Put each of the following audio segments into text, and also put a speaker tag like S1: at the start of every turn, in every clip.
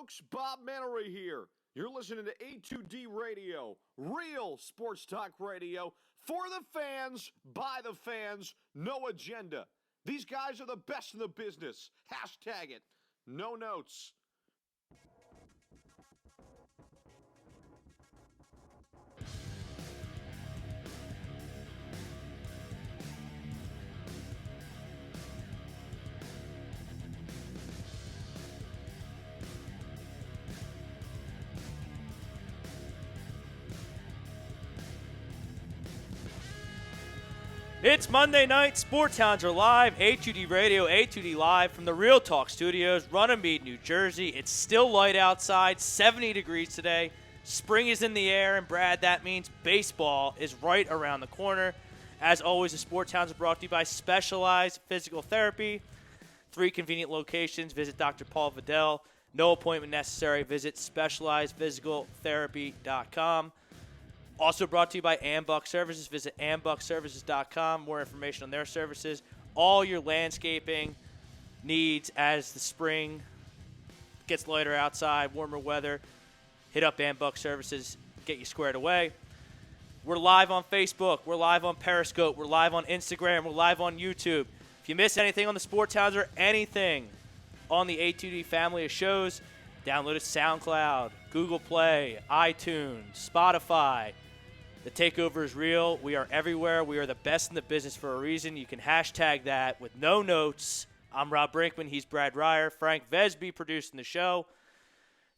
S1: folks, Bob Mannery here. You're listening to A2D Radio, real sports talk radio for the fans, by the fans, no agenda. These guys are the best in the business. Hashtag it. No notes.
S2: It's Monday night. Sports Hounds are live. A2D Radio, A2D Live from the Real Talk Studios, Runnymede, New Jersey. It's still light outside, 70 degrees today. Spring is in the air, and Brad, that means baseball is right around the corner. As always, the Sports Hounds are brought to you by Specialized Physical Therapy. 3 convenient locations. Visit Dr. Paul Vidal. No appointment necessary. Visit SpecializedPhysicalTherapy.com. Also brought to you by Ambuck Services. Visit ambuckservices.com. More information on their services. All your landscaping needs as the spring gets lighter outside, warmer weather. Hit up Ambuck Services. Get you squared away. We're live on Facebook. We're live on Periscope. We're live on Instagram. We're live on YouTube. If you miss anything on the Sports Hounds or anything on the A2D family of shows, download it SoundCloud, Google Play, iTunes, Spotify. The takeover is real. We are everywhere. We are the best in the business for a reason. You can hashtag that with no notes. I'm Rob Brinkman. He's Brad Ryer. Frank Vesby producing the show.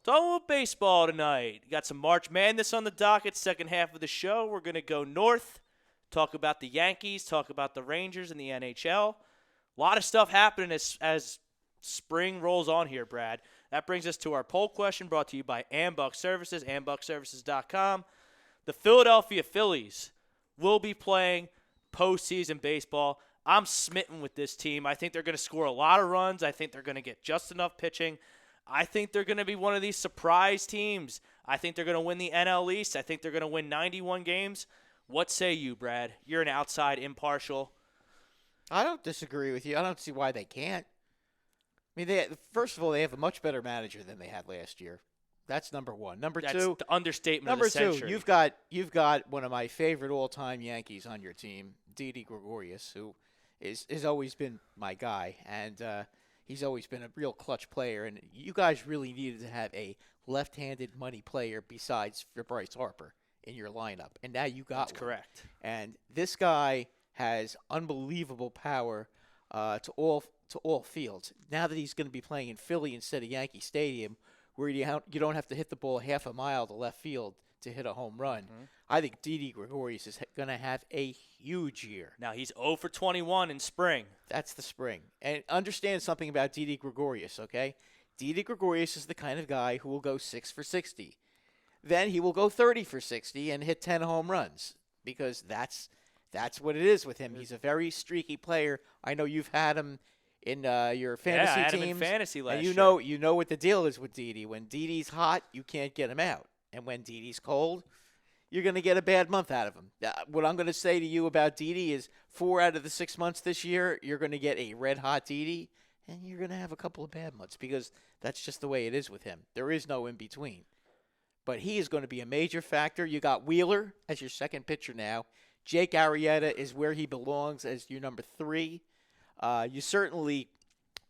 S2: Talking about baseball tonight. Got some March Madness on the docket. Second half of the show. We're going to go north, talk about the Yankees, talk about the Rangers and the NHL. A lot of stuff happening as spring rolls on here, Brad. That brings us to our poll question brought to you by Ambuck Services, ambuckservices.com. The Philadelphia Phillies will be playing postseason baseball. I'm smitten with this team. I think they're going to score a lot of runs. I think they're going to get just enough pitching. I think they're going to be one of these surprise teams. I think they're going to win the NL East. I think they're going to win 91 games. What say you, Brad? You're an outside impartial.
S3: I don't disagree with you. I don't see why they can't. I mean, first of all, they have a much better manager than they had last year. That's number one. That's
S2: the understatement
S3: of the
S2: century.
S3: Number two, you've got one of my favorite all-time Yankees on your team, Didi Gregorius, who is always been my guy, and he's always been a real clutch player. And you guys really needed to have a left-handed money player besides for Bryce Harper in your lineup, and now you got
S2: That's
S3: one.
S2: correct.
S3: And this guy has unbelievable power to all fields. Now that he's going to be playing in Philly instead of Yankee Stadium, where you don't have to hit the ball half a mile to left field to hit a home run, I think Didi Gregorius is going to have a huge year.
S2: Now, he's 0 for 21 in spring.
S3: That's the spring. And understand something about Didi Gregorius, okay? Didi Gregorius is the kind of guy who will go 6 for 60. Then he will go 30 for 60 and hit 10 home runs because that's what it is with him. He's a very streaky player. I know you've had him in your fantasy
S2: I had
S3: teams.
S2: him in fantasy last
S3: and
S2: year.
S3: You know what the deal is with Didi. When Didi's hot, you can't get him out. And when Didi's cold, you're going to get a bad month out of him. What I'm going to say to you about Didi is 4 out of the 6 months this year, you're going to get a red-hot Didi, and you're going to have a couple of bad months because that's just the way it is with him. There is no in-between. But he is going to be a major factor. You got Wheeler as your second pitcher now. Jake Arrieta is where he belongs as your number 3. You certainly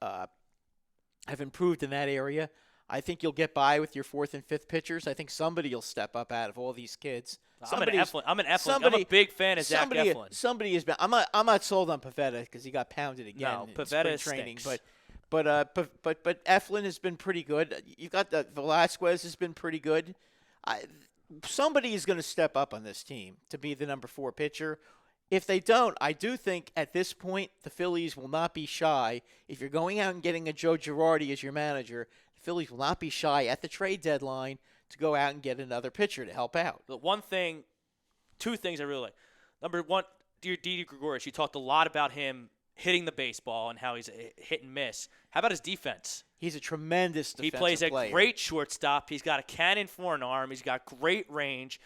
S3: have improved in that area. I think you'll get by with your 4th and 5th pitchers. I think somebody will step up out of all these kids.
S2: I'm an Eflin. I'm a big fan of Zach Eflin.
S3: Somebody has been. I'm not sold on Pavetta because he got pounded again.
S2: No,
S3: in
S2: Pavetta
S3: spring training,
S2: stinks.
S3: but Eflin has been pretty good. You got the Velasquez has been pretty good. Somebody is going to step up on this team to be the number 4 pitcher. If they don't, I do think at this point the Phillies will not be shy. If you're going out and getting a Joe Girardi as your manager, the Phillies will not be shy at the trade deadline to go out and get another pitcher to help out.
S2: The two things I really like. Number one, Didi Gregorius, you talked a lot about him hitting the baseball and how he's a hit and miss. How about his defense?
S3: He's a tremendous defensive player.
S2: He plays a great shortstop. He's got a cannon for an arm. He's got great range.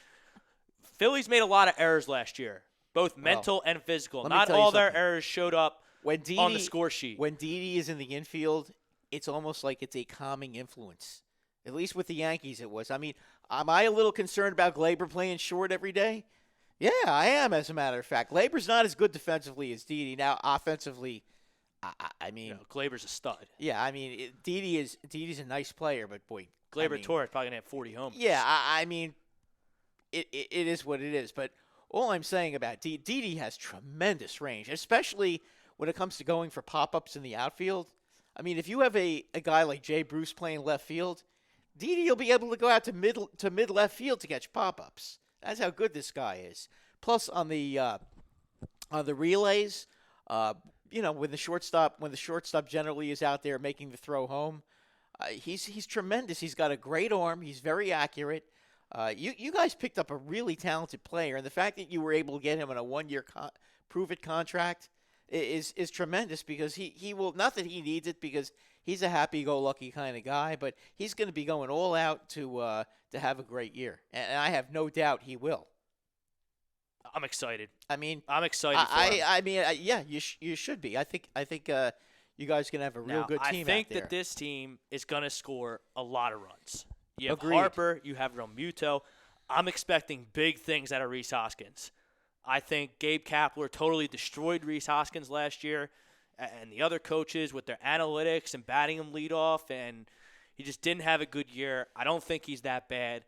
S2: Phillies made a lot of errors last year, both mental and physical. Not all their errors showed up on the score sheet.
S3: When Didi is in the infield, it's almost like it's a calming influence. At least with the Yankees, it was. I mean, am I a little concerned about Glaber playing short every day? Yeah, I am, as a matter of fact. Glaber's not as good defensively as Didi. Now, offensively, I mean,
S2: Glaber's a stud.
S3: yeah, I mean, Didi's a nice player, but boy,
S2: Glaber Torres probably gonna have 40 homers.
S3: Yeah, I mean, it is what it is. But all I'm saying about Didi has tremendous range, especially when it comes to going for pop-ups in the outfield. I mean, if you have a guy like Jay Bruce playing left field, Didi will be able to go out to mid left field to catch pop-ups. That's how good this guy is. Plus, on the relays, when the shortstop generally is out there making the throw home, he's tremendous. He's got a great arm. He's very accurate. You guys picked up a really talented player, and the fact that you were able to get him on a 1-year prove-it contract is tremendous, because he will, not that he needs it, because he's a happy-go-lucky kind of guy, but he's going to be going all out to have a great year, and I have no doubt he will.
S2: I'm excited.
S3: I mean,
S2: I'm excited for him.
S3: I mean, yeah, you should be. I think you guys are going to have a real good team
S2: I think
S3: out there.
S2: that this team is going to score a lot of runs. You have
S3: Agreed.
S2: Harper, you have Realmuto. I'm expecting big things out of Rhys Hoskins. I think Gabe Kapler totally destroyed Rhys Hoskins last year, and the other coaches with their analytics and batting him leadoff, and he just didn't have a good year. I don't think he's that bad.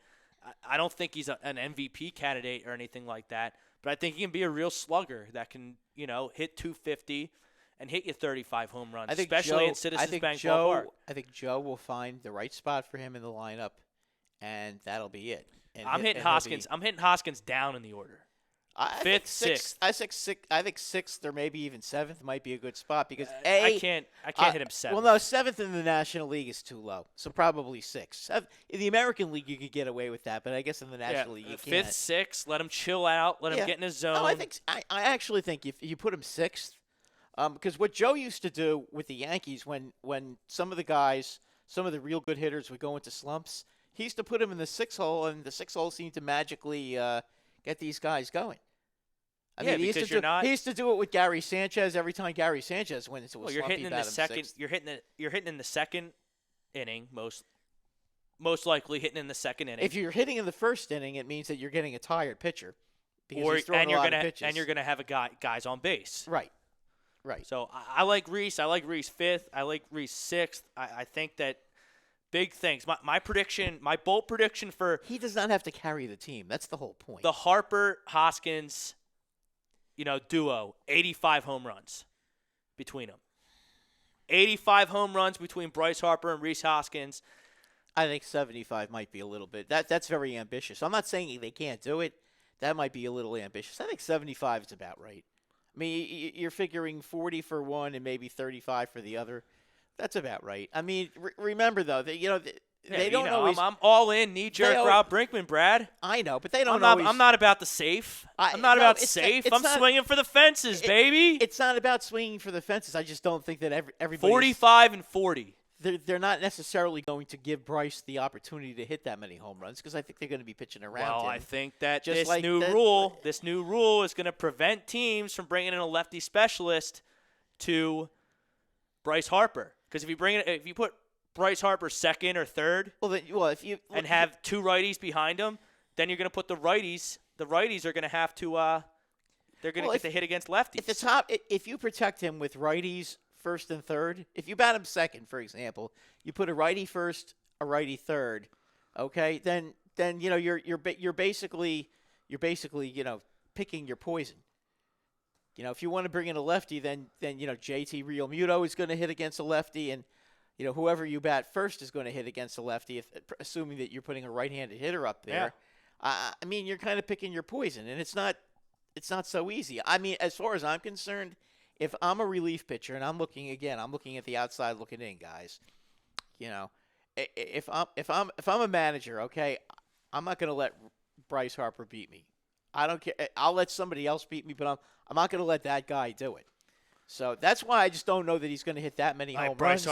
S2: I don't think he's an MVP candidate or anything like that, but I think he can be a real slugger that can, hit 250 and hit you 35 home runs, especially in Citizens Bank Ballpark.
S3: I think Joe will find the right spot for him in the lineup, and that'll be it.
S2: I'm hitting Hoskins down in the order. Fifth, sixth.
S3: I think sixth or maybe even seventh might be a good spot, because
S2: I can't hit him seventh.
S3: Well, no, seventh in the National League is too low, so probably sixth. In the American League, you could get away with that, but I guess in the National League, you can't.
S2: Fifth, sixth. Let him chill out. Let him get in his zone.
S3: No, I actually think if you put him sixth, because what Joe used to do with the Yankees when some of the real good hitters would go into slumps, he used to put him in the 6 hole, and the 6 hole seemed to magically get these guys going. I mean, he used to do it with Gary Sanchez every time Gary Sanchez went into a slump.
S2: You're hitting in the second. You're hitting in the second inning, most likely hitting in the second inning.
S3: If you're hitting in the first inning, it means that you're getting a tired pitcher, because he's
S2: and
S3: throwing a lot of pitches.
S2: And you're gonna have guys on base.
S3: Right.
S2: So I like Rhys. I like Rhys fifth. I like Rhys sixth. I think that big things. My prediction, my bold prediction for
S3: he does not have to carry the team. That's the whole point.
S2: The Harper Hoskins, duo, 85 home runs between them. 85 home runs between Bryce Harper and Rhys Hoskins.
S3: I think 75 might be a little bit. That's very ambitious. I'm not saying they can't do it. That might be a little ambitious. I think 75 is about right. I mean, you're figuring 40 for one and maybe 35 for the other. That's about right. I mean, remember though that they don't always.
S2: I'm all in knee-jerk Rob Brinkman, Brad.
S3: I know, but they don't always.
S2: I'm not about the safe. I'm not about safe. I'm swinging for the fences, baby.
S3: It's not about swinging for the fences. I just don't think that everybody.
S2: 45 and 40.
S3: They're not necessarily going to give Bryce the opportunity to hit that many home runs, because I think they're going to be pitching around him.
S2: Well, I think that
S3: Just
S2: this
S3: like
S2: new rule is going to prevent teams from bringing in a lefty specialist to Bryce Harper. Because if you put Bryce Harper second or third, have two righties behind him, then you're going to put the righties. The righties are going to have to. They're going to get the hit against lefties.
S3: If you protect him with righties first and third, if you bat him second, for example, you put a righty first, a righty third, okay, then you're basically picking your poison. If you want to bring in a lefty, then JT Realmuto is going to hit against a lefty, and whoever you bat first is going to hit against a lefty, assuming that you're putting a right-handed hitter up there. Yeah. I mean, you're kind of picking your poison, and it's not so easy. I mean, as far as I'm concerned, if I'm a relief pitcher and I'm looking at the outside looking in, guys. If I'm a manager, okay, I'm not going to let Bryce Harper beat me. I don't care. I'll let somebody else beat me, but I'm not going to let that guy do it. So that's why I just don't know that he's going to hit that many home runs.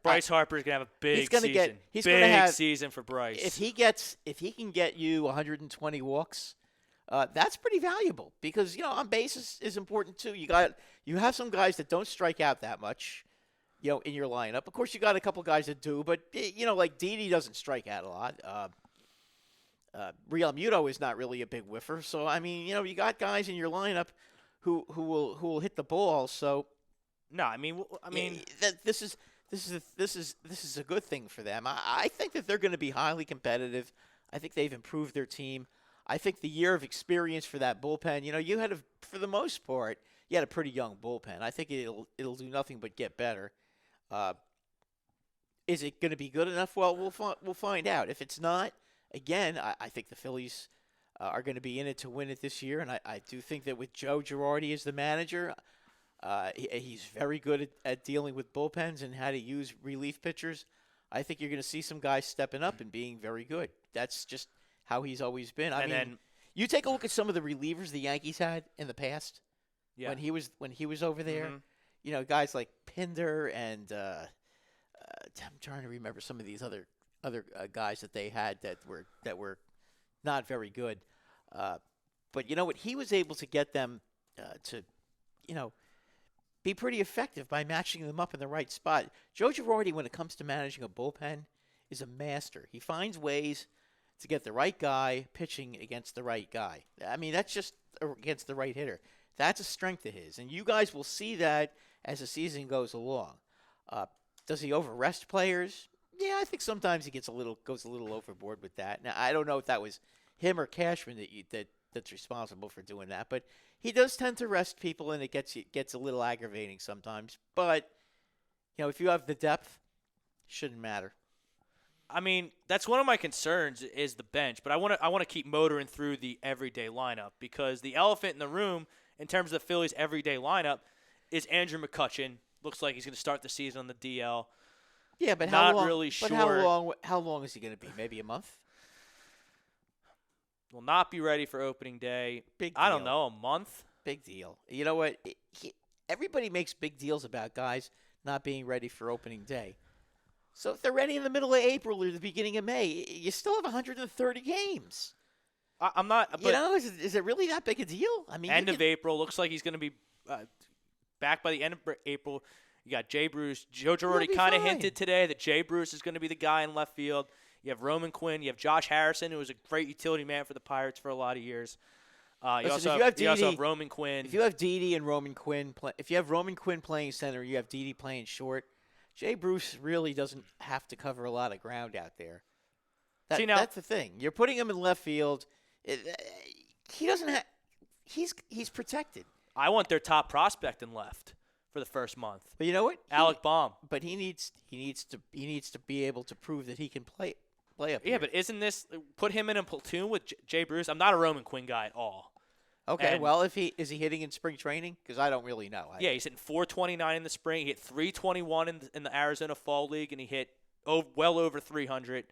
S2: Bryce Harper is going to have a big season.
S3: He's going to have
S2: season for Bryce.
S3: If he can get you 120 walks, that's pretty valuable, because on base is important too. You have some guys that don't strike out that much. in your lineup. Of course, you got a couple guys that do, but like Didi doesn't strike out a lot. Real Muto is not really a big whiffer, so I mean, you got guys in your lineup who will hit the ball. So
S2: no, I mean,
S3: this is a good thing for them. I think that they're going to be highly competitive. I think they've improved their team. I think the year of experience for that bullpen, you had for the most part, you had a pretty young bullpen. I think it'll do nothing but get better. Is it going to be good enough? Well, we'll find out. If it's not, again, I think the Phillies are going to be in it to win it this year, and I do think that with Joe Girardi as the manager, he's very good at dealing with bullpens and how to use relief pitchers. I think you're going to see some guys stepping up and being very good. That's just how he's always been. I mean, you take a look at some of the relievers the Yankees had in the past.
S2: Yeah.
S3: When he was over there, guys like Pinder and I'm trying to remember some of these other guys that they had that were not very good. But you know what? He was able to get them to be pretty effective by matching them up in the right spot. Joe Girardi, when it comes to managing a bullpen, is a master. He finds ways to get the right guy pitching against the right guy. I mean, that's just against the right hitter. That's a strength of his, and you guys will see that as the season goes along. Does he over-rest players? Yeah, I think sometimes he goes a little overboard with that. Now, I don't know if that was him or Cashman that's responsible for doing that, but he does tend to rest people, and it gets a little aggravating sometimes. But if you have the depth, it shouldn't matter.
S2: I mean, that's one of my concerns is the bench, but I want to keep motoring through the everyday lineup because the elephant in the room in terms of the Phillies' everyday lineup is Andrew McCutchen. Looks like he's going to start the season on the DL.
S3: Yeah, but
S2: not
S3: how long,
S2: really sure.
S3: But how long is he going to be? Maybe a month?
S2: Will not be ready for opening day.
S3: Big deal.
S2: I don't know, a month?
S3: Big deal. You know what? Everybody makes big deals about guys not being ready for opening day. So if they're ready in the middle of April or the beginning of May, you still have 130 games.
S2: I'm not. But
S3: is it really that big a deal? I mean,
S2: end of April looks like he's going to be back by the end of April. You got Jay Bruce. Joe Girardi kind of hinted today that Jay Bruce is going to be the guy in left field. You have Roman Quinn. You have Josh Harrison, who was a great utility man for the Pirates for a lot of years. You also have Roman Quinn.
S3: If you have Didi and Roman Quinn, if you have Roman Quinn playing center, you have Didi playing short. Jay Bruce really doesn't have to cover a lot of ground out there. That's the thing. You're putting him in left field. He doesn't have. He's protected.
S2: I want their top prospect in left for the first month.
S3: But you know what?
S2: Alec Baum.
S3: But he needs to be able to prove that he can play up here.
S2: Yeah, but isn't this put him in a platoon with Jay Bruce? I'm not a Roman Quinn guy at all.
S3: Okay, well, is he hitting in spring training? Because I don't really know.
S2: Yeah, he's hitting 429 in the spring. He hit 321 in the Arizona Fall League, and he hit well over 300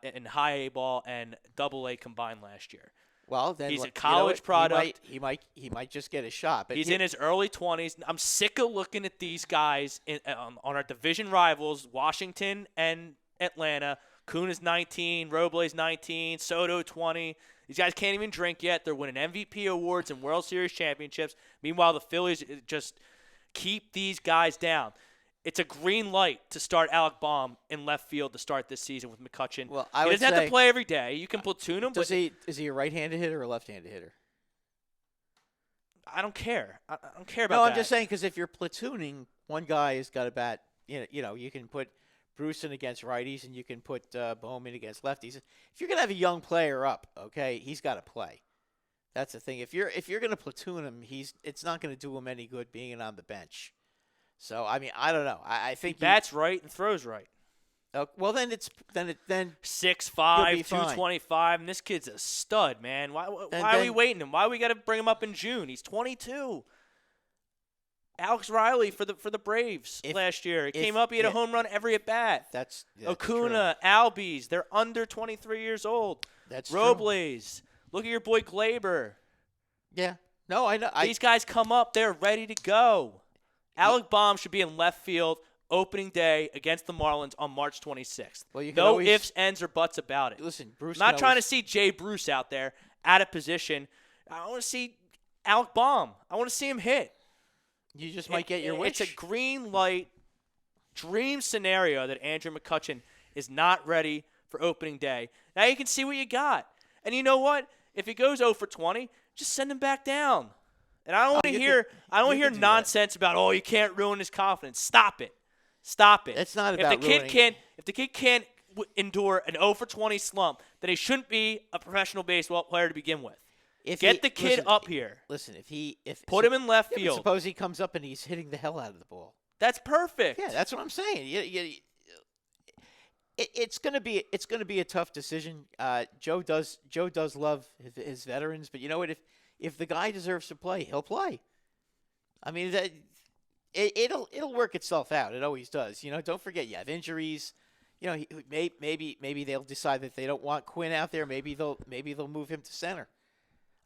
S2: in high A ball and double A combined last year.
S3: Well, then
S2: he's a college product.
S3: He might just get a shot. But
S2: he's in his early 20s. I'm sick of looking at these guys on our division rivals, Washington and Atlanta. Kuna's 19, Roble's 19, Soto 20. These guys can't even drink yet. They're winning MVP awards and World Series championships. Meanwhile, the Phillies just keep these guys down. It's a green light to start Alec Baum in left field to start this season with McCutchen.
S3: Well,
S2: he doesn't have to play every day. You can platoon him.
S3: Is he a right-handed hitter or a left-handed hitter?
S2: I don't care. I don't care about that.
S3: No, I'm just saying because if you're platooning, one guy has got a bat. You can put Bruce in against righties, and you can put Bowman against lefties. If you're gonna have a young player up, okay, he's got to play. That's the thing. If you're gonna platoon him, it's not gonna do him any good being on the bench. So I mean, I don't know. I think
S2: he bats right and throws right.
S3: Well, then
S2: 6'5", 225, and this kid's a stud, man. Why are we waiting him? Why we got to bring him up in June? He's 22. Alex Riley for the Braves last year. He came up. He had a home run every at bat.
S3: That's
S2: Acuna,
S3: true.
S2: Albies. They're under 23 years old.
S3: That's
S2: Robles. True. Look at your boy Glaber.
S3: Yeah. No, I know.
S2: These guys come up. They're ready to go. Alec Baum should be in left field opening day against the Marlins on March 26th.
S3: Well,
S2: no ifs, ands, or buts about it.
S3: Listen, Bruce.
S2: I'm not trying to see Jay Bruce out there out of position. I want to see Alec Baum. I want to see him hit.
S3: You just might get your wish.
S2: It's a green light dream scenario that Andrew McCutchen is not ready for opening day. Now you can see what you got. And you know what? If he goes 0 for 20, just send him back down. And I don't want to hear nonsense about, oh, you can't ruin his confidence. Stop it. Stop it.
S3: It's not about ruining.
S2: If the kid can't endure an 0 for 20 slump, then he shouldn't be a professional baseball player to begin with. Get the kid up here.
S3: Listen,
S2: put him in left field.
S3: Suppose he comes up and he's hitting the hell out of the ball.
S2: That's perfect.
S3: Yeah, that's what I'm saying. It's gonna be a tough decision. Joe does love his veterans, but you know what? If the guy deserves to play, he'll play. I mean, it'll work itself out. It always does. Don't forget you have injuries. Maybe they'll decide that they don't want Quinn out there. Maybe they'll move him to center.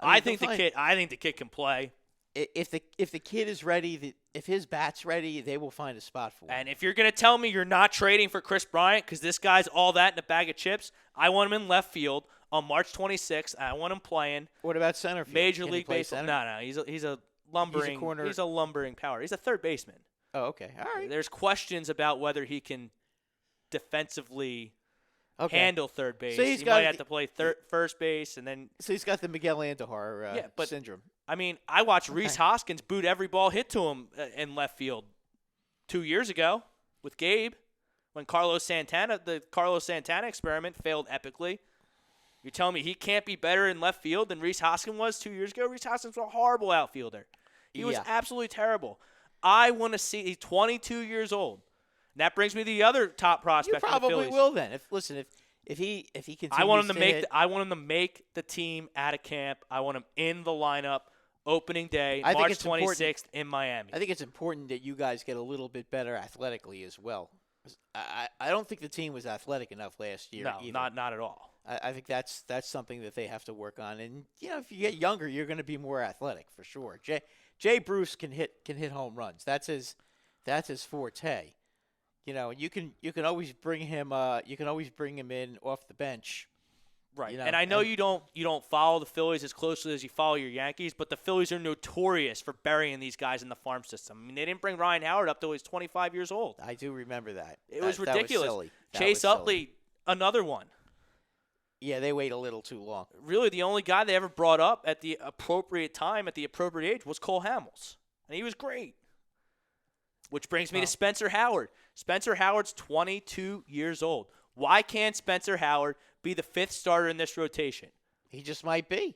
S2: I think the kid can play.
S3: If the kid is ready, if his bat's ready, they will find a spot for him.
S2: And if you're going to tell me you're not trading for Chris Bryant because this guy's all that in a bag of chips, I want him in left field on March 26th. I want him playing.
S3: What about center field?
S2: Major League Baseball. No, he's a lumbering. He's a lumbering power. He's a third baseman.
S3: Oh, okay, all right.
S2: There's questions about whether he can defensively handle third base. So he might have to play first base, and then.
S3: So he's got the Miguel Andujar syndrome.
S2: I mean, I watched Rhys Hoskins boot every ball hit to him in left field 2 years ago with Gabe when the Carlos Santana experiment failed epically. You're telling me he can't be better in left field than Rhys Hoskins was 2 years ago? Rhys Hoskins was a horrible outfielder. He was absolutely terrible. I want to see – he's 22 years old. And that brings me to the other top prospect.
S3: You probably will then. If he continues I want
S2: him to make the team out of camp. I want him in the lineup opening day, March 26th in Miami.
S3: I think it's important that you guys get a little bit better athletically as well. I don't think the team was athletic enough last year.
S2: No,
S3: either.
S2: not at all.
S3: I think that's something that they have to work on. And if you get younger, you're going to be more athletic for sure. Jay Bruce can hit home runs. That's his forte. You can always bring him. You can always bring him in off the bench.
S2: Right. And I know you don't follow the Phillies as closely as you follow your Yankees, but the Phillies are notorious for burying these guys in the farm system. I mean, they didn't bring Ryan Howard up till he was 25 years old.
S3: I do remember that.
S2: It was ridiculous.
S3: That was silly.
S2: Chase Utley, another one.
S3: Yeah, they wait a little too long.
S2: Really, the only guy they ever brought up at the appropriate time, at the appropriate age, was Cole Hamels. And he was great. Which brings me to Spencer Howard. Spencer Howard's 22 years old. Why can't Spencer Howard be the fifth starter in this rotation?
S3: He just might be.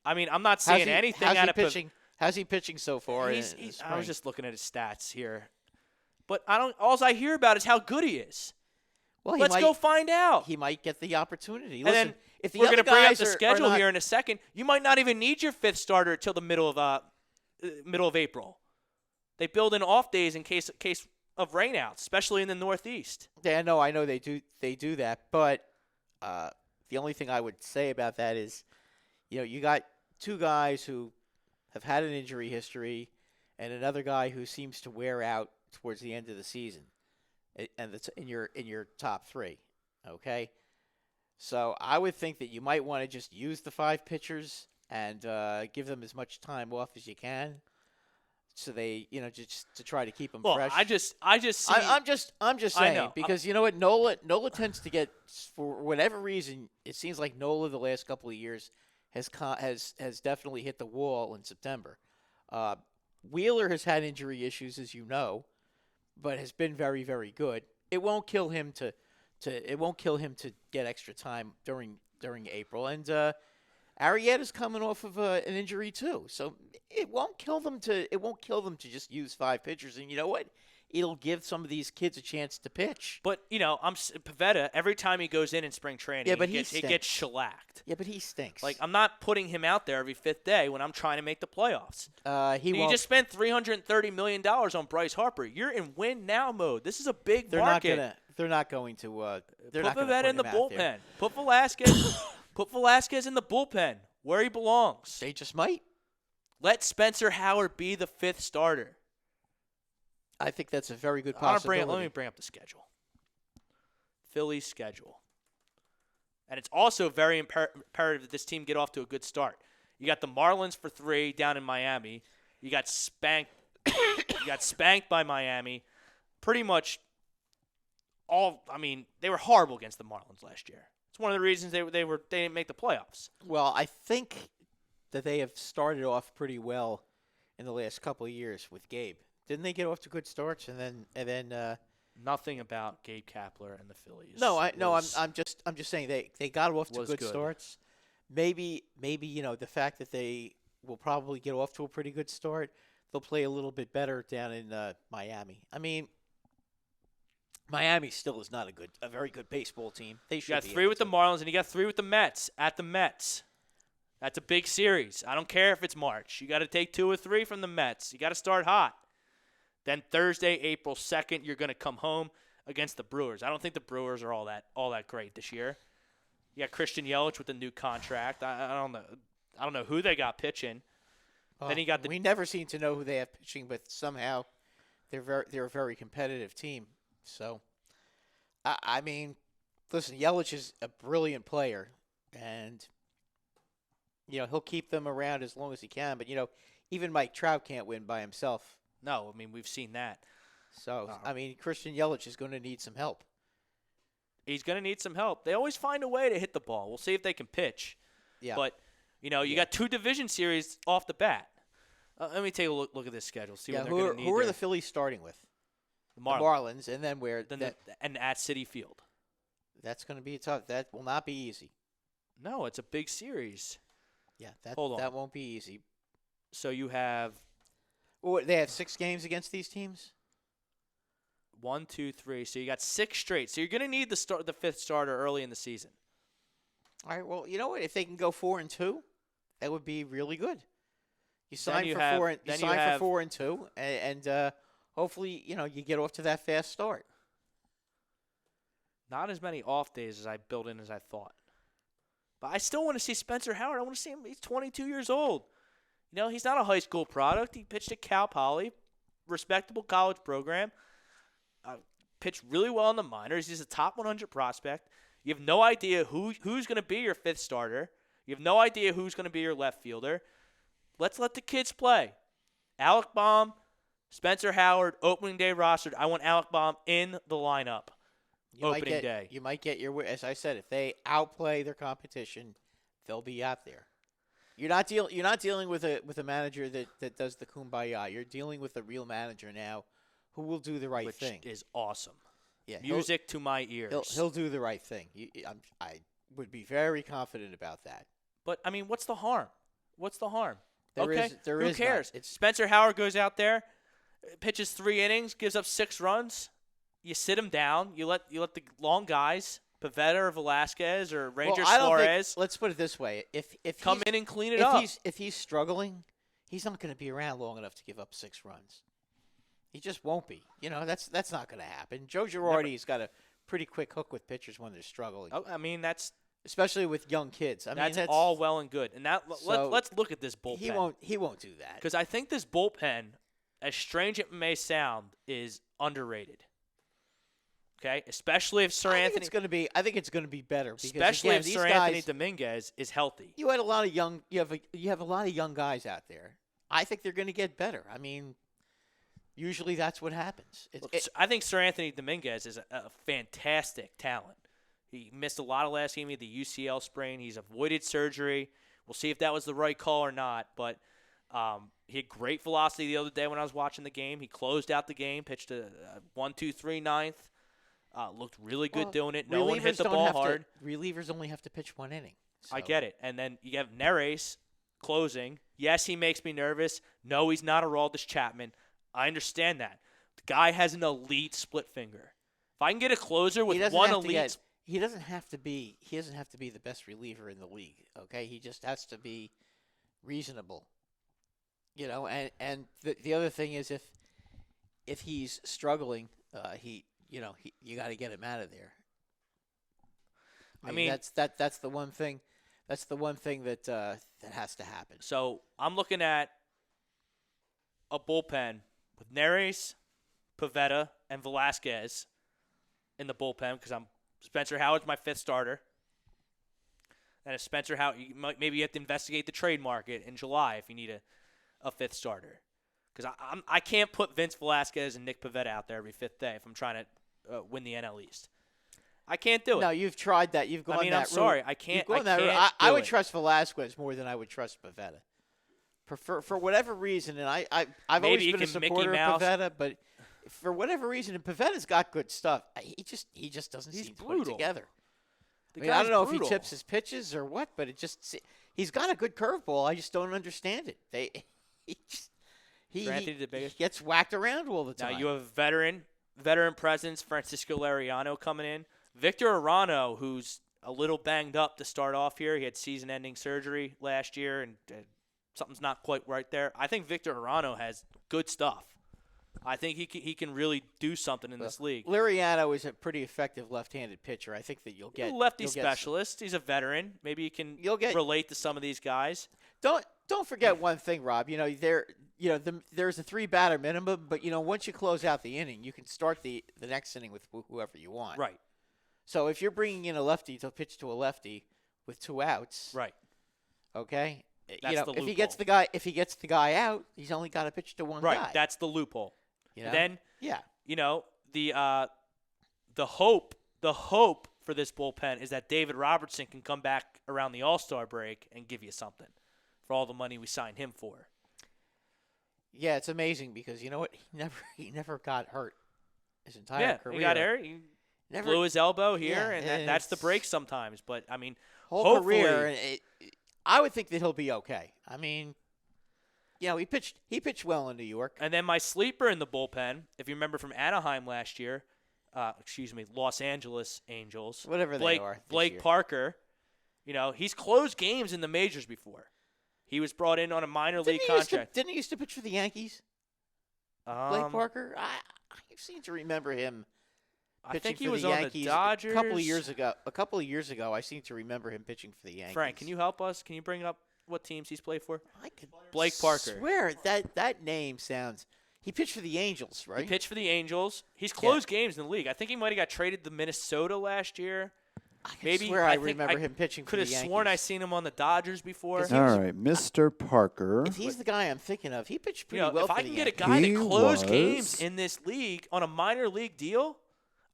S2: I mean, I'm not seeing anything out of
S3: pitching. How's he pitching so far?
S2: I was just looking at his stats here. But all I hear about is how good he is.
S3: Well,
S2: let's go find out.
S3: He might get the opportunity.
S2: And then we're going to bring up the schedule here in a second. You might not even need your fifth starter until the middle of April. They build in off days in case of rainouts, especially in the Northeast.
S3: Yeah, no, I know they do that. But the only thing I would say about that is, you got two guys who have had an injury history, and another guy who seems to wear out towards the end of the season. And that's in your top three, okay? So I would think that you might want to just use the 5 pitchers and give them as much time off as you can, so they just to try to keep them fresh.
S2: I just see.
S3: I'm just saying because you know what, Nola tends to get, for whatever reason, it seems like Nola the last couple of years has definitely hit the wall in September. Wheeler has had injury issues, as you know, but has been very, very good. It won't kill him to get extra time during April. And Arrieta's coming off of an injury too, so it won't kill them to just use 5 pitchers. And you know what? It'll give some of these kids a chance to pitch.
S2: But I'm Pivetta. Every time he goes in spring training, he gets shellacked.
S3: Yeah, but he stinks.
S2: Like, I'm not putting him out there every 5th day when I'm trying to make the playoffs. You just spent $330 million on Bryce Harper. You're in win now mode. This is a big market.
S3: They're not going to.
S2: Put Pivetta in the bullpen. Put Velasquez in the bullpen where he belongs.
S3: They just might.
S2: Let Spencer Howard be the 5th starter.
S3: I think that's a very good possibility.
S2: Let me bring up the schedule. Phillies schedule. And it's also very imperative that this team get off to a good start. You got the Marlins for 3 down in Miami. You got spanked by Miami. Pretty much they were horrible against the Marlins last year. It's one of the reasons they didn't make the playoffs.
S3: Well, I think that they have started off pretty well in the last couple of years with Gabe. Didn't they get off to good starts and then
S2: Nothing about Gabe Kapler and the Phillies.
S3: I'm just saying they got off to good starts. Maybe the fact that they will probably get off to a pretty good start, they'll play a little bit better down in Miami. I mean, Miami still is not a very good baseball team. They should.
S2: You got 3 with the Marlins and you got 3 with the Mets at the Mets. That's a big series. I don't care if it's March. You got to take 2 or 3 from the Mets. You got to start hot. Then Thursday, April 2nd, you're going to come home against the Brewers. I don't think the Brewers are all that great this year. You got Christian Yelich with a new contract. I don't know. I don't know who they got pitching. Then you got
S3: we never seem to know who they have pitching, but somehow they're a very competitive team. So, I mean, listen, Yelich is a brilliant player, and he'll keep them around as long as he can. But even Mike Trout can't win by himself.
S2: No, I mean we've seen that.
S3: So I mean, Christian Yelich is going to need some help.
S2: He's going to need some help. They always find a way to hit the ball. We'll see if they can pitch.
S3: Yeah.
S2: But you got 2 division series off the bat. Let me take a look at this schedule. See what they're going to need.
S3: Who are the Phillies starting with?
S2: The Marlins.
S3: The Marlins, and then where?
S2: And at Citi Field.
S3: That's going to be tough. That will not be easy.
S2: No, it's a big series.
S3: Yeah,
S2: Hold on.
S3: That won't be easy.
S2: So you have.
S3: Well, they have 6 games against these teams.
S2: 1, 2, 3. So you got 6 straight. So you're going to need the 5th starter early in the season.
S3: All right. Well, you know what? If they can go 4-2, that would be really good. You sign for 4-2, and hopefully, you get off to that fast start.
S2: Not as many off days as I built in as I thought. But I still want to see Spencer Howard. I want to see him. He's 22 years old. He's not a high school product. He pitched at Cal Poly, respectable college program. Pitched really well in the minors. He's a top 100 prospect. You have no idea who's going to be your 5th starter. You have no idea who's going to be your left fielder. Let's let the kids play. Alec Baum, Spencer Howard, opening day rostered. I want Alec Baum in the lineup opening day.
S3: You might get your, as I said, if they outplay their competition, they'll be out there. You're not dealing with a manager that does the kumbaya. You're dealing with a real manager now who will do the right thing.
S2: Which is awesome.
S3: Yeah,
S2: music to my ears.
S3: He'll do the right thing. I would be very confident about that.
S2: But I mean, what's the harm? What's the harm?
S3: There
S2: Who
S3: is
S2: cares?
S3: None.
S2: Spencer Howard goes out there, pitches 3 innings, gives up 6 runs. You sit him down. You let the long guys, Pivetta or Velasquez or Ranger Suarez.
S3: Let's put it this way: if
S2: come in and clean it up.
S3: If he's struggling, he's not going to be around long enough to give up 6 runs. He just won't be. That's not going to happen. Joe Girardi's got a pretty quick hook with pitchers when they're struggling.
S2: Oh, I mean,
S3: especially with young kids.
S2: That's all well and good. And let's look at this bullpen.
S3: He won't do that.
S2: Because I think this bullpen, as strange it may sound, is underrated. Okay, especially if Sir Anthony.
S3: I think it's going to be better. Because,
S2: especially
S3: again,
S2: if Sir Anthony Dominguez is healthy.
S3: You had a lot of young. You have a lot of young guys out there. I think they're going to get better. I mean, usually that's what happens.
S2: I think Sir Anthony Dominguez is a fantastic talent. He missed a lot of last game. He had the UCL sprain. He's avoided surgery. We'll see if that was the right call or not. But he had great velocity the other day when I was watching the game. He closed out the game, pitched a 1-2-3 ninth. Looked really good doing it. No one hit the ball hard.
S3: Relievers only have to pitch 1 inning. So.
S2: I get it. And then you have Neres closing. Yes, he makes me nervous. No, he's not a Aroldis Chapman. I understand that. The guy has an elite split finger. If I can get a closer with one elite,
S3: he doesn't have to be the best reliever in the league. Okay, he just has to be reasonable. And the other thing is if he's struggling, you got to get him out of there. I mean that's the one thing. That's the one thing that has to happen.
S2: So I'm looking at a bullpen with Neres, Pivetta, and Velasquez in the bullpen because Spencer Howard's my 5th starter. And if Spencer Howard, maybe you have to investigate the trade market in July if you need a 5th starter. Because I can't put Vince Velasquez and Nick Pivetta out there every 5th day if I'm trying to win the NL East. I can't do it.
S3: No, you've tried that. You've gone that route.
S2: I'm sorry. I can't.
S3: You've gone that route. I would trust Velasquez more than I would trust Pivetta. For whatever reason, and I've always been a supporter of Pivetta, but for whatever reason, and Pavetta's got good stuff. He just doesn't seem to put it together. I don't know if he tips his pitches or what, but he's got a good curveball. I just don't understand it. He gets whacked around all the time.
S2: Now you have veteran presence, Francisco Liriano coming in. Victor Arano, who's a little banged up to start off here. He had season-ending surgery last year, and something's not quite right there. I think Victor Arano has good stuff. I think he can really do something in this league.
S3: Liriano is a pretty effective left-handed pitcher. I think that you'll get
S2: lefty specialist. He's a veteran. Maybe he can relate to some of these guys.
S3: Don't forget one thing, Rob. There's a 3-batter minimum, but once you close out the inning, you can start the next inning with whoever you want.
S2: Right.
S3: So if you're bringing in a lefty to pitch to a lefty with 2 outs,
S2: right?
S3: Okay,
S2: that's the loophole.
S3: If he gets the guy out, he's only got to pitch to one guy.
S2: Right. That's the loophole. Then the hope for this bullpen is that David Robertson can come back around the All-Star break and give you something for all the money we signed him for.
S3: Yeah, it's amazing because you know what? He never got hurt his entire career.
S2: He got hurt. He blew his elbow here, and that's the break sometimes. But I mean,
S3: whole career. I would think that he'll be okay. I mean, he pitched well in New York.
S2: And then my sleeper in the bullpen, if you remember from Anaheim last year, Los Angeles Angels,
S3: whatever they are,
S2: Blake Parker. He's closed games in the majors before. He was brought in on a minor league contract.
S3: Didn't he used to pitch for the Yankees? Blake Parker? I seem to remember him pitching
S2: I think he
S3: for
S2: was
S3: the
S2: on
S3: Yankees
S2: the Dodgers.
S3: A couple of years ago, I seem to remember him pitching for the Yankees.
S2: Frank, can you help us? Can you bring up what teams he's played for?
S3: I could
S2: Blake Parker.
S3: Swear that name sounds. He pitched for the Angels, right?
S2: He pitched for the Angels. He's closed games in the league. I think he might have got traded to Minnesota last year.
S3: I remember him pitching for the Yankees.
S2: Could have sworn I seen him on the Dodgers before.
S4: All right, Mr. Parker.
S3: If he's the guy I'm thinking of, he pitched pretty well
S2: if
S3: for
S2: I
S3: the
S2: can
S3: Yankees.
S2: get a guy to close games in this league on a minor league deal,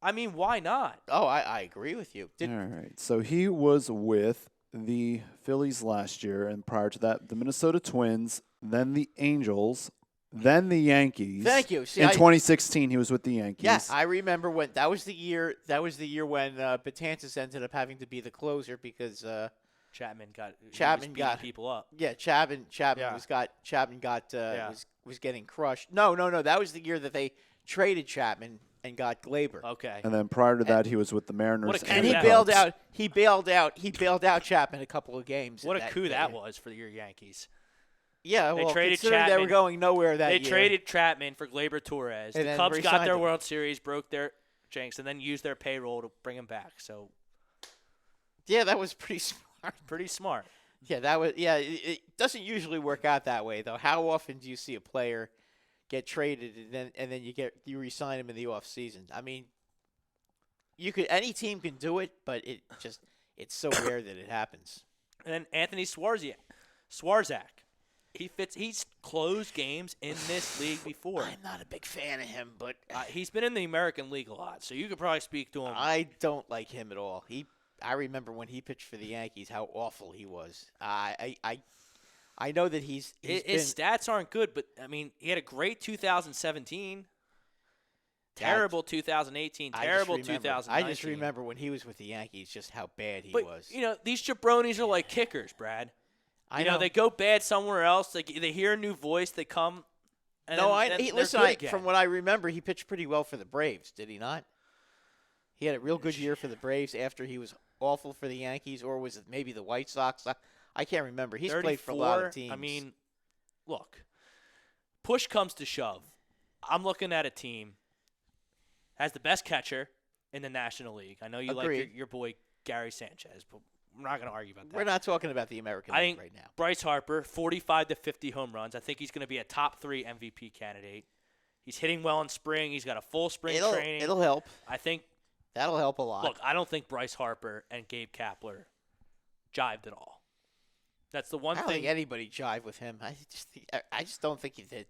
S2: I mean, why not?
S3: Oh, I agree with you.
S4: All right, so he was with the Phillies last year, and prior to that, the Minnesota Twins, then the Angels, then the Yankees.
S3: Thank you. See,
S4: in 2016, he was with the Yankees.
S3: Yes, I remember when that was the year. That was the year when Betances ended up having to be the closer because
S2: Chapman got people up.
S3: Yeah, Chapman was getting crushed. No. That was the year that they traded Chapman and got Glaber.
S2: Okay.
S4: And then prior to that, he was with the Mariners.
S2: And
S3: he bailed out. He bailed out Chapman a couple of games.
S2: What a coup that was for your Yankees.
S3: Yeah,
S2: they
S3: well,
S2: traded
S3: considering
S2: Chapman.
S3: they were going nowhere that year.
S2: They traded Chapman for Glaber Torres. The Cubs got their World Series, broke their jinx, and then used their payroll to bring him back. So,
S3: yeah, that was pretty smart.
S2: Pretty smart.
S3: Yeah, that was. Yeah, it doesn't usually work out that way though. How often do you see a player get traded and then you re-sign him in the off season? I mean, any team can do it, but it's so rare that it happens.
S2: And then Anthony Swarzak. He's closed games in this league before.
S3: I'm not a big fan of him, but
S2: he's been in the American League a lot, so you could probably speak to him.
S3: I don't like him at all. I remember when he pitched for the Yankees, how awful he was. I know that his
S2: stats aren't good, but I mean, he had a great 2017. Terrible 2018. Terrible 2019.
S3: I just remember when he was with the Yankees, just how bad he was.
S2: These jabronis are like kickers, Brad. I know they go bad somewhere else. They hear a new voice. They come.
S3: From what I remember, he pitched pretty well for the Braves. Did he not? He had a real good year for the Braves after he was awful for the Yankees, or was it maybe the White Sox? I can't remember. He's played for a lot of teams.
S2: I mean, look, push comes to shove. I'm looking at a team has the best catcher in the National League. I know you like your boy Gary Sanchez, but we're not going to argue about that.
S3: We're not talking about the American League right now.
S2: Bryce Harper, 45 to 50 home runs. I think he's going to be a top 3 MVP candidate. He's hitting well in spring. He's got a full spring training.
S3: It'll help.
S2: I think
S3: that'll help a lot.
S2: Look, I don't think Bryce Harper and Gabe Kapler jived at all. That's the one thing.
S3: I don't think anybody jived with him. I just don't think that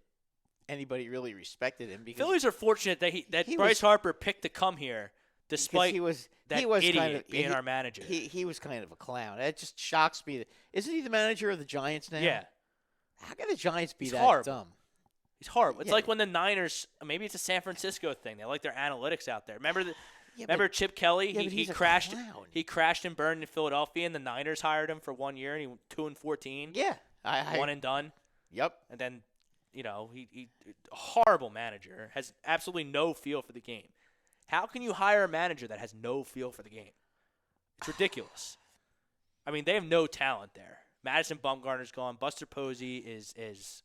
S3: anybody really respected him because
S2: Phillies are fortunate that
S3: he
S2: Bryce
S3: was-
S2: Harper picked to come here, despite
S3: he was
S2: idiot
S3: kind of
S2: being our manager.
S3: He was kind of a clown. It just shocks me. Isn't he the manager of the Giants now?
S2: Yeah.
S3: How can the Giants be
S2: He's
S3: that
S2: horrible.
S3: dumb?
S2: He's horrible. It's
S3: Yeah.
S2: like when the Niners, maybe it's a San Francisco thing. They like their analytics out there. Remember
S3: Yeah,
S2: Remember
S3: but-
S2: Chip Kelly?
S3: yeah, but
S2: he
S3: he's a
S2: crashed.
S3: clown.
S2: He crashed and burned in Philadelphia, and the Niners hired him for 1 year, and he went 2-14,
S3: Yeah, I
S2: one and done.
S3: Yep.
S2: And then, he horrible manager, has absolutely no feel for the game. How can you hire a manager that has no feel for the game? It's ridiculous. I mean, they have no talent there. Madison Bumgarner's gone. Buster Posey is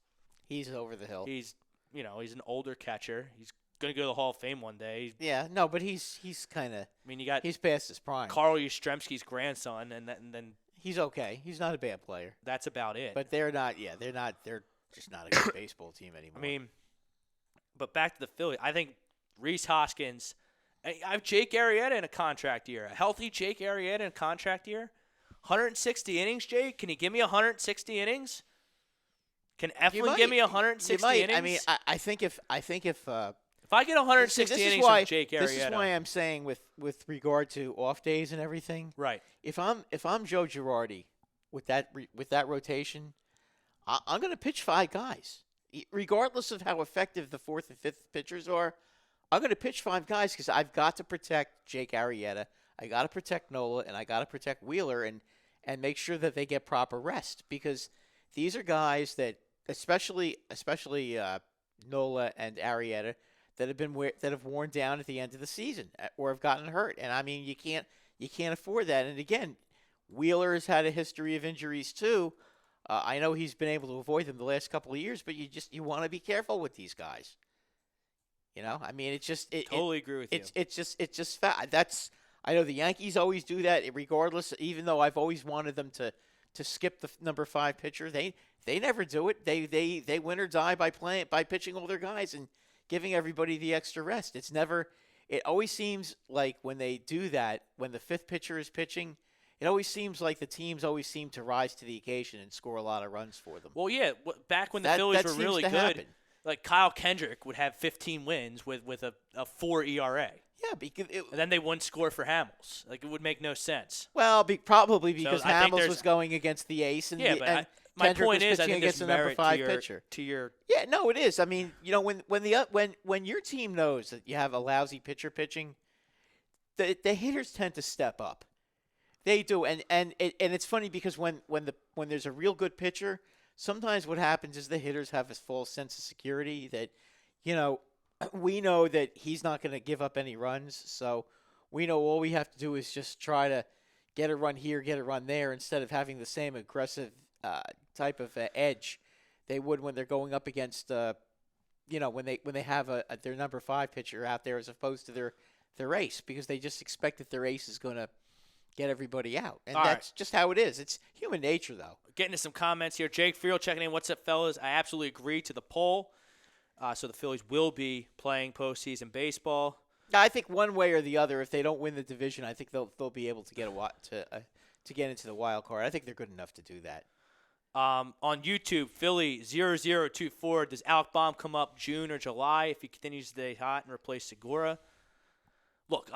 S3: He's over the hill.
S2: he's an older catcher. He's gonna go to the Hall of Fame one day.
S3: Yeah, no, but he's kind of
S2: I mean, you got
S3: he's past his prime.
S2: Carl Yastrzemski's grandson, and then
S3: He's okay. He's not a bad player.
S2: that's about it.
S3: But they're not. Yeah, they're not. They're just not a good baseball team anymore.
S2: I mean, but back to the Phillies. I think Rhys Hoskins. I have Jake Arrieta in a contract year. A healthy Jake Arrieta in a contract year. 160 innings, Jake. Can you give me 160 innings? Can Eflin give me 160
S3: might.
S2: innings?
S3: I mean, I think if
S2: if I get 160
S3: this is
S2: innings
S3: why,
S2: from Jake Arrieta,
S3: this is why I'm saying with regard to off days and everything.
S2: right?
S3: If I'm Joe Girardi with that rotation, I'm going to pitch 5 guys, regardless of how effective the 4th and 5th pitchers are. I'm going to pitch 5 guys because I've got to protect Jake Arrieta. I got to protect Nola, and I got to protect Wheeler, and make sure that they get proper rest because these are guys that, especially Nola and Arrieta, that have worn down at the end of the season or have gotten hurt. And I mean, you can't afford that. And again, Wheeler has had a history of injuries too. I know he's been able to avoid them the last couple of years, but you want to be careful with these guys. I mean, it's just
S2: Totally agree with you.
S3: It's just that's. I know the Yankees always do that, regardless. Even though I've always wanted them to skip the number 5 pitcher, they never do it. They win or die by pitching all their guys and giving everybody the extra rest. It always seems like when they do that, when the 5th pitcher is pitching, it always seems like the teams always seem to rise to the occasion and score a lot of runs for them.
S2: Well, yeah. Back when the Phillies were really good,
S3: happen.
S2: like Kyle Kendrick would have 15 wins with a 4 ERA.
S3: Yeah, because
S2: And then they wouldn't score for Hamels. Like, it would make no sense.
S3: well, probably because
S2: I think
S3: Hamels
S2: there's-
S3: was going against the ace, and
S2: Yeah,
S3: the,
S2: but
S3: and
S2: my
S3: Kendrick
S2: point
S3: was
S2: is, I
S3: pitching
S2: think
S3: against
S2: there's
S3: the number
S2: merit
S3: 5
S2: to
S3: pitcher.
S2: your
S3: Yeah, no, it is. I mean, when your team knows that you have a lousy pitcher pitching, the hitters tend to step up. They do, and it's funny because when there's a real good pitcher, sometimes what happens is the hitters have this false sense of security that, we know that he's not going to give up any runs, so we know all we have to do is just try to get a run here, get a run there, instead of having the same aggressive type of edge they would when they're going up against, when they have their number 5 pitcher out there as opposed to their ace, because they just expect that their ace is going to get everybody out. And
S2: All
S3: that's just how it is. It's human nature, though.
S2: Getting to some comments here. Jake Friel checking in. What's up, fellas? I absolutely agree to the poll. So the Phillies will be playing postseason baseball.
S3: I think one way or the other, if they don't win the division, I think they'll be able to get to get into the wild card. I think they're good enough to do that.
S2: On YouTube, Philly 0024. Does Alec Baum come up June or July if he continues to stay hot and replace Segura? Look,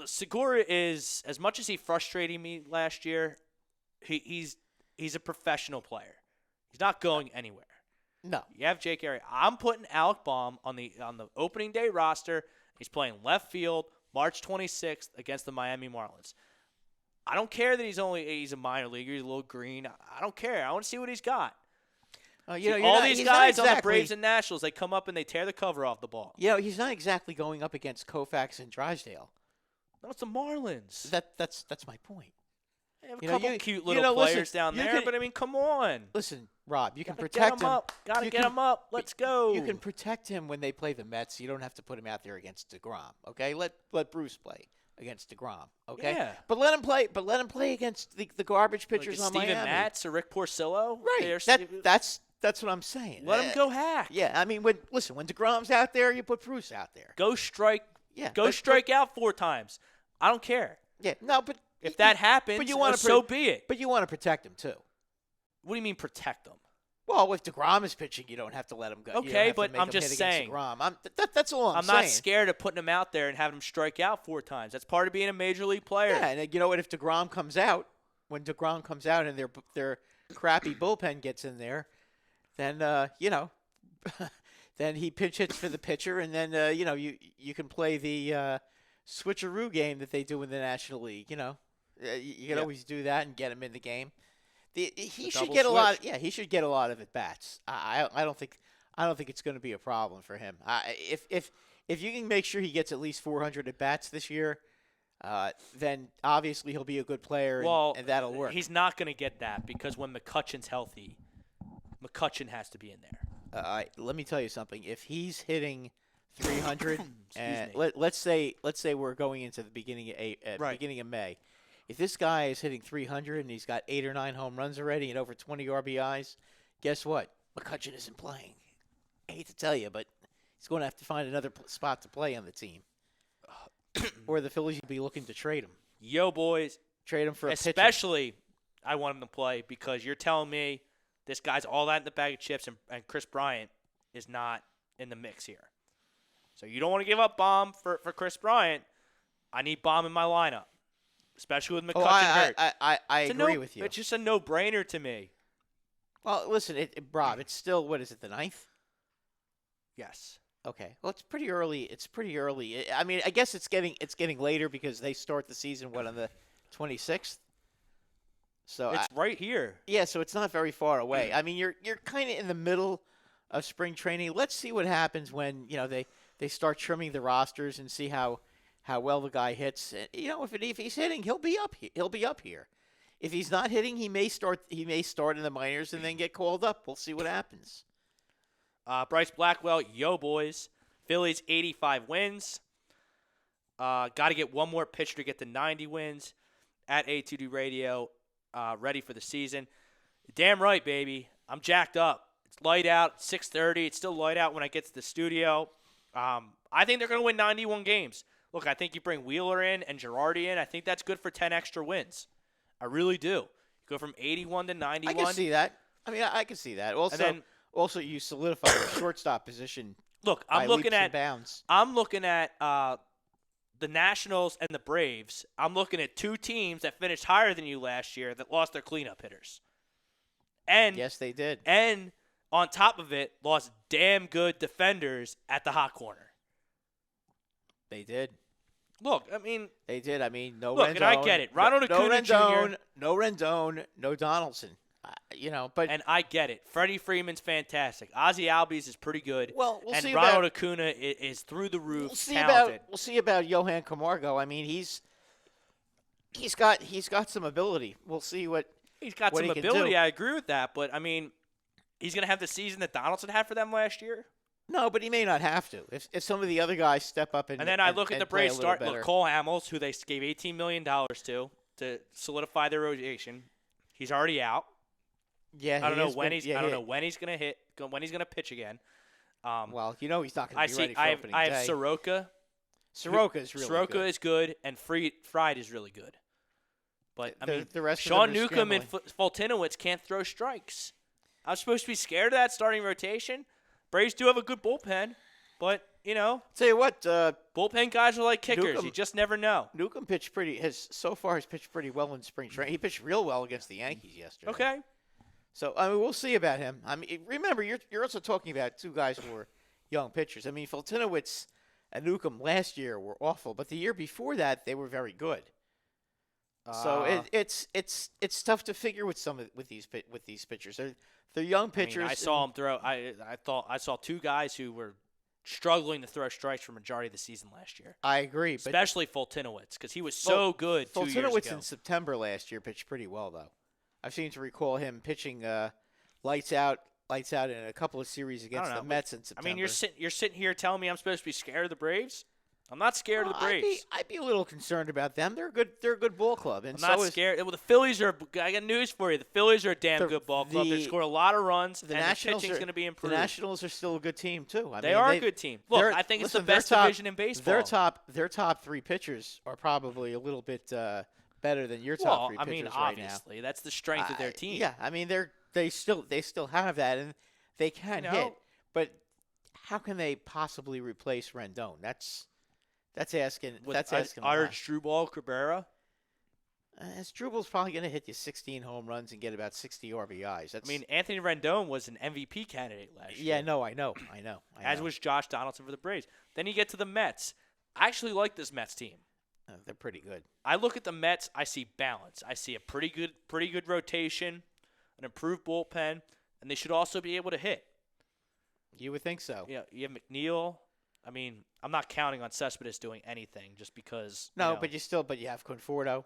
S2: Segura is, as much as he frustrated me last year, he's a professional player. He's not going anywhere.
S3: No.
S2: You have Jake Arrieta. I'm putting Alec Baum on the opening day roster. He's playing left field March 26th against the Miami Marlins. I don't care that he's a minor leaguer. He's a little green. I don't care. I want to see what he's got.
S3: All
S2: These guys on the Braves and Nationals, they come up and they tear the cover off the ball.
S3: He's not exactly going up against Koufax and Drysdale.
S2: No, it's the Marlins.
S3: That's my point.
S2: They have a couple cute little players down there, but I mean, come on.
S3: Listen, Rob, you can
S2: Gotta
S3: protect
S2: get him up. Gotta get him up. Let's go.
S3: You can protect him when they play the Mets. You don't have to put him out there against DeGrom. Okay, let Bruce play against DeGrom. Okay,
S2: Yeah.
S3: but let him play. But let him play against the garbage pitchers on
S2: Steven
S3: Miami.
S2: Matz or Rick Porcello.
S3: Right. That's what I'm saying.
S2: Let him go hack.
S3: Yeah, I mean, when DeGrom's out there, you put Bruce out there.
S2: Go strike.
S3: Yeah,
S2: Go strike out 4 times. I don't care.
S3: Yeah, no, but
S2: If that happens,
S3: but you want
S2: so be it.
S3: But you want to protect him too.
S2: What do you mean protect them?
S3: Well, if DeGrom is pitching, you don't have to let him go. You don't
S2: Okay,
S3: have to
S2: but
S3: make
S2: I'm
S3: him
S2: just
S3: hit
S2: saying.
S3: against DeGrom. That's all
S2: I'm
S3: saying.
S2: not scared of putting him out there and having him strike out 4 times. That's part of being a major league player.
S3: Yeah, and you know what? If DeGrom comes out, when DeGrom comes out and their crappy bullpen gets in there, then then he pinch hits for the pitcher, and then you can play the switcheroo game that they do in the National League. You can always do that and get him in the game. He should
S2: double
S3: get a lot.
S2: switch.
S3: Yeah, he should get a lot of at bats. I don't think it's going to be a problem for him. If you can make sure he gets at least 400 at bats this year, then obviously he'll be a good player, and that'll work.
S2: He's not going to get that because when McCutcheon's healthy, McCutcheon has to be in there.
S3: Let me tell you something. If he's hitting 300, and
S2: me.
S3: let's say we're going into the beginning of May. If this guy is hitting 300 and he's got 8 or 9 home runs already and over 20 RBIs, guess what? McCutcheon isn't playing. I hate to tell you, but he's going to have to find another spot to play on the team. Or the Phillies will be looking to trade him.
S2: Yo, boys.
S3: Trade him for a pitcher.
S2: Especially, I want him to play because you're telling me this guy's all that in the bag of chips and Chris Bryant is not in the mix here. So you don't want to give up Baum for Chris Bryant. I need Baum in my lineup, especially with McCutcheon hurt.
S3: I agree with you.
S2: It's just a no-brainer to me.
S3: Well, listen, Rob, it's still, what is it, the 9th?
S2: Yes.
S3: Okay. Well, it's pretty early. I mean, I guess it's getting later because they start the season on the 26th. So
S2: It's right here.
S3: Yeah, so it's not very far away. I mean, you're kind of in the middle of spring training. Let's see what happens when, they start trimming the rosters and see how well the guy hits. If he's hitting, he'll be up here. If he's not hitting, he may start in the minors and then get called up. We'll see what happens.
S2: Bryce Blackwell, yo, boys. Phillies 85 wins. Got to get one more pitcher to get to 90 wins at A2D Radio. Ready for the season. Damn right, baby. I'm jacked up. It's light out. 6:30. It's still light out when I get to the studio. I think they're going to win 91 games. Look, I think you bring Wheeler in and Girardi in. I think that's good for 10 extra wins. I really do. Go from 81 to 91.
S3: I can see that. I mean, I can see that. Also, you solidify your shortstop position.
S2: Look,
S3: I'm looking at
S2: the Nationals and the Braves. I'm looking at 2 teams that finished higher than you last year that lost their cleanup hitters. And
S3: yes, they did.
S2: And on top of it, lost damn good defenders at the hot corner.
S3: They did.
S2: Look, I mean,
S3: they did. I mean, no
S2: look,
S3: Rendon,
S2: and I get it. Ronald Acuna Jr.
S3: No Rendon, no Donaldson. But
S2: and I get it. Freddie Freeman's fantastic. Ozzie Albies is pretty good.
S3: Well, we'll
S2: and
S3: see
S2: Ronald
S3: about,
S2: Acuna is through the roof.
S3: We'll see about Johan Camargo. I mean, he's got some ability. We'll see what
S2: he's got
S3: what
S2: some
S3: he
S2: ability. I agree with that, but I mean, he's going to have the season that Donaldson had for them last year.
S3: No, but he may not have to. If some of the other guys step up and
S2: then I look at the Braves start.
S3: Better.
S2: Look, Cole Hamels, who they gave $18 million to solidify their rotation, he's already out.
S3: Yeah,
S2: I don't know when he's going to hit. When he's going to pitch again.
S3: Well, he's not going to be ready for opening
S2: I
S3: day.
S2: have Soroka.
S3: Soroka is really
S2: Soroka
S3: good.
S2: is good, and Fried is really good. But
S3: the rest
S2: Sean
S3: of them
S2: Newcomb and Fultinowicz can't throw strikes. I'm supposed to be scared of that starting rotation. Braves do have a good bullpen, but
S3: tell you what,
S2: bullpen guys are like kickers.
S3: Newcomb,
S2: you just never know.
S3: Newcomb pitched pretty well in spring training. He pitched real well against the Yankees yesterday.
S2: Okay.
S3: So I mean, we'll see about him. I mean, remember you're also talking about 2 guys who were young pitchers. I mean, Fultinowicz and Newcomb last year were awful, but the year before that they were very good. So it's tough to figure with these pitchers. They're young pitchers.
S2: I saw him throw. I saw 2 guys who were struggling to throw strikes for majority of the season last year.
S3: I agree,
S2: especially Fultinowicz because he was so good 2 years ago.
S3: Fultinowicz in September last year pitched pretty well though. I seem to recall him pitching lights out in a couple of series against the Mets in September.
S2: I mean, you're sitting here telling me I'm supposed to be scared of the Braves? I'm not scared of the Braves.
S3: I'd be a little concerned about them. They're a good ball club. And
S2: I'm not scared. Well, the Phillies are. I got news for you. The Phillies are a damn good ball club. They score a lot of runs, and the pitching's going to be improved.
S3: The Nationals are still a good team too.
S2: They are a good team. Look, I think it's the best division in baseball.
S3: Their top 3 pitchers are probably a little bit better than your top 3 pitchers right now.
S2: Obviously, that's the strength of their team.
S3: Yeah, I mean They still have that, and they can
S2: You
S3: hit.
S2: know?
S3: But how can they possibly replace Rendon? That's asking.
S2: With
S3: That's asking a lot.
S2: Ardrubal Cabrera.
S3: Strubal's probably going to hit you 16 home runs and get about 60 RBIs.
S2: I mean, Anthony Rendon was an MVP candidate last year.
S3: yeah, no, I know.
S2: As was Josh Donaldson for the Braves. Then you get to the Mets. I actually like this Mets team.
S3: They're pretty good.
S2: I look at the Mets. I see balance. I see a pretty good rotation, an improved bullpen, and they should also be able to hit.
S3: You would think so.
S2: Yeah, you have McNeil. I mean, I'm not counting on Cespedes doing anything just because.
S3: No,
S2: you know,
S3: but you have Conforto.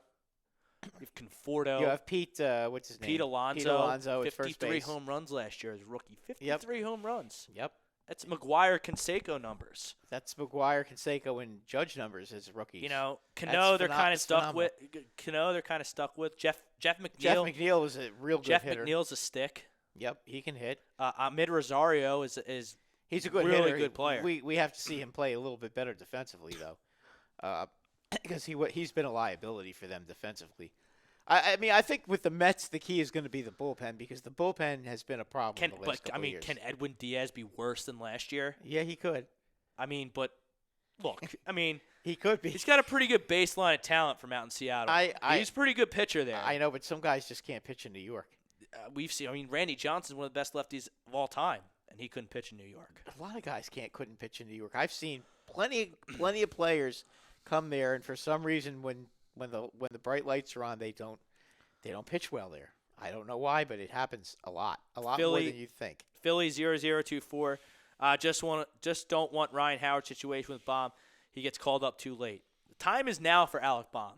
S2: you have Conforto.
S3: You have Pete. What's his name?
S2: Pete Alonso.
S3: Pete Alonso at first
S2: 53
S3: base.
S2: home runs last year as a rookie. 53 home runs.
S3: Yep.
S2: That's McGuire Canseco numbers.
S3: That's McGuire, Canseco, and Judge numbers as rookies.
S2: You know,
S3: That's
S2: Cano, they're kind of
S3: that's
S2: stuck
S3: phenomenal.
S2: with. Cano, they're kind of stuck with. Jeff McNeil.
S3: Jeff McNeil was a real good
S2: Jeff
S3: hitter.
S2: McNeil's a stick.
S3: Yep, he can hit.
S2: Ahmed Rosario is
S3: He's a good
S2: really
S3: hitter.
S2: good player.
S3: We have to see him play a little bit better defensively though, because he's been a liability for them defensively. I mean, I think with the Mets, the key is going to be the bullpen because the bullpen has been a problem the last couple of years.
S2: Can Edwin Diaz be worse than last year?
S3: Yeah, he could.
S2: I mean, but look, I mean,
S3: He could be.
S2: he's got a pretty good baseline of talent from out in Seattle. He's a pretty good pitcher there.
S3: I know, but some guys just can't pitch in New York.
S2: We've seen. I mean, Randy Johnson's one of the best lefties of all time, and he couldn't pitch in New York.
S3: A lot of guys couldn't pitch in New York. I've seen plenty of players come there, and for some reason, when the bright lights are on, they don't pitch well there. I don't know why, but it happens a lot more than you think.
S2: Philly 0024. Just don't want Ryan Howard's situation with Baum. He gets called up too late. The time is now for Alec Baum.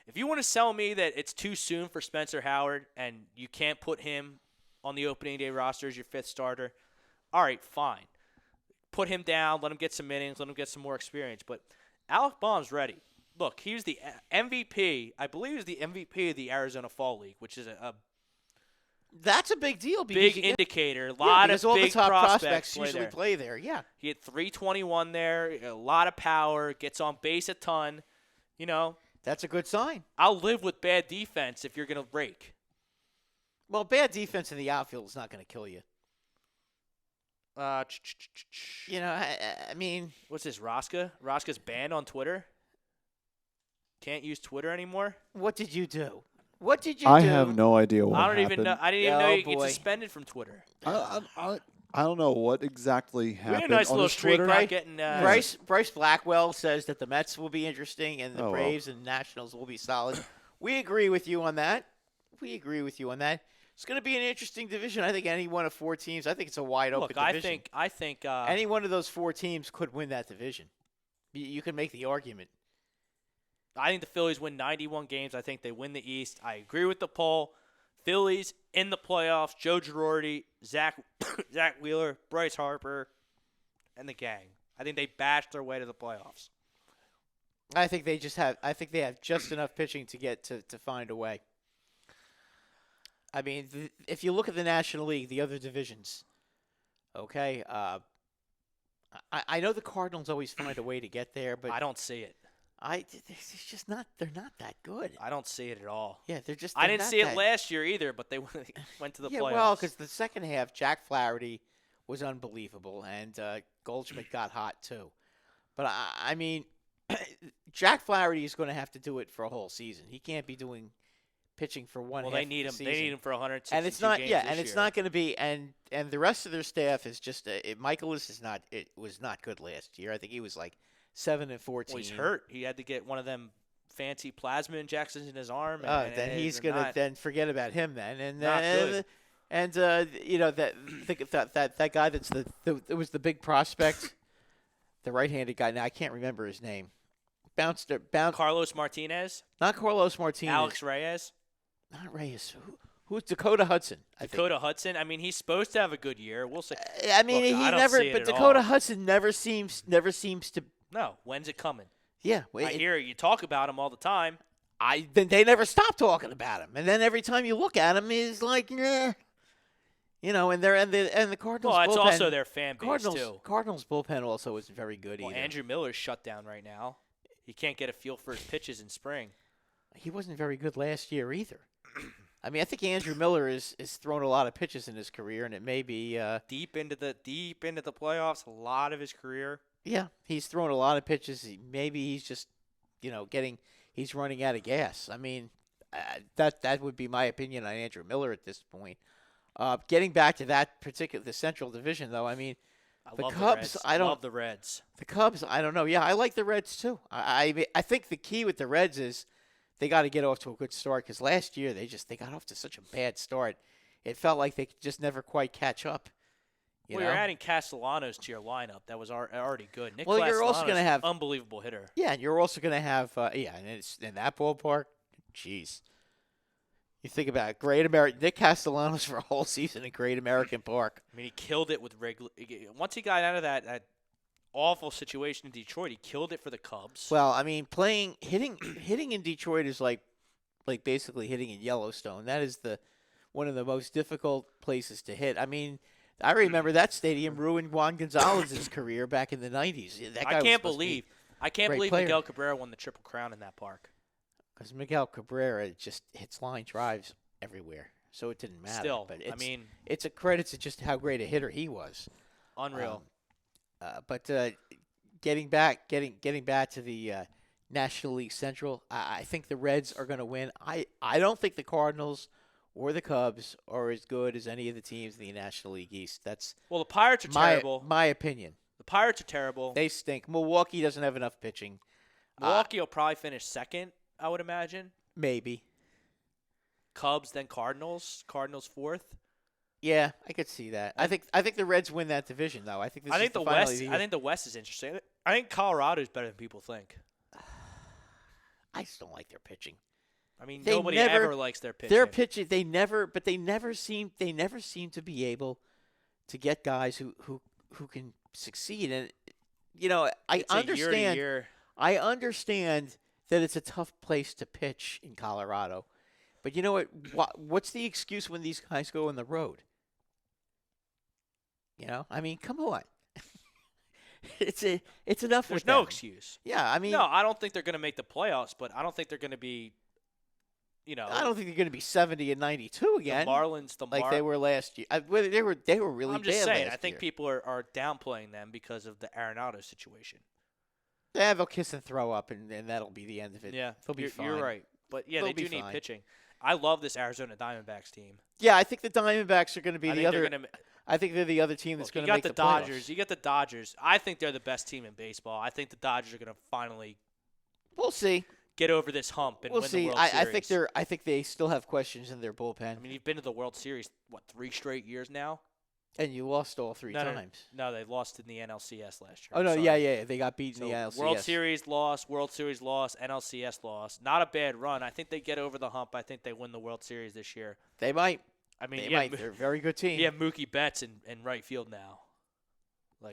S2: If you want to sell me that it's too soon for Spencer Howard and you can't put him on the opening day roster as your fifth starter, all right, fine. Put him down, let him get some innings, let him get some more experience. But Alec Baum's ready. Look, he was the MVP. I believe he was the MVP of the Arizona Fall League, which is a
S3: That's a big deal. Because
S2: big
S3: you get,
S2: indicator. A
S3: yeah,
S2: lot
S3: because
S2: of
S3: all
S2: big
S3: the top
S2: prospects
S3: usually play there. Yeah.
S2: He had 321 there, a lot of power, gets on base a ton. You know,
S3: That's a good sign.
S2: I'll live with bad defense if you're going to rake.
S3: Well, bad defense in the outfield is not going to kill you. You know, I mean,
S2: What's this, Rosca? Rosca's banned on Twitter? Can't use Twitter anymore?
S3: what did you do? What did you
S4: I
S3: do?
S4: have no idea what
S2: I don't
S4: happened.
S2: even know. I didn't even know
S3: Oh,
S2: you get
S3: boy.
S2: suspended from Twitter.
S4: I don't know what exactly
S2: We
S4: happened.
S2: had a nice
S4: on
S2: little
S4: this
S2: streak
S4: Twitter.
S2: not getting
S3: Bryce Blackwell says that the Mets will be interesting and the
S4: Oh, well.
S3: Braves and Nationals will be solid. We agree with you on that. It's going to be an interesting division. I think any one of four teams. I think it's a wide open
S2: Look,
S3: division.
S2: I think
S3: Any one of those four teams could win that division. You can make the argument.
S2: I think the Phillies win 91 games. I think they win the East. I agree with the poll. Phillies in the playoffs. Joe Girardi, Zach Wheeler, Bryce Harper, and the gang. I think they bashed their way to the playoffs.
S3: I think they have just enough pitching to get to find a way. I mean, if you look at the National League, the other divisions, okay, I know the Cardinals always find a way to get there, but
S2: I don't see it.
S3: it's just not. They're not that good.
S2: I don't see it at all.
S3: Yeah, they're just.
S2: I
S3: they're
S2: didn't
S3: not
S2: see it
S3: that-
S2: last year either, but they went to the
S3: Yeah,
S2: playoffs.
S3: well, because the second half, Jack Flaherty was unbelievable, and Goldschmidt got hot too. But I mean, Jack Flaherty is going to have to do it for a whole season. He can't be doing pitching for one.
S2: Well,
S3: half
S2: they need
S3: of
S2: him.
S3: the
S2: They
S3: season.
S2: need him for 162
S3: And it's not,
S2: games
S3: yeah,
S2: this
S3: and it's
S2: year.
S3: not going to be, and the rest of their staff is just. Michaelis is not. It was not good last year. I think he was like 7-14.
S2: Well, he's hurt. He had to get one of them fancy plasma injections in his arm.
S3: Then he's
S2: they're
S3: gonna
S2: not-
S3: then forget about him then, and
S2: Not good.
S3: you know that guy that's it was the big prospect, the right-handed guy. Now I can't remember his name. Bounced.
S2: Carlos Martinez,
S3: Not Carlos Martinez.
S2: Alex Reyes,
S3: Not Reyes. Who's Dakota Hudson?
S2: Dakota Hudson. I mean, he's supposed to have a good year. We'll see.
S3: I mean,
S2: Look,
S3: he
S2: I don't
S3: never.
S2: see it
S3: But
S2: at
S3: Dakota
S2: all.
S3: Hudson never seems to.
S2: No, when's it coming?
S3: Yeah.
S2: I hear you talk about him all the time.
S3: Then they never stop talking about him, and then every time you look at him, he's like, nah. You know, and the Cardinals.
S2: Well, it's
S3: bullpen,
S2: also their fan base
S3: Cardinals.
S2: too.
S3: Cardinals bullpen also isn't very good
S2: Well,
S3: either.
S2: Andrew Miller's shut down right now. He can't get a feel for his pitches in spring.
S3: He wasn't very good last year either. I mean, I think Andrew Miller is thrown a lot of pitches in his career, and it may be
S2: Deep into the playoffs, a lot of his career.
S3: yeah, he's thrown a lot of pitches. Maybe he's just he's running out of gas. I mean, that would be my opinion on Andrew Miller at this point. Getting back to the Central Division, though, I mean,
S2: I
S3: the
S2: love
S3: Cubs.
S2: The Reds.
S3: I don't
S2: love the Reds.
S3: The Cubs. I don't know. Yeah, I like the Reds too. I think the key with the Reds is they got to get off to a good start because last year they got off to such a bad start. It felt like they could just never quite catch up.
S2: You're adding Castellanos to your lineup. That was already good. Nick
S3: Well, you're also
S2: Castellanos,
S3: going to have
S2: unbelievable hitter.
S3: Yeah, and you're also going to have and it's in that ballpark. Jeez. You think about it, Great American Nick Castellanos for a whole season in Great American Park.
S2: I mean, he killed it with regular. Once he got out of that awful situation in Detroit, he killed it for the Cubs.
S3: Well, I mean, hitting in Detroit is like basically hitting in Yellowstone. That is one of the most difficult places to hit. I mean, I remember that stadium ruined Juan Gonzalez's career back in the 90s.
S2: I can't believe
S3: player.
S2: Miguel Cabrera won the Triple Crown in that park.
S3: Because Miguel Cabrera just hits line drives everywhere, so it didn't matter.
S2: Still,
S3: but
S2: it's
S3: a credit to just how great a hitter he was.
S2: Unreal.
S3: But getting back to the National League Central, I think the Reds are going to win. I don't think the Cardinals or the Cubs are as good as any of the teams in the National League East. That's
S2: the Pirates are terrible.
S3: My opinion.
S2: The Pirates are terrible.
S3: They stink. Milwaukee doesn't have enough pitching.
S2: Milwaukee will probably finish second, I would imagine.
S3: Maybe.
S2: Cubs, then Cardinals. Cardinals fourth.
S3: Yeah, I could see that. I think the Reds win that division, though. I think
S2: the West. I think the West is interesting. I think Colorado is better than people think.
S3: I just don't like their pitching.
S2: I mean, nobody ever likes their pitching.
S3: Their pitching, they never seem to be able to get guys who can succeed. And I understand. I understand that it's a tough place to pitch in Colorado, but you know what? What's the excuse when these guys go on the road? I mean, come on. It's enough.
S2: There's no excuse.
S3: Yeah, I mean,
S2: no, I don't think they're going to make the playoffs, but I don't think they're going to be.
S3: I don't think they're going to be 70 and 92 again.
S2: The Marlins,
S3: like they were last year. They were really bad.
S2: I'm just saying.
S3: I
S2: think people are downplaying them because of the Arenado situation.
S3: Yeah, they'll kiss and throw up, and that'll be the end of it.
S2: Yeah,
S3: they'll be fine.
S2: You're right, but yeah,
S3: They'll
S2: they do
S3: be
S2: need
S3: fine.
S2: pitching. I love this Arizona Diamondbacks team.
S3: Yeah, I think the Diamondbacks are going to be the other. I think they're the other team that's going to make the
S2: Dodgers.
S3: playoffs.
S2: You got the Dodgers. I think they're the best team in baseball. I think the Dodgers are going to finally.
S3: We'll see.
S2: Get over this hump and
S3: we'll
S2: win
S3: see.
S2: the World Series.
S3: I think they still have questions in their bullpen.
S2: I mean, you've been to the World Series 3 straight years now,
S3: and you lost all 3 times.
S2: No, they lost in the NLCS last year.
S3: Oh no,
S2: sorry.
S3: yeah, they got beat in the NLCS.
S2: World Series loss, NLCS loss. Not a bad run. I think they get over the hump. I think they win the World Series this year.
S3: They might.
S2: I mean,
S3: they might. They're a very good team.
S2: Yeah, Mookie Betts in right field now.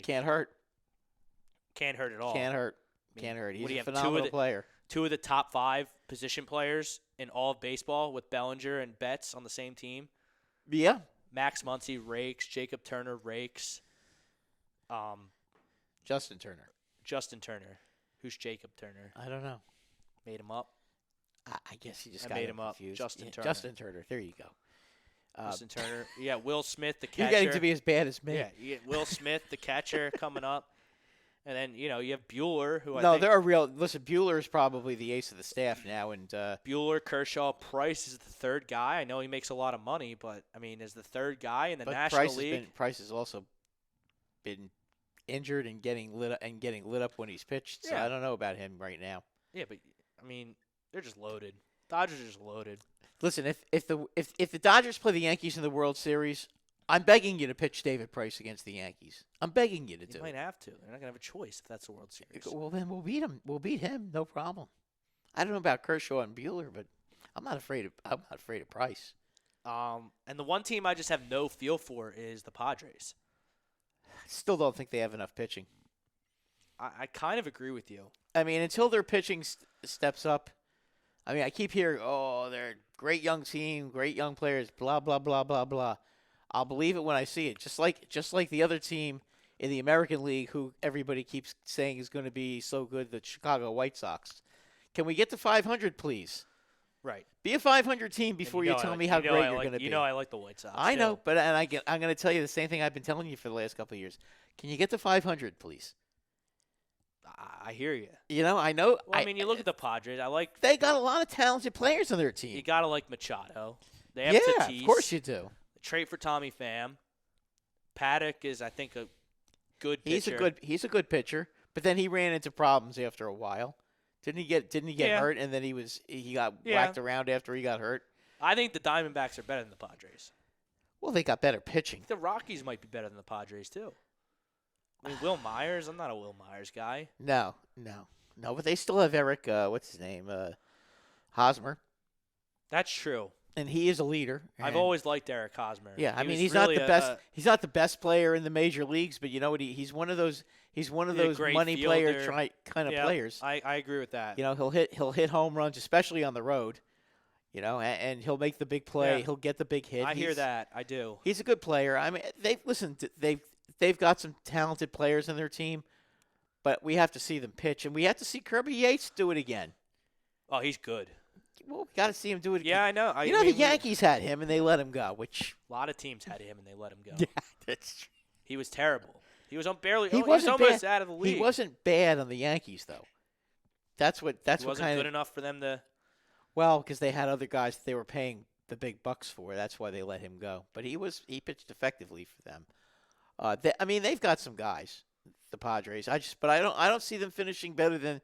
S3: Can't hurt.
S2: Can't hurt at all.
S3: Can't hurt. Can't hurt. He's a
S2: have
S3: phenomenal player.
S2: 2 of the top 5 position players in all of baseball with Bellinger and Betts on the same team.
S3: Yeah.
S2: Max Muncy rakes. Jacob Turner rakes.
S3: Justin Turner.
S2: Who's Jacob Turner?
S3: I don't know.
S2: Made him up.
S3: I guess he just got
S2: made him up.
S3: confused.
S2: Justin Turner.
S3: Justin Turner. There you go.
S2: Justin Turner. Yeah, Will Smith, the catcher.
S3: You're getting to be as bad as me.
S2: Yeah, you get Will Smith, the catcher, coming up. And then, you have Bueller, who
S3: they're a real – listen, Bueller is probably the ace of the staff now. And
S2: Bueller, Kershaw, Price is the third guy. I know he makes a lot of money, but, I mean, is the third guy in the National League.
S3: Price has also been injured and getting lit up when he's pitched, so I don't know about him right now.
S2: Yeah, but, I mean, they're just loaded. Dodgers are just loaded.
S3: Listen, if the Dodgers play the Yankees in the World Series, I'm begging you to pitch David Price against the Yankees. I'm begging you to do it.
S2: You might have to. They're not going to have a choice if that's the World Series.
S3: Well, then we'll beat him. We'll beat him, no problem. I don't know about Kershaw and Bueller, but I'm not afraid of Price.
S2: And the one team I just have no feel for is the Padres.
S3: Still don't think they have enough pitching.
S2: I kind of agree with you.
S3: I mean, until their pitching steps up. I mean, I keep hearing, they're a great young team, great young players, blah, blah, blah, blah, blah. I'll believe it when I see it. Just like the other team in the American League who everybody keeps saying is going to be so good, the Chicago White Sox. Can we get to 500, please?
S2: Right.
S3: Be a 500 team before you tell me how great you're going to be.
S2: You know I like the White Sox.
S3: I know, but I'm going to tell you the same thing I've been telling you for the last couple of years. Can you get to 500, please?
S2: I hear you.
S3: You know, I know.
S2: Well, I mean, you look at the Padres.
S3: They got a lot of talented players on their team.
S2: You got to like Machado. They have Tatis.
S3: Of course you do.
S2: Trade for Tommy Pham. Paddock is, I think, a good pitcher.
S3: He's a good pitcher, but then he ran into problems after a while. Didn't he get hurt, and then he got whacked around after he got hurt?
S2: I think the Diamondbacks are better than the Padres.
S3: Well, they got better pitching.
S2: The Rockies might be better than the Padres too. I mean, Will Myers. I'm not a Will Myers guy.
S3: No, but they still have Eric. What's his name? Hosmer.
S2: That's true.
S3: And he is a leader.
S2: I've always liked Eric Hosmer.
S3: Yeah, I mean he's not the best. He's not the best player in the major leagues, but you know what? He's one of those. He's one of those money player kind of players.
S2: I agree with that.
S3: You know, he'll hit home runs, especially on the road. You know, and he'll make the big play. Yeah. He'll get the big hit.
S2: I hear that. I do.
S3: He's a good player. I mean, they've got some talented players on their team, but we have to see them pitch, and we have to see Kirby Yates do it again.
S2: Oh, he's good.
S3: Well, we got to see him do it again.
S2: Yeah, I know.
S3: The Yankees had him, and they let him go, which
S2: a lot of teams had him, and they let him go.
S3: Yeah, that's true.
S2: He was terrible. He was barely.
S3: He
S2: was almost
S3: bad.
S2: out of the league.
S3: He wasn't bad on the Yankees, though. That's what
S2: wasn't good enough for them to.
S3: Well, because they had other guys that they were paying the big bucks for. That's why they let him go. But he pitched effectively for them. They've got some guys, the Padres. But I don't see them finishing better than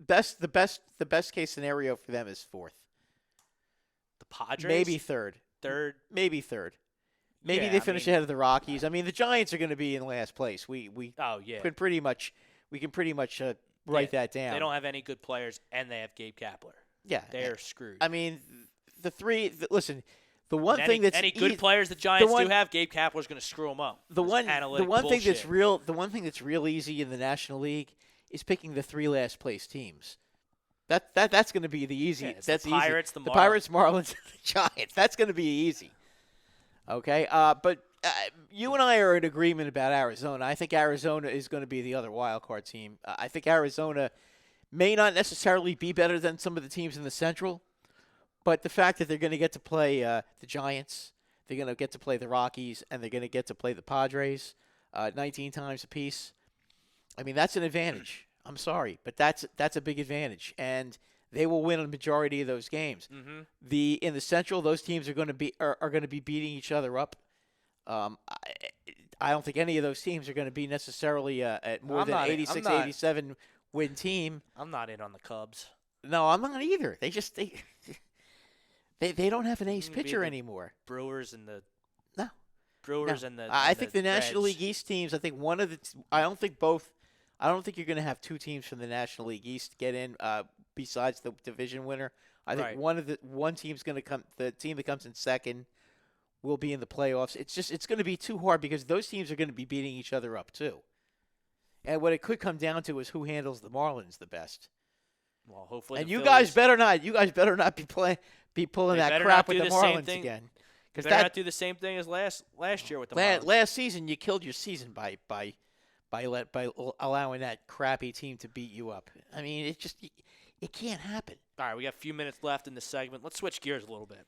S3: the best case scenario for them is fourth.
S2: The Padres?
S3: Maybe third. Maybe third. Maybe they finish ahead of the Rockies. I mean, the Giants are going to be in last place. We can pretty much write that down.
S2: They don't have any good players, and they have Gabe Kapler.
S3: Yeah,
S2: they're screwed.
S3: I mean, listen. The one thing that's
S2: any good players the Giants do have, Gabe Kapler's going to screw them up.
S3: The one thing that's real easy in the National League is picking the three last place teams. That's going to be the easy.
S2: Yeah,
S3: that's
S2: the Pirates,
S3: easy.
S2: the
S3: Pirates, Marlins, and the Giants. That's going to be easy. Okay, but you and I are in agreement about Arizona. I think Arizona is going to be the other wild card team. I think Arizona may not necessarily be better than some of the teams in the Central, but the fact that they're going to get to play the Giants, they're going to get to play the Rockies, and they're going to get to play the Padres 19 times apiece, I mean, that's an advantage. I'm sorry, but that's a big advantage, and they will win a majority of those games.
S2: Mm-hmm.
S3: In the Central, those teams are going to be beating each other up. I don't think any of those teams are going to be necessarily at more than 86, 87 win team.
S2: I'm not in on the Cubs.
S3: No, I'm not either. They don't have an ace pitcher anymore.
S2: Brewers and the
S3: I think the National
S2: Reds.
S3: League East teams. I think one of the. I don't think you're going to have two teams from the National League East get in. Besides the division winner, I think one team's going to come. The team that comes in second will be in the playoffs. It's going to be too hard because those teams are going to be beating each other up too. And what it could come down to is who handles the Marlins the best.
S2: Well, hopefully.
S3: And you guys better not be pulling that crap with the Marlins again.
S2: Because better not do the same thing as last year with the Marlins.
S3: Last season, you killed your season by allowing that crappy team to beat you up. I mean, it can't happen.
S2: All right, we got a few minutes left in this segment. Let's switch gears a little bit.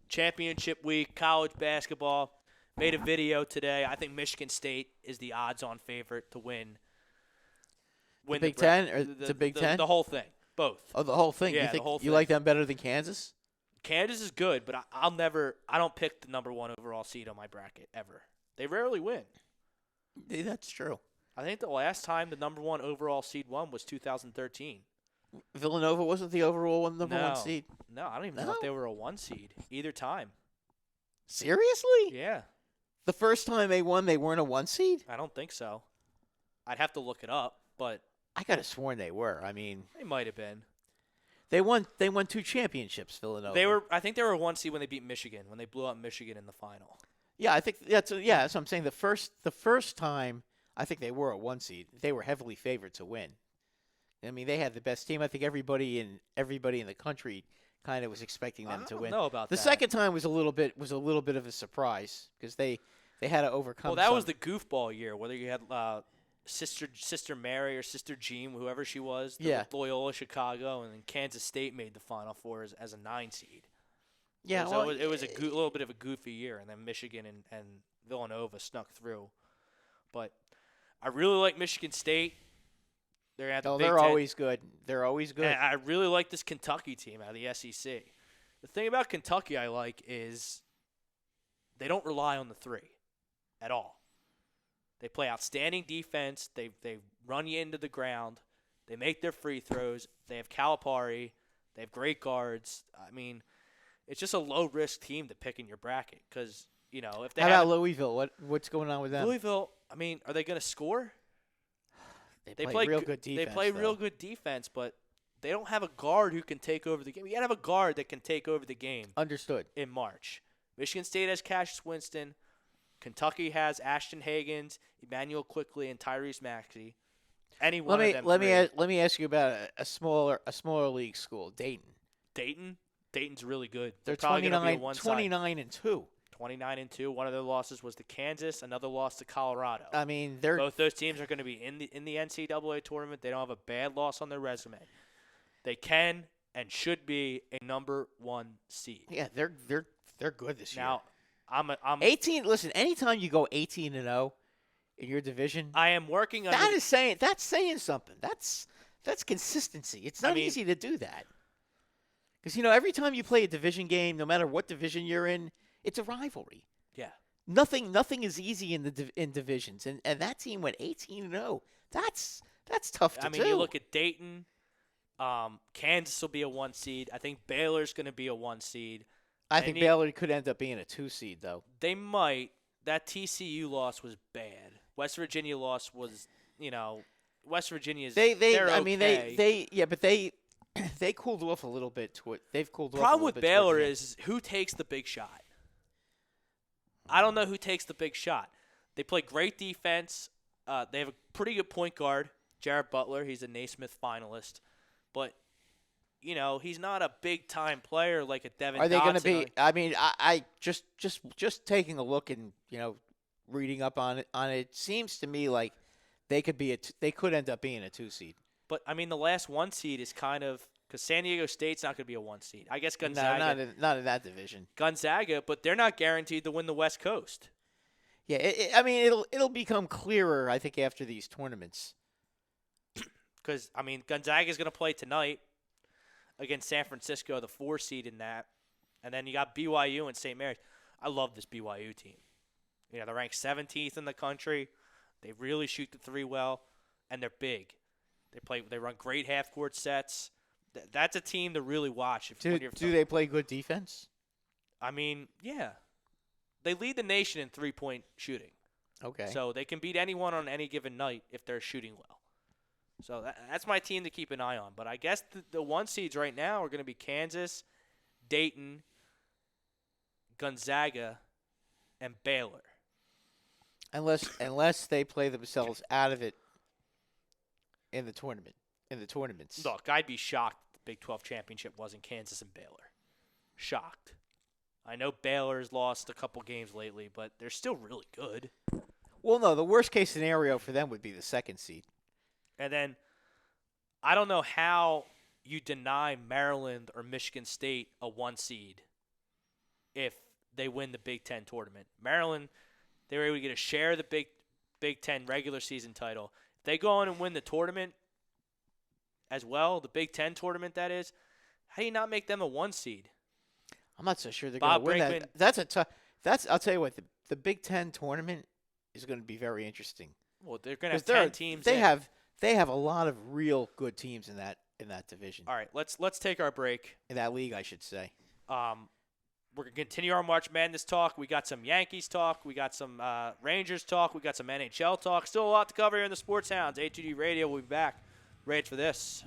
S2: Championship week, college basketball. Made a video today. I think Michigan State is the odds-on favorite to win.
S3: The Big Ten or the Big Ten?
S2: The whole thing, both.
S3: Oh, the whole thing.
S2: Yeah,
S3: the
S2: whole thing.
S3: You like them better than Kansas?
S2: Kansas is good, but I don't pick the number one overall seed on my bracket ever. They rarely win.
S3: Yeah, that's true.
S2: I think the last time the number one overall seed won was 2013.
S3: Villanova wasn't the overall number one seed?
S2: No, I don't even know if they were a one seed either time.
S3: Seriously?
S2: Yeah.
S3: The first time they won, they weren't a one seed?
S2: I don't think so. I'd have to look it up, but
S3: I could have sworn they were. I mean,
S2: they might have been.
S3: They won two championships, Villanova.
S2: I think they were a one seed when they beat Michigan, when they blew out Michigan in the final.
S3: Yeah, I think that's what I'm saying. The first time, I think they were a one seed. They were heavily favored to win. I mean, they had the best team. I think everybody in the country kind of was expecting them to win.
S2: I don't know about
S3: the
S2: that.
S3: second time was a little bit of a surprise because they had to overcome.
S2: Well, that was the goofball year, whether you had Sister Mary or Sister Jean, whoever she was.
S3: Yeah.
S2: Loyola Chicago, and then Kansas State made the Final Four as a 9 seed.
S3: Yeah,
S2: So it was a little bit of a goofy year, and then Michigan and Villanova snuck through. But I really like Michigan State. They're at the Big
S3: they're
S2: Ten.
S3: always good. They're always good.
S2: And I really like this Kentucky team out of the SEC. The thing about Kentucky I like is they don't rely on the 3 at all. They play outstanding defense. They run you into the ground. They make their free throws. They have Calipari. They have great guards. I mean, it's just a low-risk team to pick in your bracket because, if they
S3: How
S2: have
S3: about Louisville? What's going on with them?
S2: Louisville, I mean, are they going to score?
S3: They play real
S2: g-
S3: good defense.
S2: They play real
S3: though.
S2: good defense, but they don't have a guard who can take over the game. You got to have a guard that can take over the game
S3: Understood.
S2: in March. Michigan State has Cassius Winston. Kentucky has Ashton Hagans, Emmanuel Quickley, and Tyrese Maxey. Any one of them three.
S3: Let me ask you about a smaller league school, Dayton.
S2: Dayton's really good.
S3: They're
S2: probably going to be a
S3: 29 and 2.
S2: 29-2. One of their losses was to Kansas. Another loss to Colorado.
S3: I mean,
S2: Both those teams are going to be in the NCAA tournament. They don't have a bad loss on their resume. They can and should be a number 1 seed.
S3: yeah, they're good this year.
S2: Now, I'm
S3: 18. Listen, anytime you go 18 and 0 in your division,
S2: I am working on
S3: that's saying something. That's consistency. It's not easy to do that. Because every time you play a division game, no matter what division you're in, it's a rivalry.
S2: Yeah.
S3: Nothing is easy in divisions, and that team went 18 and 0. That's tough to do.
S2: I mean, you look at Dayton. Kansas will be a 1 seed. I think Baylor's going to be a 1 seed.
S3: I think Baylor could end up being a 2 seed, though.
S2: They might. That TCU loss was bad. West Virginia loss was, West Virginia's.
S3: They're
S2: okay.
S3: I mean, they cooled off a little bit. They've cooled off.
S2: Problem
S3: a
S2: with
S3: little bit
S2: Baylor
S3: towards the end.
S2: is who takes the big shot. I don't know who takes the big shot. They play great defense. They have a pretty good point guard, Jared Butler. He's a Naismith finalist, but he's not a big time player like a Devin.
S3: Are they going to
S2: Dotson.
S3: be? I mean, I just taking a look and reading up on it seems to me like they could end up being a 2 seed.
S2: But I mean, the last 1 seed is kind of because San Diego State's not going to be a 1 seed. I guess Gonzaga.
S3: No, not in that division.
S2: Gonzaga, but they're not guaranteed to win the West Coast.
S3: Yeah, I mean, it'll become clearer, I think, after these tournaments.
S2: Because I mean, Gonzaga is going to play tonight against San Francisco, the 4 seed in that, and then you got BYU and St. Mary's. I love this BYU team. They're ranked 17th in the country. They really shoot the 3 well, and they're big. They run great half court sets. That's a team to really watch.
S3: Do they play good defense?
S2: I mean, yeah. They lead the nation in 3-point shooting.
S3: Okay.
S2: So they can beat anyone on any given night if they're shooting well. So that's my team to keep an eye on. But I guess the 1 seeds right now are going to be Kansas, Dayton, Gonzaga, and Baylor.
S3: Unless they play themselves out of it in the tournaments.
S2: Look, I'd be shocked if the Big 12 championship wasn't Kansas and Baylor. Shocked. I know Baylor's lost a couple games lately, but they're still really good.
S3: Well, no, the worst case scenario for them would be the 2nd seed.
S2: And then I don't know how you deny Maryland or Michigan State a 1 seed if they win the Big Ten tournament. Maryland, they were able to get a share of the Big Ten regular season title. If they go on and win the tournament as well, the Big Ten tournament that is, how do you not make them a 1 seed?
S3: I'm not so sure they're
S2: Bob
S3: going to win
S2: Brinkman.
S3: that. That's a tough. I'll tell you what. The Big Ten tournament is going to be very interesting.
S2: Well, they're going to have
S3: 'Cause
S2: 10 teams.
S3: They have a lot of real good teams in that division.
S2: All right, let's take our break.
S3: In that league, I should say.
S2: We're going to continue our March Madness talk. We got some Yankees talk. We got some Rangers talk. We got some NHL talk. Still a lot to cover here in the Sports Hounds. A2D Radio will be back right for this.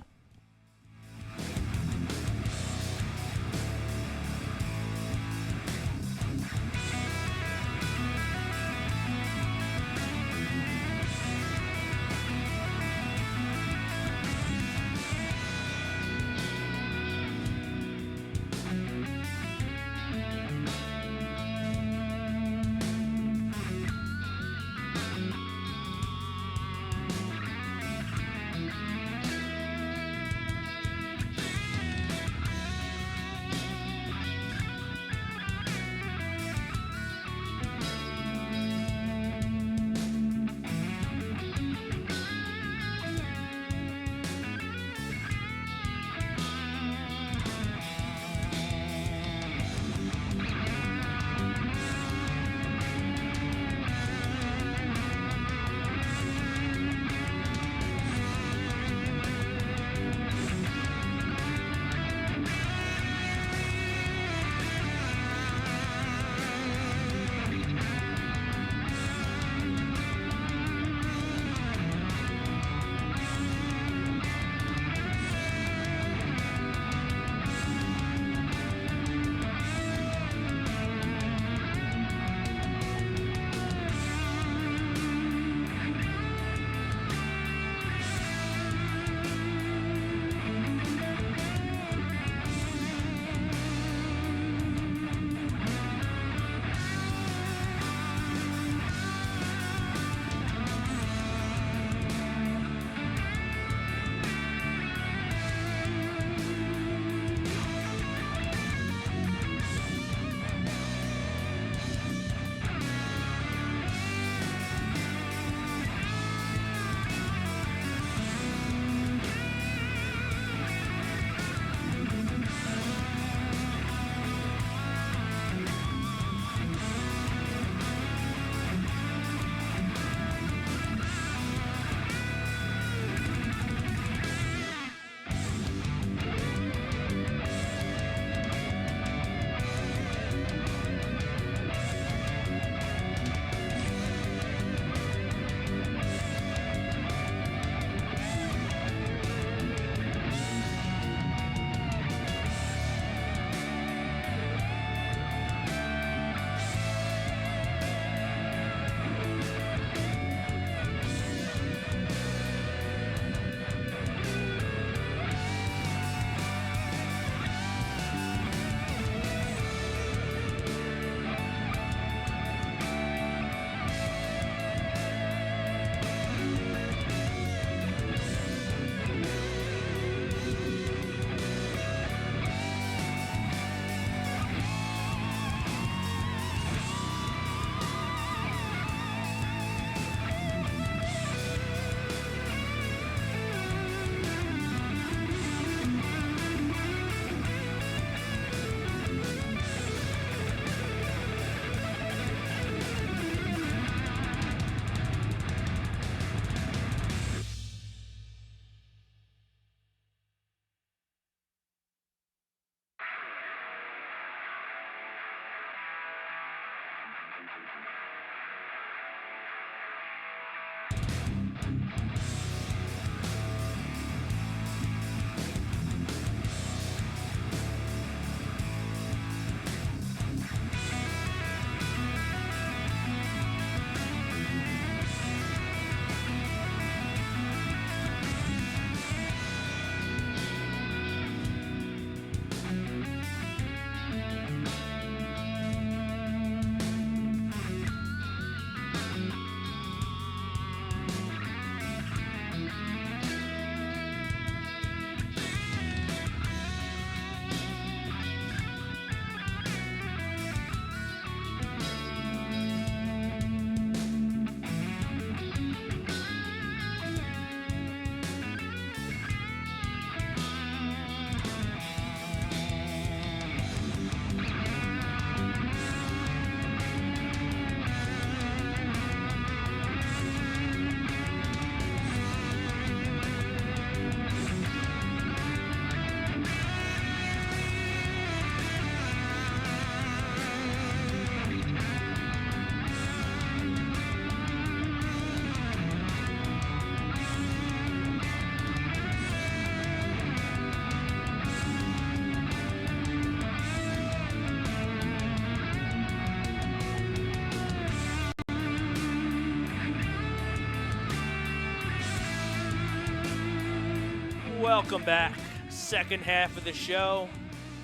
S2: Welcome back. Second half of the show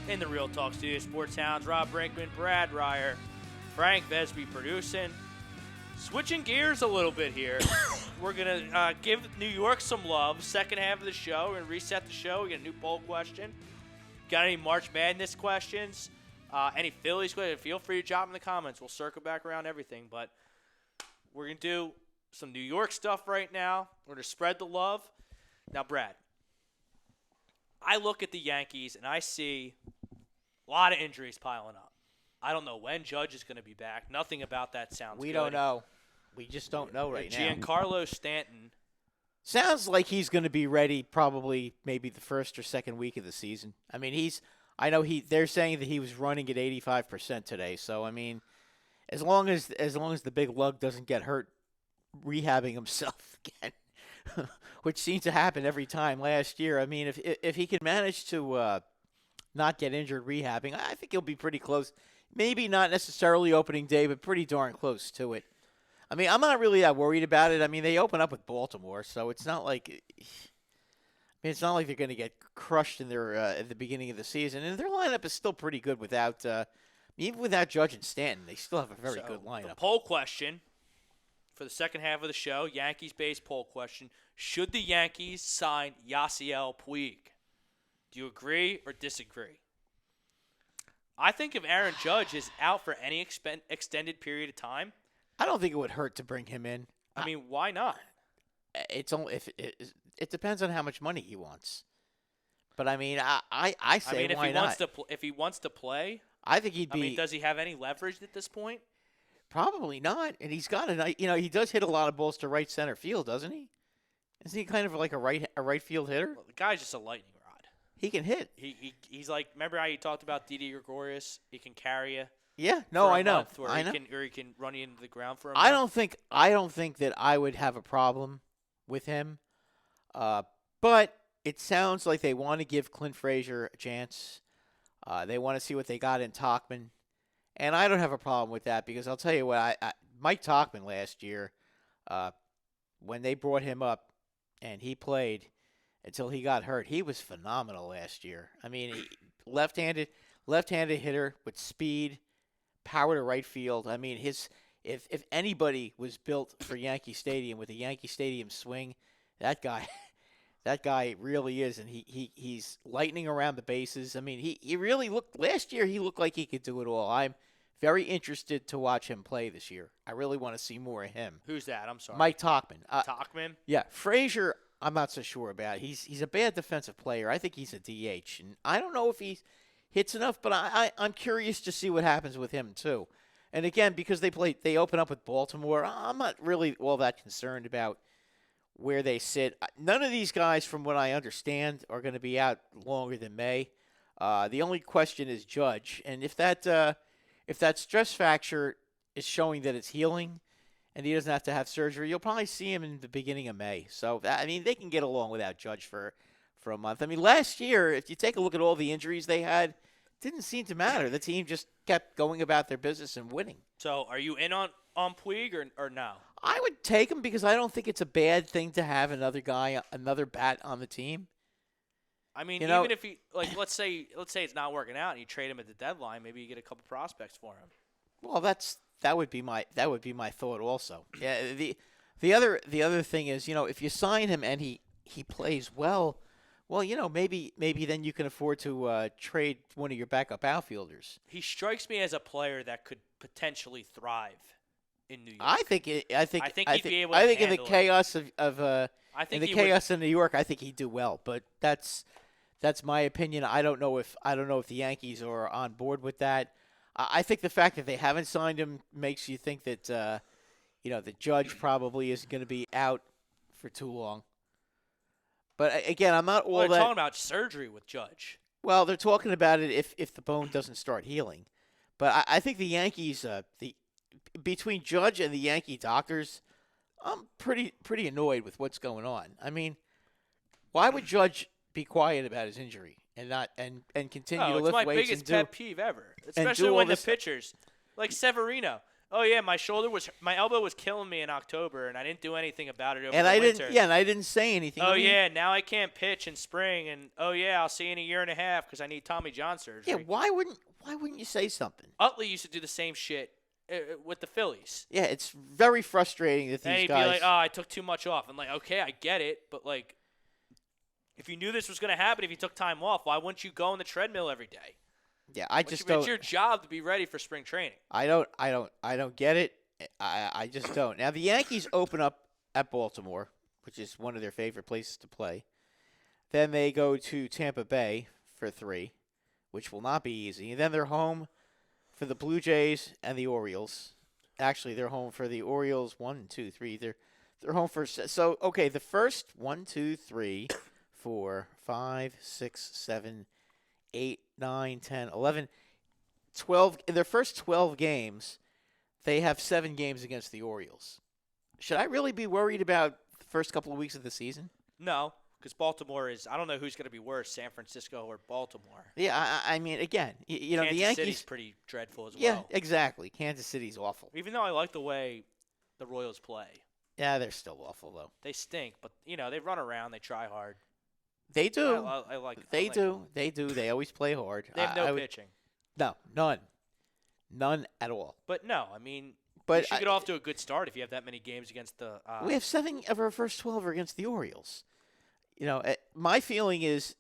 S2: in the Real Talk Studio. Sports Hounds, Rob Brinkman, Brad Ryer, Frank Vesby producing. Switching gears a little bit here. We're going to give New York some love. Second half of the show. We're going to reset the show. We got a new poll question. Got any March Madness questions? Any Phillies questions? Feel free to drop in the comments. We'll circle back around everything. But we're going to do some New York stuff right now. We're going to spread the love. Now, Brad, I look at the Yankees and I see a lot of injuries piling up. I don't know when Judge is going to be back. Nothing about that sounds good.
S3: We don't know. We just don't know right now.
S2: Giancarlo Stanton.
S3: Sounds like he's going to be ready probably maybe the first or second week of the season. I mean, they're saying that he was running at 85% today. So, I mean, as long as the big lug doesn't get hurt rehabbing himself again, which seems to happen every time last year. I mean, if he can manage to not get injured rehabbing, I think he'll be pretty close. Maybe not necessarily opening day, but pretty darn close to it. I mean, I'm not really that worried about it. I mean, they open up with Baltimore, so it's not like they're going to get crushed in their at the beginning of the season. And their lineup is still pretty good without even without Judge and Stanton. They still have a very good lineup.
S2: The poll question for the second half of the show, Yankees-based poll question: should the Yankees sign Yasiel Puig? Do you agree or disagree? I think if Aaron Judge is out for any extended period of time,
S3: I don't think it would hurt to bring him in.
S2: I mean, why not?
S3: It's only it depends on how much money he wants. But I mean, I say why not?
S2: If he wants to play,
S3: I think he'd be.
S2: I mean, does he have any leverage at this point?
S3: Probably not. And he's got he does hit a lot of balls to right center field, doesn't he? Isn't he kind of like a right field hitter?
S2: Well, the guy's just a lightning rod.
S3: He can hit.
S2: He's like, remember how you talked about Didi Gregorius? He can carry you.
S3: Yeah, no, I know.
S2: I know. He can run you into the ground for a month.
S3: I don't think that I would have a problem with him. But it sounds like they want to give Clint Frazier a chance. They want to see what they got in Tauchman. And I don't have a problem with that because I'll tell you what, Mike Tauchman last year, when they brought him up and he played until he got hurt, he was phenomenal last year. I mean, left-handed hitter with speed, power to right field. I mean, if anybody was built for Yankee Stadium with a Yankee Stadium swing, that guy really is, and he's lightning around the bases. I mean, he really looked last year. He looked like he could do it all. I'm very interested to watch him play this year. I really want to see more of him.
S2: Who's that? I'm sorry.
S3: Mike Tauchman.
S2: Tauchman?
S3: Yeah, Frazier. I'm not so sure about. He's a bad defensive player. I think he's a DH, and I don't know if he hits enough. But I'm curious to see what happens with him too. And again, because they open up with Baltimore, I'm not really all that concerned about where they sit. None of these guys, from what I understand, are going to be out longer than May. The only question is Judge, and if that stress fracture is showing that it's healing, and he doesn't have to have surgery, you'll probably see him in the beginning of May. So I mean, they can get along without Judge for a month. I mean, last year, if you take a look at all the injuries they had, it didn't seem to matter. The team just kept going about their business and winning.
S2: So, are you in on Puig or no?
S3: I would take him because I don't think it's a bad thing to have another bat on the team.
S2: I mean, even if he let's say it's not working out and you trade him at the deadline, maybe you get a couple prospects for him. Well,
S3: that would be my thought also. Yeah, the other thing is, if you sign him and he plays well, maybe then you can afford to trade one of your backup outfielders.
S2: He strikes me as a player that could potentially thrive in New York.
S3: I think
S2: he'd be able to handle
S3: in the chaos chaos in New York, I think he'd do well. But that's my opinion. I don't know if the Yankees are on board with that. I think the fact that they haven't signed him makes you think that the Judge probably isn't going to be out for too long. But again, I'm not all that.
S2: They're talking about surgery with Judge.
S3: Well, they're talking about it if the bone doesn't start healing. But I think the Yankees, between Judge and the Yankee doctors, I'm pretty annoyed with what's going on. I mean, why would Judge be quiet about his injury and continue to lift weights?
S2: It's my biggest pet peeve ever, especially when the pitchers, like Severino. Oh yeah, my elbow was killing me in October, and I didn't do anything about it over
S3: And
S2: the
S3: I
S2: winter.
S3: didn't. Yeah, and I didn't say anything.
S2: Oh
S3: I mean,
S2: yeah, now I can't pitch in spring, and oh yeah, I'll see you in a year and a half because I need Tommy John surgery.
S3: Yeah. Why wouldn't you say something?
S2: Utley used to do the same shit with the Phillies.
S3: Yeah, it's very frustrating that
S2: And
S3: these
S2: he'd
S3: guys.
S2: be like, "Oh, I took too much off." I'm like, "Okay, I get it, but like, if you knew this was going to happen, if you took time off, why wouldn't you go on the treadmill every day?
S3: Yeah, I just
S2: It's
S3: don't.
S2: your job to be ready for spring training."
S3: I don't get it. I just don't. Now the Yankees open up at Baltimore, which is one of their favorite places to play. Then they go to Tampa Bay for 3, which will not be easy. And then they're home for the Blue Jays and the Orioles. Actually, they're home for the Orioles 1, 2, 3. They're home for okay. The first 1, 2, 3, 4, 5, 6, 7, 8, 9, 10, 11, 12. In their first 12 games, they have 7 games against the Orioles. Should I really be worried about the first couple of weeks of the season?
S2: No, because Baltimore is. I don't know who's going to be worse, San Francisco or Baltimore.
S3: Yeah, I mean, again, you know,
S2: Kansas
S3: the Yankees.
S2: City's pretty dreadful as
S3: Yeah,
S2: well.
S3: exactly. Kansas City's awful.
S2: Even though I like the way the Royals play,
S3: Yeah, they're still awful though.
S2: they stink. But they run around, they try hard.
S3: They do.
S2: I like.
S3: They
S2: I like
S3: do.
S2: them.
S3: They do. They always play hard.
S2: They have no pitching.
S3: No, none at all.
S2: But no, I mean,
S3: But
S2: you should get off to a good start if you have that many games against the.
S3: We have 7 of our first 12 are against the Orioles. You know, my feeling is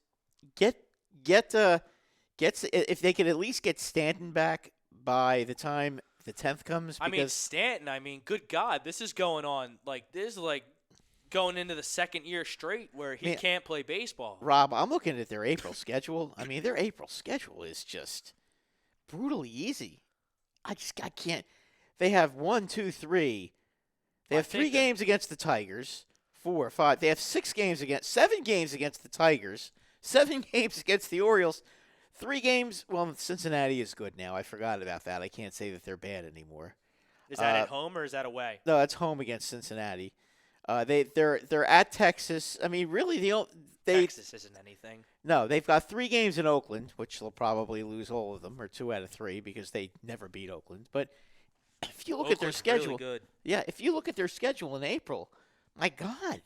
S3: get if they could at least get Stanton back by the time the 10th comes.
S2: I mean, Stanton. I mean, good God, this is going on going into the second year straight where he can't play baseball.
S3: Rob, I'm looking at their April schedule. I mean, their April schedule is just brutally easy. I can't. They have 1, 2, 3. They have 3 games against the Tigers. 4, 5. They have 7 games against the Tigers. 7 games against the Orioles. 3 games. Well, Cincinnati is good now. I forgot about that. I can't say that they're bad anymore.
S2: Is that at home or is that away?
S3: No, it's home against Cincinnati. They're at Texas. I mean, really,
S2: Texas isn't anything.
S3: No, they've got 3 games in Oakland, which they'll probably lose all of them, or 2 out of 3 because they never beat Oakland. But if you look at their schedule,
S2: really good.
S3: Yeah, if you look at their schedule in April, my God,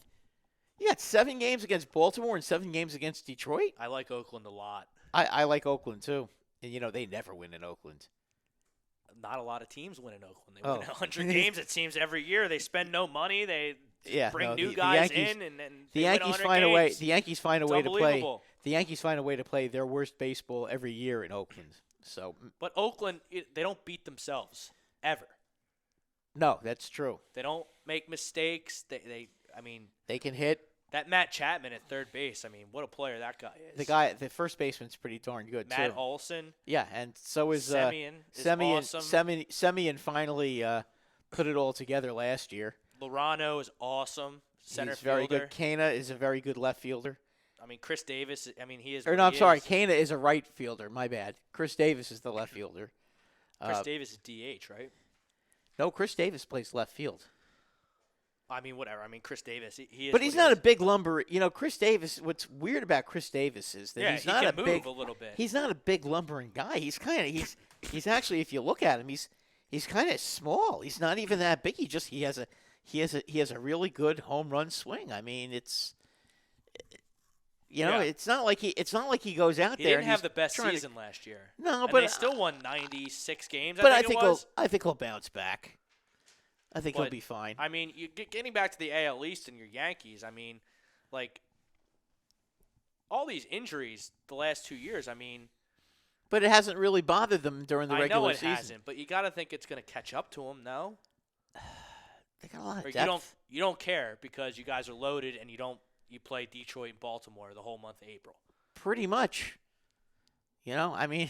S3: you got 7 games against Baltimore and 7 games against Detroit.
S2: I like Oakland a lot.
S3: I like Oakland too, and they never win in Oakland.
S2: Not a lot of teams win in Oakland. They win 100 games, it seems, every year. They spend no money. They bring new guys in, and
S3: the
S2: they
S3: Yankees
S2: win 100
S3: find a way.
S2: games.
S3: The Yankees find a
S2: It's
S3: way to play.
S2: unbelievable.
S3: The Yankees find a way to play their worst baseball every year in Oakland. So,
S2: But Oakland, they don't beat themselves ever.
S3: no, that's true.
S2: They don't make mistakes. I mean,
S3: They can hit.
S2: that Matt Chapman at third base. I mean, what a player that guy is.
S3: The first baseman's pretty darn good
S2: Matt
S3: too.
S2: Olson.
S3: Yeah, and so is
S2: Semien is awesome.
S3: Semien finally put it all together last year.
S2: Lorano is awesome. Center
S3: He's very
S2: fielder.
S3: good. Kana is a very good left fielder.
S2: I mean, Chris Davis. I mean, he is.
S3: Or
S2: what
S3: no, I'm
S2: he
S3: sorry.
S2: is.
S3: Kana is a right fielder. My bad. Chris Davis is the left fielder.
S2: Chris Davis is DH, right?
S3: No, Chris Davis plays left field.
S2: I mean, whatever. I mean, Chris Davis. He is.
S3: But
S2: what
S3: he's
S2: he
S3: not
S2: is.
S3: a big lumber. Chris Davis. What's weird about Chris Davis is that he's
S2: he
S3: not
S2: can
S3: a
S2: move
S3: big.
S2: a little bit.
S3: He's not a big lumbering guy. He's actually, if you look at him, he's kind of small. He's not even that big. He has a really good home run swing. I mean, it's it's not like he goes out
S2: He
S3: there.
S2: didn't
S3: and
S2: have
S3: he's
S2: the best
S3: trying to-
S2: season last year.
S3: No,
S2: And
S3: but
S2: they still won 96 games.
S3: But
S2: I think it was.
S3: I think he'll bounce back. I think he'll
S2: But,
S3: be fine.
S2: I mean, getting back to the AL East and your Yankees. I mean, like all these injuries the last 2 years. I mean,
S3: But it hasn't really bothered them during the
S2: I
S3: regular
S2: know it
S3: season.
S2: hasn't, but you got to think it's going to catch up to them. No,
S3: They got a lot of
S2: or
S3: depth.
S2: you don't care because you guys are loaded and you play Detroit and Baltimore the whole month of April.
S3: Pretty much. I mean,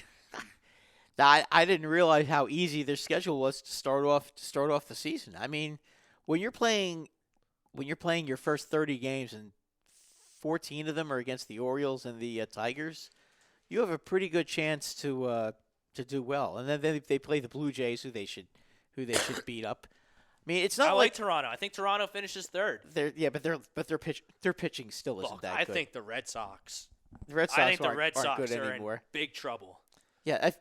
S3: I didn't realize how easy their schedule was to start off the season. I mean, when you're playing your first 30 games and 14 of them are against the Orioles and the Tigers, you have a pretty good chance to do well. And then they play the Blue Jays, who they should beat up. I mean, it's not
S2: I
S3: like
S2: like Toronto. I think Toronto finishes third.
S3: their pitching still isn't
S2: Look,
S3: that
S2: I
S3: good.
S2: think the Red Sox.
S3: The Red Sox
S2: I think the
S3: aren't,
S2: Red
S3: aren't
S2: Sox
S3: good
S2: are
S3: anymore.
S2: in big trouble.
S3: Yeah,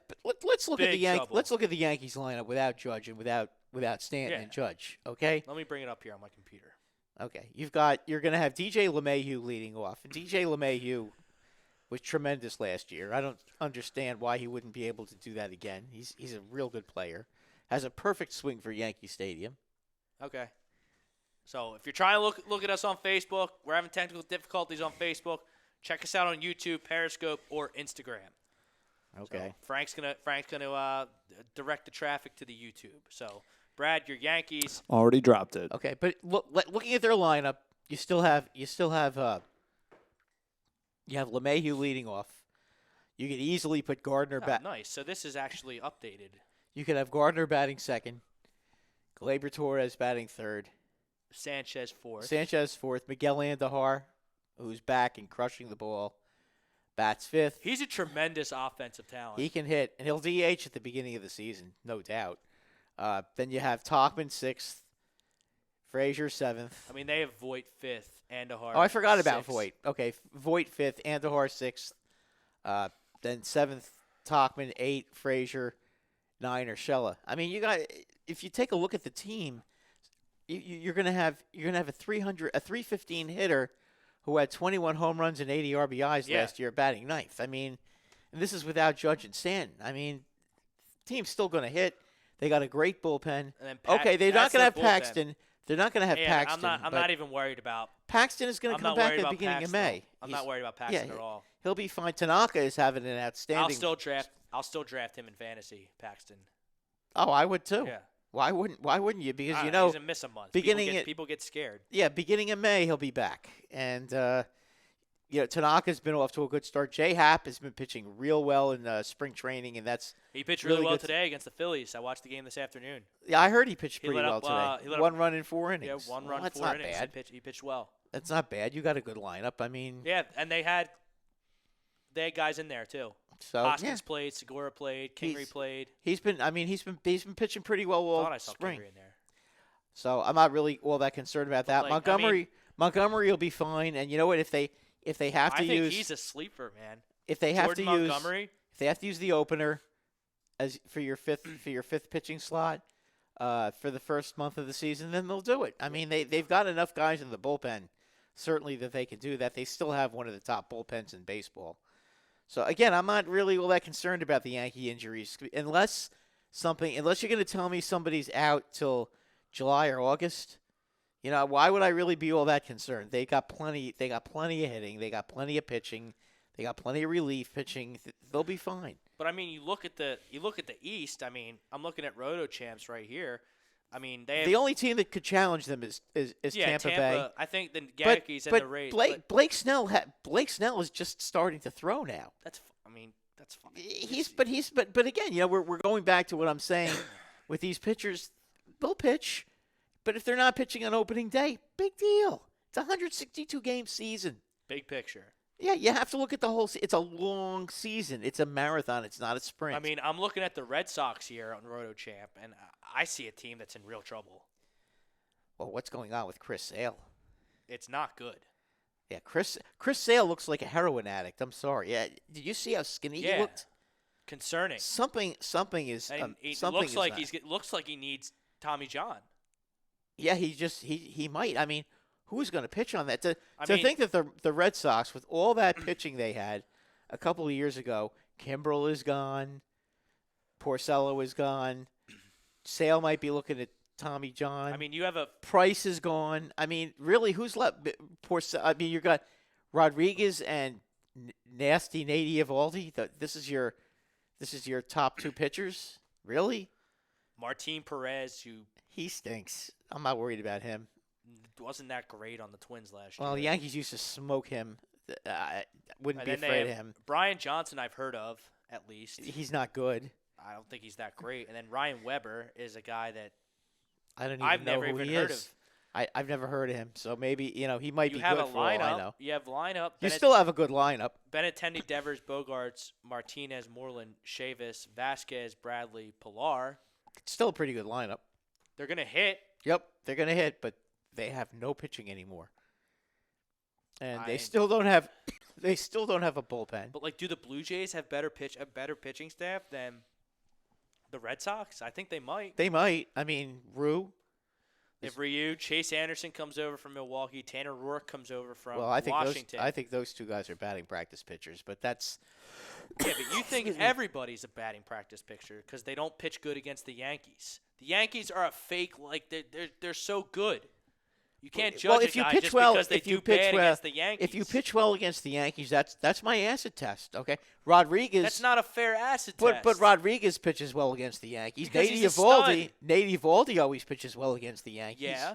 S3: let's look at the
S2: Big
S3: Yankees.
S2: trouble.
S3: Let's look at the Yankees lineup without Judge and without without Stanton
S2: Yeah.
S3: and Judge. Okay.
S2: Let me bring it up here on my computer.
S3: Okay. You're going to have DJ LeMahieu leading off. And DJ LeMahieu was tremendous last year. I don't understand why he wouldn't be able to do that again. He's a real good player. Has a perfect swing for Yankee Stadium.
S2: Okay. So if you're trying to look at us on Facebook, we're having technical difficulties on Facebook. Check us out on YouTube, Periscope, or Instagram.
S3: Okay.
S2: So Frank's gonna direct the traffic to the YouTube. So Brad, your Yankees.
S4: Already dropped it.
S3: Okay, but looking at their lineup, you have LeMahieu leading off. You could easily put Gardner back.
S2: Nice. So this is actually updated.
S3: You could have Gardner batting second, Gleyber Torres batting third,
S2: Sanchez fourth.
S3: Miguel Andujar, who's back and crushing the ball, bats fifth.
S2: He's a tremendous offensive talent.
S3: He can hit, and he'll DH at the beginning of the season, no doubt. Then you have Tauchman sixth, Frazier seventh.
S2: I mean, they have Voit fifth, Andujar.
S3: Oh, I forgot about
S2: sixth.
S3: Voit. Okay, Voit fifth, Andujar sixth. Then seventh, Tauchman, eight, Frazier, nine, Urshela. I mean, if you take a look at the team, you're gonna have a 315 hitter who had 21 home runs and 80 RBIs last year batting ninth. I mean, and this is without Judge and Stanton. I mean, the team's still gonna hit. They got a great bullpen.
S2: And then
S3: Okay, they're not
S2: that's
S3: gonna have
S2: their bullpen.
S3: Paxton. They're not gonna have Paxton.
S2: I'm
S3: but
S2: not even worried about.
S3: Paxton is gonna
S2: I'm
S3: come
S2: not
S3: back
S2: worried
S3: at the
S2: about
S3: beginning
S2: Paxton.
S3: of May.
S2: I'm
S3: He's-
S2: not worried about Paxton at all.
S3: He'll be fine. Tanaka is having an outstanding.
S2: I'll still draft him in fantasy, Paxton.
S3: Oh, I would too.
S2: Yeah.
S3: Why wouldn't you? Because
S2: I
S3: you
S2: don't know,
S3: know,
S2: he's gonna miss a month.
S3: beginning
S2: People get scared.
S3: yeah, beginning of May he'll be back, and Tanaka's been off to a good start. J Happ has been pitching real well in spring training, and that's
S2: He pitched
S3: really
S2: really well
S3: good.
S2: today against the Phillies. I watched the game this afternoon.
S3: yeah. I heard he pitched
S2: He
S3: pretty
S2: let
S3: well
S2: up,
S3: today.
S2: he let
S3: One
S2: up-
S3: run in 4
S2: Yeah,
S3: innings.
S2: one
S3: Well,
S2: run,
S3: that's
S2: 4
S3: not
S2: innings.
S3: bad.
S2: He pitched well.
S3: That's not bad. You got a good lineup. I mean,
S2: Yeah, and they had guys in there too.
S3: so
S2: Hoskins
S3: yeah,
S2: played, Segura played, Kingery played.
S3: he's been pitching pretty well all
S2: Thought I saw
S3: spring.
S2: Kingery in there.
S3: So I'm not really all that concerned about that.
S2: like, I mean-
S3: Montgomery will be fine. And you know what? If they have to
S2: I think
S3: use
S2: he's a sleeper, man.
S3: if they have
S2: Jordan
S3: to use
S2: Montgomery.
S3: if they have to use the opener as for your fifth pitching slot for the first month of the season, then they'll do it. I mean, they've got enough guys in the bullpen, certainly, that they can do that. They still have one of the top bullpens in baseball. So again, I'm not really all that concerned about the Yankee injuries unless you're going to tell me somebody's out till July or August. You know, why would I really be all that concerned? They got plenty of hitting, they got plenty of pitching, they got plenty of relief pitching. They'll be fine.
S2: But I mean, you look at the East. I mean, I'm looking at Roto Champs right here. I mean, they have,
S3: The only team that could challenge them is Tampa Bay.
S2: I think the
S3: But,
S2: Yankees and
S3: but
S2: the Rays.
S3: Blake Snell is just starting to throw now.
S2: That's fine.
S3: But again, you know, we're going back to what I'm saying with these pitchers. They'll pitch, but if they're not pitching on opening day, big deal. It's a 162 game season.
S2: Big picture.
S3: Yeah, you have to look at the whole. It's a long season. It's a marathon. It's not a sprint.
S2: I mean, I'm looking at the Red Sox here on Roto Champ, and I see a team that's in real trouble.
S3: well, what's going on with Chris Sale?
S2: It's not good.
S3: Yeah, Chris Sale looks like a heroin addict. I'm sorry. Yeah, did you see how skinny he looked?
S2: Concerning.
S3: Something is
S2: And it
S3: something
S2: looks
S3: is
S2: like
S3: not.
S2: looks like he needs Tommy John.
S3: Yeah, he might. I mean, who's going to pitch on that? To
S2: mean-
S3: think that the Red Sox, with all that pitching they had a couple of years ago, Kimbrel is gone, Porcello is gone, Sale might be looking at Tommy John.
S2: I mean, you have a
S3: Price is gone. I mean, really, who's left? I mean, you got Rodriguez and Nasty Nate Eovaldi. This is your top two pitchers. Really?
S2: Martin Perez who
S3: He stinks. I'm not worried about him.
S2: wasn't that great on the Twins last
S3: Well, the
S2: year.
S3: Yankees used to smoke him. I wouldn't
S2: And
S3: be
S2: then they
S3: afraid of
S2: have
S3: him.
S2: Brian Johnson, I've heard of at least.
S3: He's not good.
S2: I don't think he's that great. And then Ryan Weber is a guy that
S3: I don't even
S2: I've
S3: know
S2: never
S3: who
S2: even
S3: he
S2: heard
S3: is.
S2: of.
S3: I've never heard of him. So maybe he might
S2: You
S3: be
S2: have
S3: good
S2: a
S3: for all I know.
S2: lineup. You have lineup.
S3: You still have a good lineup.
S2: Benintendi, Devers, Bogarts, Martinez, Moreland, Chavis, Vasquez, Bradley, Pilar.
S3: It's still a pretty good lineup.
S2: They're gonna hit.
S3: Yep, they're going to hit, but they have no pitching anymore. And they
S2: I-
S3: still don't have a bullpen.
S2: But like, do the Blue Jays have a better pitching staff than The Red Sox? I think they might.
S3: They might. I mean, Rue.
S2: If Ryu, Chase Anderson comes over from Milwaukee, Tanner Rourke comes over from
S3: Well, I think
S2: Washington.
S3: those two guys are batting practice pitchers, but that's
S2: Yeah, but you think everybody's a batting practice pitcher because they don't pitch good against the Yankees. The Yankees are a fake. Like they're so good. You can't judge
S3: if
S2: a
S3: you
S2: guy
S3: pitch
S2: just
S3: well,
S2: because they
S3: if you
S2: do
S3: pitch
S2: bad
S3: well,
S2: against the Yankees.
S3: if you pitch well against the Yankees, that's my acid test. Okay, Rodriguez.
S2: That's not a fair acid
S3: But
S2: test.
S3: Rodriguez pitches well against the Yankees.
S2: Because he's a stud.
S3: Nate Eovaldi always pitches well against the Yankees.
S2: Yeah.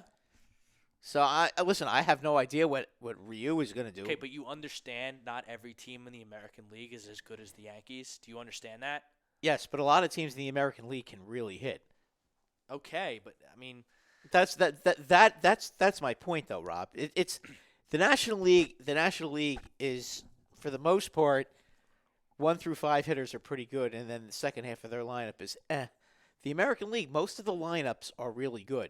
S3: So listen. I have no idea what Ryu is going to do.
S2: Okay, but you understand not every team in the American League is as good as the Yankees. Do you understand that?
S3: Yes, but a lot of teams in the American League can really hit.
S2: Okay, but I mean,
S3: That's my point, though, Rob. It's the National League. The National League is, for the most part, 1 through 5 hitters are pretty good, and then the second half of their lineup is eh. The American League, most of the lineups are really good.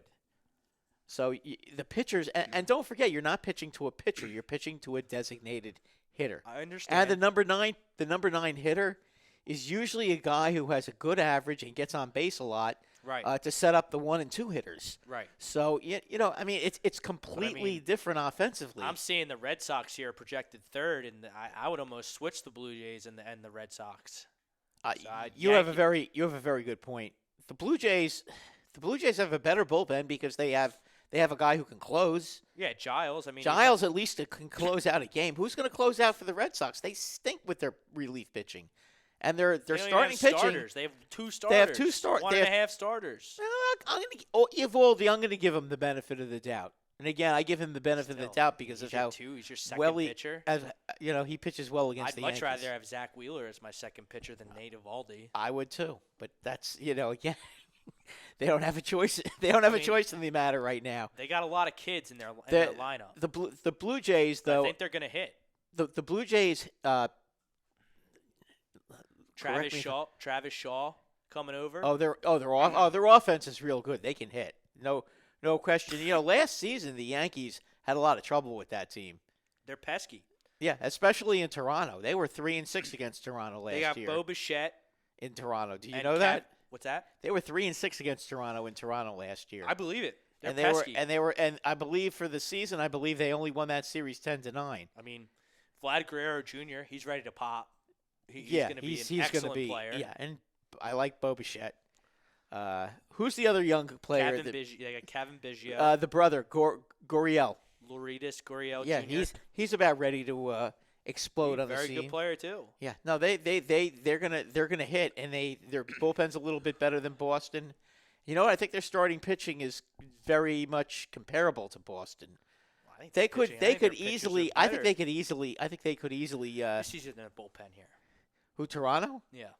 S3: So the pitchers, and don't forget, you're not pitching to a pitcher. You're pitching to a designated hitter.
S2: I understand.
S3: And the number 9 hitter is usually a guy who has a good average and gets on base a lot.
S2: Right.
S3: To set up the 1 and 2 hitters.
S2: Right.
S3: So, I mean, it's completely different offensively.
S2: I'm seeing the Red Sox here projected third, and I would almost switch the Blue Jays and the Red Sox.
S3: You have a very good point. The Blue Jays have a better bullpen because they have a guy who can close.
S2: Yeah, Giles. I mean,
S3: Giles at least can close out a game. Who's going to close out for the Red Sox? They stink with their relief pitching. And they're
S2: they
S3: starting
S2: have
S3: pitching.
S2: Starters. They have 2 starters.
S3: They have 2 starters.
S2: 1.5 starters.
S3: Eovaldi, I'm going to give him the benefit of the doubt. And again, I give him the benefit of the doubt because of how
S2: he's your second
S3: well
S2: pitcher.
S3: He pitches well against the Yankees.
S2: I'd much rather have Zach Wheeler as my second pitcher than Nate Eovaldi.
S3: I would too, but that's again, they don't have a choice. They don't have a choice in the matter right now.
S2: They got a lot of kids in their lineup.
S3: The Blue Jays, though,
S2: I think they're going to hit.
S3: The Blue Jays.
S2: Travis Shaw coming over.
S3: Their offense is real good. They can hit. No question. Last season the Yankees had a lot of trouble with that team.
S2: They're pesky.
S3: Yeah, especially in Toronto. They were 3-6 against Toronto last year.
S2: They got Bo Bichette
S3: in Toronto. Do you know that?
S2: What's that?
S3: They were 3-6 against Toronto in Toronto last year.
S2: I believe it. They're
S3: pesky.
S2: pesky.
S3: And I believe for the season, they only won that series 10-9.
S2: I mean, Vlad Guerrero Jr. He's ready to pop. He's going to be an excellent player.
S3: Yeah, and I like Bo Bichette. Who's the other young player?
S2: Kevin Biggio.
S3: The brother, Gurriel.
S2: Lourdes Gurriel
S3: Yeah,
S2: Jr.
S3: he's about ready to explode on the scene.
S2: Very good player too.
S3: Yeah, no, they're gonna hit, and their bullpen's a little bit better than Boston. You know what? I think their starting pitching is very much comparable to Boston.
S2: I think
S3: they could
S2: easily.
S3: I think they could easily.
S2: This is in their bullpen here.
S3: Who, Toronto?
S2: Yeah.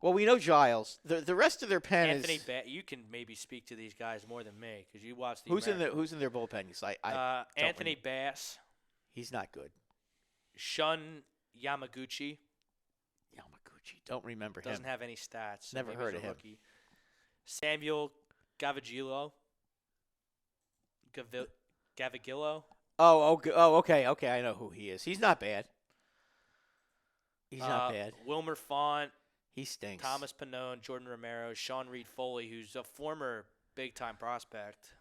S3: Well, we know Giles. The rest of their pen
S2: is you can maybe speak to these guys more than me because you watch the.
S3: Who's in their bullpen?
S2: Anthony Bass.
S3: He's not good.
S2: Shun Yamaguchi.
S3: Don't remember him.
S2: Doesn't have any stats. So
S3: Never heard of him.
S2: Rookie. Samuel Gavagillo. Gavagillo.
S3: Oh, okay. I know who he is. He's not bad. He's not bad.
S2: Wilmer Font.
S3: He stinks.
S2: Thomas Pannone, Jordan Romero, Sean Reed Foley, who's a former big-time prospect.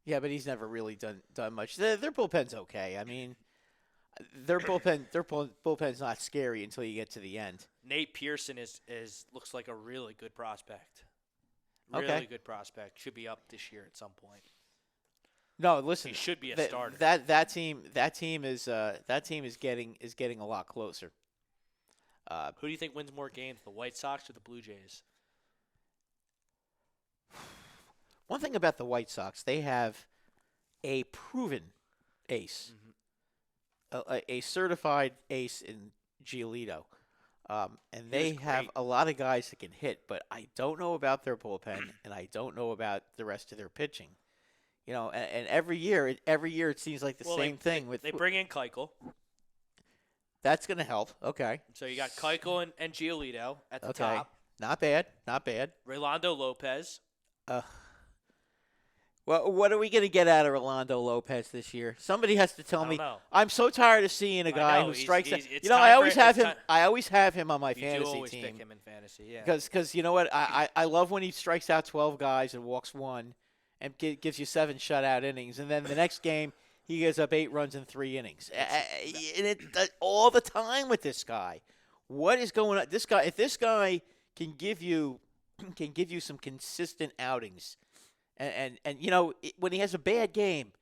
S3: Yeah, but he's never really done much. Their bullpen's okay. I mean, their bullpen's not scary until you get to the end.
S2: Nate Pearson looks like a really good prospect.
S3: Okay.
S2: Good prospect. Should be up this year at some point.
S3: No, listen.
S2: He should be a starter.
S3: That team is getting a lot closer.
S2: Who do you think wins more games, the White Sox or the Blue Jays?
S3: One thing about the White Sox, they have a proven ace, a certified ace in Giolito. And they have a lot of guys that can hit, but I don't know about their bullpen, and I don't know about the rest of their pitching. And every year it seems like the same thing.
S2: They bring in Keuchel.
S3: That's going to help. Okay.
S2: So you got Keuchel and Giolito at the top.
S3: Not bad.
S2: Rolando Lopez.
S3: Well, what are we going to get out of Rolando Lopez this year? Somebody has to tell
S2: I don't
S3: me.
S2: know.
S3: I'm so tired of seeing a guy
S2: know,
S3: who
S2: he's-
S3: strikes
S2: he's-
S3: out.
S2: it's
S3: You know,
S2: time
S3: I
S2: for-
S3: always have
S2: it's
S3: him.
S2: ti-
S3: I always have him on my
S2: You do
S3: fantasy
S2: always pick
S3: team
S2: him in fantasy, yeah.
S3: because you know what? I love when he strikes out 12 guys and walks one, and gives you 7 shutout innings, and then the next game he gives up 8 runs in 3 innings. And all the time with this guy. What is going on? This guy, if this guy can give you some consistent outings, and you know when he has a bad game,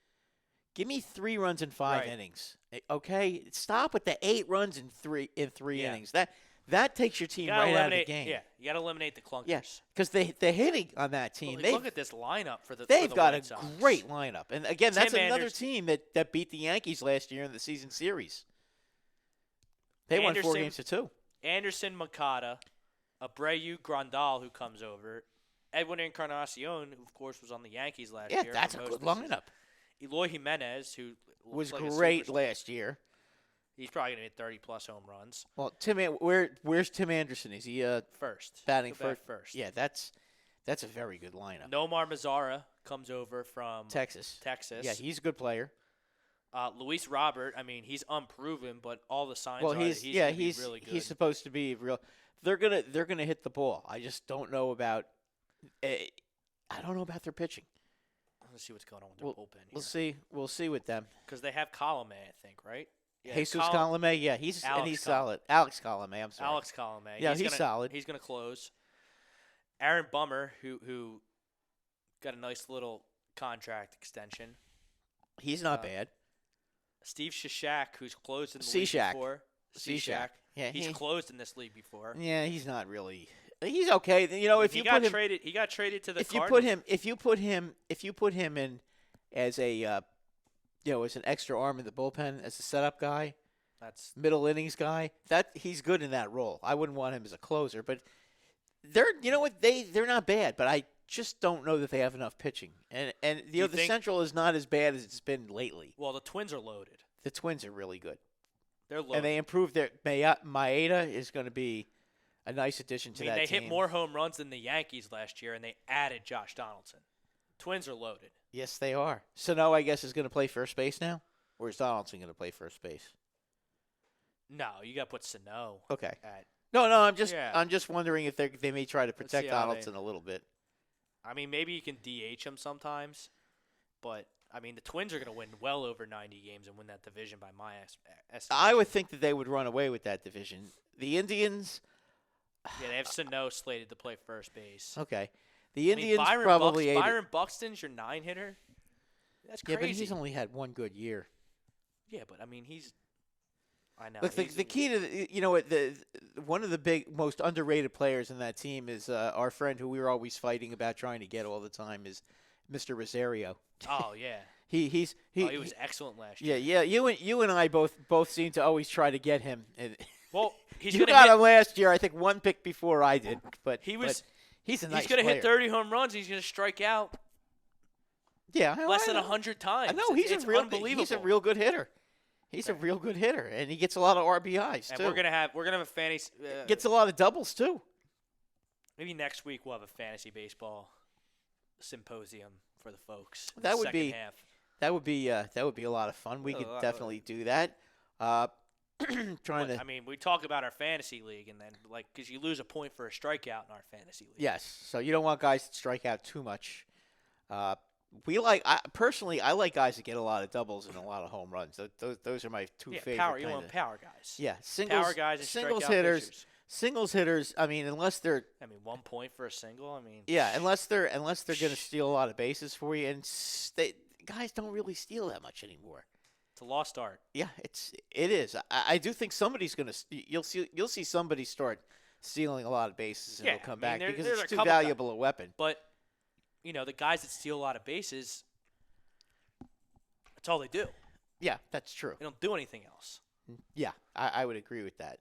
S3: give me 3 runs in 5
S2: Right.
S3: innings. Okay, stop with the 8 runs in 3
S2: Yeah.
S3: innings. That takes your team
S2: You gotta
S3: right out of the
S2: eliminate,
S3: game.
S2: yeah, you got to eliminate the clunkers.
S3: Yeah, because the hitting on that team,
S2: Well,
S3: they've
S2: look at this lineup for the
S3: They've got
S2: White
S3: a
S2: Sox.
S3: great lineup. And again, that's
S2: Tim
S3: another
S2: Anderson-
S3: team that beat the Yankees last year in the season series. They won 4
S2: Anderson-
S3: games to 2.
S2: Anderson, Makata, Abreu, Grandal, who comes over, Edwin Encarnacion, who of course was on the Yankees last
S3: Yeah,
S2: year.
S3: that's
S2: for
S3: a
S2: most
S3: good
S2: of the season.
S3: lineup.
S2: Eloy Jimenez, who
S3: Was
S2: looks like a
S3: great
S2: superstar.
S3: last year.
S2: He's probably gonna hit 30+ home runs.
S3: Well, where's Tim Anderson? Is he
S2: First,
S3: batting
S2: He'll bat
S3: first?
S2: first.
S3: Yeah, that's a very good lineup.
S2: Nomar Mazara comes over from
S3: Texas.
S2: Texas.
S3: Yeah, he's a good player.
S2: Luis Robert. I mean, he's unproven, but all the signs
S3: Well,
S2: are
S3: he's
S2: that he's gonna be
S3: he's
S2: really good.
S3: he's supposed to be real. They're gonna hit the ball. I just don't know about. I don't know about their pitching.
S2: Let's see what's going on with their bullpen
S3: We'll see. We'll see with them.
S2: because they have Colome, I think, right? Yeah,
S3: Jesus Colome, yeah, he's
S2: Alex
S3: solid. Alex Colome, I'm sorry.
S2: Alex Colome.
S3: Yeah, he's
S2: gonna,
S3: solid.
S2: He's going to close. Aaron Bummer, who got a nice little contract extension.
S3: He's not bad.
S2: Steve Cishak, who's closed in the league
S3: Cishak.
S2: before.
S3: Cishak. Yeah,
S2: he's closed in this league before.
S3: Yeah, he's not really. He's okay. You know, if
S2: he
S3: you
S2: got
S3: put him,
S2: traded, he got traded to the
S3: if you
S2: Cardinals.
S3: put him in as a, as an extra arm in the bullpen, as a setup guy,
S2: That's
S3: middle innings guy, that he's good in that role. I wouldn't want him as a closer, but they're not bad, but I just don't know that they have enough pitching. And
S2: you
S3: the
S2: think-
S3: Central is not as bad as it's been lately.
S2: well, the Twins are loaded.
S3: The Twins are really good.
S2: They're loaded.
S3: And they improved their Maeda is going to be a nice addition to
S2: I mean,
S3: that
S2: they
S3: team.
S2: hit more home runs than the Yankees last year, and they added Josh Donaldson. Twins are loaded.
S3: Yes, they are. Sano, I guess, is going to play first base now, or is Donaldson going to play first base?
S2: No, you got to put Sano.
S3: Okay.
S2: At,
S3: No, I'm just
S2: Yeah.
S3: I'm just wondering if they may try to
S2: Let's
S3: protect
S2: see how they-
S3: Donaldson a little bit.
S2: I mean, maybe you can DH him sometimes, but I mean, the Twins are going to win well over 90 games and win that division by my estimation.
S3: I would think that they would run away with that division. The Indians,
S2: Yeah, they have Sano slated to play first base.
S3: okay. The
S2: I mean,
S3: Indians probably ate it.
S2: Byron Buxton's your 9-hitter. That's
S3: Yeah,
S2: crazy.
S3: but he's only had one good year.
S2: Yeah, but I mean, I know.
S3: Look, the key to the one of the most underrated players in that team is our friend who we were always fighting about trying to get all the time is Mr. Rosario.
S2: Oh yeah.
S3: He
S2: was excellent last year.
S3: Yeah. You and I both seem to always try to get him. And
S2: Well, he's
S3: you
S2: going to
S3: got
S2: hit.
S3: him last year. I think one pick before I did, but
S2: He's
S3: a nice
S2: going to
S3: player.
S2: hit 30 home runs. He's going to strike out
S3: Yeah,
S2: less than 100 times.
S3: I know he's
S2: it's
S3: a real
S2: unbelievable.
S3: He's a real good hitter. He's a real good hitter, and he gets a lot of RBIs
S2: And
S3: too.
S2: we're gonna have a fantasy.
S3: Gets a lot of doubles too.
S2: Maybe next week we'll have a fantasy baseball symposium for the folks. in
S3: That
S2: the
S3: would
S2: second
S3: be-
S2: half.
S3: That would be a lot of fun. We
S2: A
S3: could
S2: lot-
S3: definitely do that. Trying to
S2: I mean, we talk about our fantasy league, and then because you lose a point for a strikeout in our fantasy league.
S3: yes. So you don't want guys to strike out too much. Personally, I like guys that get a lot of doubles and a lot of home runs. Those are my two
S2: Yeah,
S3: favorite.
S2: power. You
S3: kinda-
S2: want power guys.
S3: Yeah, singles.
S2: Power guys and
S3: singles
S2: strikeout
S3: hitters.
S2: pitchers.
S3: Singles hitters. I mean, unless they're
S2: 1 point for a single. I mean,
S3: unless they're going to steal a lot of bases for you, and guys don't really steal that much anymore.
S2: it's a lost art.
S3: Yeah, it is. I do think somebody's going to. You'll see somebody start stealing a lot of bases, and
S2: Yeah,
S3: it'll come
S2: I mean,
S3: back
S2: there's
S3: because
S2: a
S3: it's too
S2: couple guys-
S3: valuable a weapon.
S2: But the guys that steal a lot of bases, that's all they do.
S3: Yeah, that's true.
S2: They don't do anything else.
S3: Yeah, I would agree with that.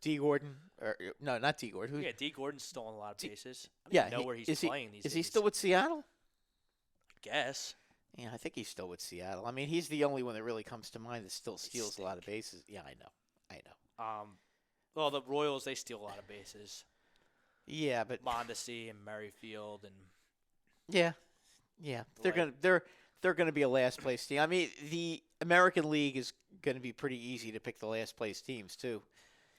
S3: D. Gordon, or no, not D. Gordon. Who?
S2: Yeah, D. Gordon's stolen a lot of bases. I don't
S3: yeah.
S2: even know where he's
S3: is
S2: playing these
S3: Is
S2: days.
S3: he still with Seattle?
S2: I guess.
S3: Yeah, I think he's still with Seattle. I mean, he's the only one that really comes to mind that still steals a lot of bases. Yeah, I know.
S2: Well, the Royals, they steal a lot of bases.
S3: Yeah, but
S2: Mondesi and Merrifield and
S3: yeah, Yeah,
S2: Like-
S3: they're gonna be a last place team. I mean, the American League is gonna be pretty easy to pick the last place teams too.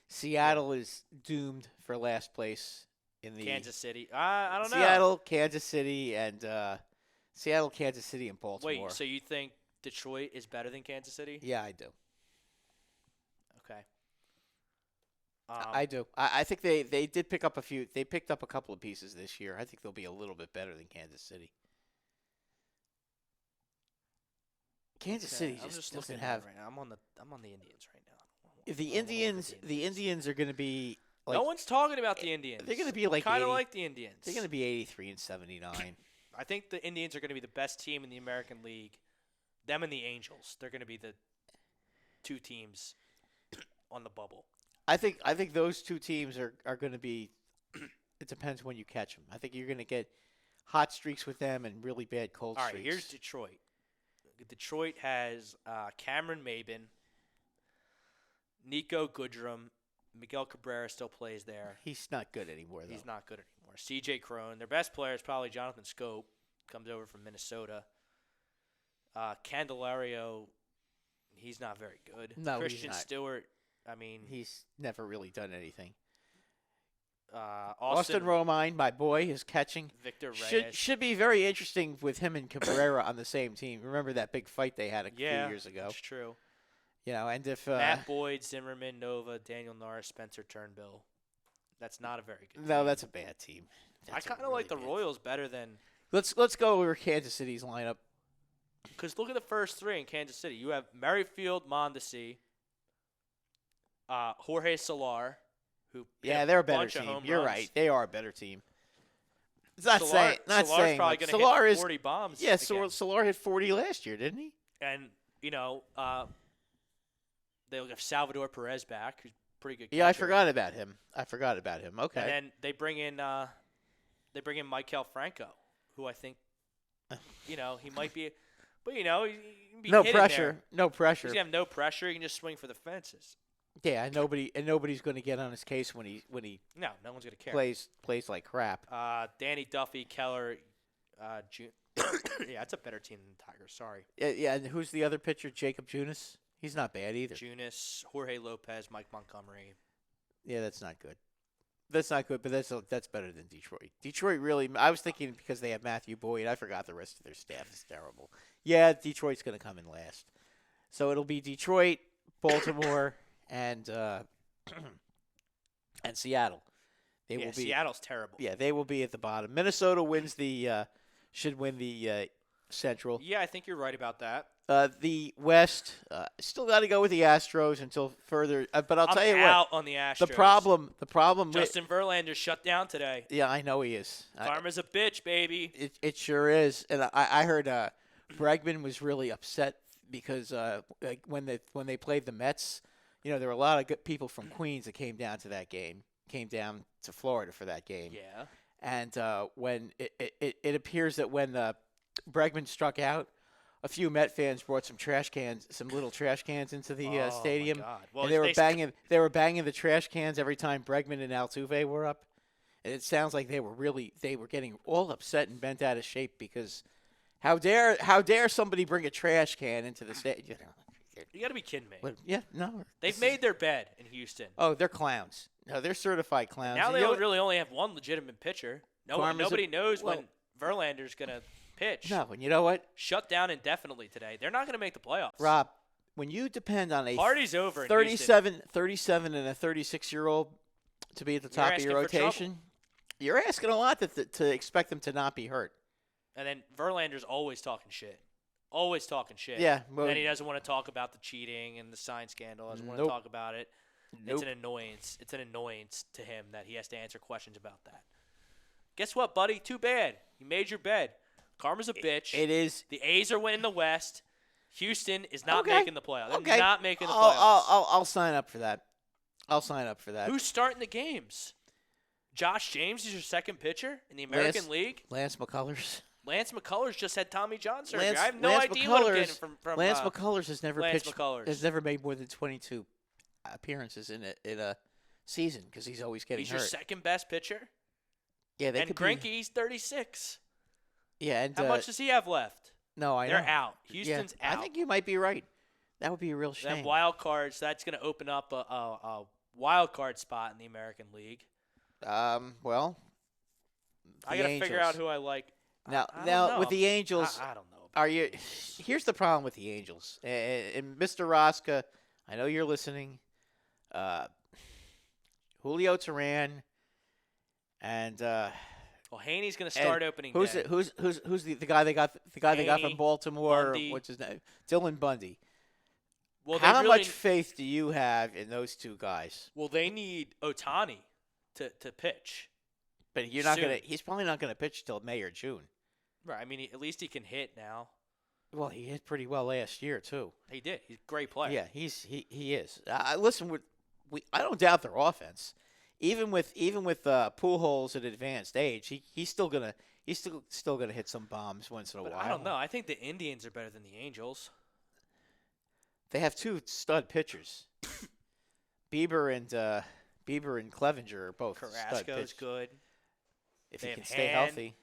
S3: Seattle is doomed for last place in the
S2: Kansas City. I don't know.
S3: Seattle, Kansas City, and Seattle, Kansas City, and Baltimore.
S2: Wait, so you think Detroit is better than Kansas City?
S3: Yeah, I do.
S2: Okay.
S3: I do. I think they did pick up a few. They picked up a couple of pieces this year. I think they'll be a little bit better than Kansas City. Kansas City
S2: I'm
S3: just
S2: looking
S3: doesn't
S2: at it
S3: have
S2: right now. I'm on the Indians right now.
S3: the Indians are going to be like
S2: no one's talking about the Indians.
S3: they're going to be like
S2: kind
S3: 80
S2: of like the Indians.
S3: They're going to be 83 and 79.
S2: I think the Indians are going to be the best team in the American League. Them and the Angels. They're going to be the two teams on the bubble.
S3: I think those two teams are going to be. It depends when you catch them. I think you're going to get hot streaks with them and really bad cold
S2: All right,
S3: streaks.
S2: here's Detroit. Detroit has Cameron Maben, Nico Goodrum, Miguel Cabrera still plays there.
S3: He's not good anymore, though.
S2: He's not good anymore. C.J. Crone. Their best player is probably Jonathan Scope. Comes over from Minnesota. Candelario, he's not very good.
S3: No, he's
S2: Christian
S3: not.
S2: Stewart, I mean,
S3: He's never really done anything.
S2: Austin
S3: Romine, my boy, is catching.
S2: Victor Reyes.
S3: Should be very interesting with him and Cabrera on the same team. Remember that big fight they had a few years ago?
S2: That's true.
S3: You know, and if
S2: Matt Boyd, Zimmerman, Nova, Daniel Norris, Spencer Turnbull. That's not a very good
S3: no,
S2: team.
S3: that's a bad team.
S2: I kind of like the Royals better than
S3: Let's go over Kansas City's lineup.
S2: because look at the first three in Kansas City. You have Merrifield, Mondesi, Jorge Solar, who hit
S3: Yeah, they're a better
S2: bunch of
S3: team.
S2: home
S3: You're
S2: runs.
S3: right. They are a better team. It's not
S2: Solar,
S3: saying not
S2: Solar's
S3: saying
S2: probably
S3: like,
S2: going to
S3: Solar
S2: hit
S3: is
S2: 40 bombs.
S3: yeah.
S2: again.
S3: Solar hit 40 last year, didn't he?
S2: And you know, they'll have Salvador Perez back, who's a pretty good.
S3: Yeah, I
S2: catcher.
S3: forgot about him. Okay.
S2: And then they bring in Michael Franco, who I think, you know, he might be, but you know, he can be
S3: no
S2: hidden
S3: pressure.
S2: there.
S3: No pressure.
S2: He's gonna have no pressure. He can just swing for the fences.
S3: Yeah, and nobody's going to get on his case when he
S2: No one's gonna care.
S3: plays like crap.
S2: Danny Duffy, Keller, yeah, it's a better team than the Tigers. Sorry,
S3: Yeah, and who's the other pitcher? Jacob Junis. He's not bad either.
S2: Junis, Jorge Lopez, Mike Montgomery.
S3: Yeah, that's not good. That's not good, but that's better than Detroit. Detroit really. I was thinking because they have Matthew Boyd. I forgot the rest of their staff is terrible. Yeah, Detroit's going to come in last. So it'll be Detroit, Baltimore, and Seattle. They will be.
S2: Seattle's terrible.
S3: Yeah, they will be at the bottom. Minnesota wins should win the Central.
S2: Yeah, I think you're right about that.
S3: The West still got to go with the Astros until further. But I'll
S2: I'm
S3: tell you
S2: out
S3: what.
S2: on the Astros.
S3: The problem.
S2: Justin Verlander shut down today.
S3: Yeah, I know he is.
S2: Karma's a bitch, baby.
S3: It sure is, and I heard Bregman was really upset because like when they played the Mets, you know, there were a lot of good people from Queens that came down to Florida for that game.
S2: Yeah.
S3: And when it appears that when Bregman struck out, a few Met fans brought some little trash cans into the stadium,
S2: my God. Well,
S3: and they were banging the trash cans every time Bregman and Altuve were up. And it sounds like they were getting all upset and bent out of shape because how dare somebody bring a trash can into the stadium?
S2: You got to be kidding me.
S3: Yeah, no.
S2: They've made their bed in Houston.
S3: Oh, they're clowns. No, they're certified clowns.
S2: Now
S3: And
S2: they
S3: you know
S2: don't really only have one legitimate pitcher. Nobody knows when Verlander's going to pitch.
S3: No, and you know what?
S2: Shut down indefinitely today. They're not going to make the playoffs.
S3: Rob, when you depend on a
S2: Party's over in Houston.
S3: 37 and a 36-year-old to be at the top of your
S2: asking for
S3: rotation, you're asking a lot to expect them to not be hurt.
S2: And then Verlander's always talking shit. Always talking shit.
S3: Yeah. Well,
S2: And then he doesn't want to talk about the cheating and the sign scandal. Doesn't want to
S3: Nope.
S2: talk about it.
S3: Nope.
S2: It's an annoyance. It's an annoyance to him that he has to answer questions about that. Guess what, buddy? Too bad. You made your bed. Karma's a bitch.
S3: It is.
S2: The A's are winning the West. Houston is not
S3: Okay.
S2: making the playoffs. They're
S3: Okay.
S2: not making the playoffs.
S3: I'll sign up for that. I'll sign up for that.
S2: Who's starting the games? Josh James is your second pitcher in the American League.
S3: Lance McCullers.
S2: Lance McCullers just had Tommy John surgery.
S3: Lance,
S2: I have no
S3: Lance
S2: idea what I'm getting
S3: McCullers-
S2: from
S3: Lance McCullers has never
S2: Lance
S3: pitched.
S2: McCullers.
S3: Has never made more than 22 appearances in a season because he's always getting
S2: He's your
S3: hurt.
S2: second best pitcher.
S3: Yeah, they
S2: And
S3: could
S2: Greinke, he's 36.
S3: Yeah, and
S2: How much does he have left?
S3: no, I
S2: They're
S3: know.
S2: out.
S3: Yeah,
S2: Houston's out.
S3: I think you might be right. That would be a real shame.
S2: Then wild cards. That's going to open up a wild card spot in the American League.
S3: Well,
S2: I
S3: the
S2: got to figure out
S3: Angels.
S2: who I like.
S3: Now,
S2: I don't
S3: now with
S2: know.
S3: the Angels,
S2: I don't know.
S3: are you? Here's the problem with the Angels, and Mr. Rosca, I know you're listening. Julio Teheran, and
S2: Well, Haney's going to start opening
S3: who's
S2: day.
S3: who's the guy they got they got from
S2: Haney,
S3: Baltimore?
S2: Bundy.
S3: What's his name? Dylan Bundy.
S2: Well,
S3: How
S2: they really,
S3: much faith do you have in those two guys?
S2: Well, they need Otani to pitch.
S3: But you're not
S2: Soon.
S3: gonna. He's probably not gonna pitch till May or June.
S2: Right. I mean, at least he can hit now.
S3: Well, he hit pretty well last year too.
S2: He did. He's a great player.
S3: Yeah, he is. Listen, I don't doubt their offense. Even with Pujols at advanced age, he's still gonna hit some bombs once in a
S2: But
S3: while.
S2: I don't know. I think the Indians are better than the Angels.
S3: They have two stud pitchers. Bieber and Clevenger are both stud
S2: Carrasco's
S3: pitchers.
S2: good.
S3: If
S2: They
S3: he
S2: have
S3: can stay
S2: Hand.
S3: healthy.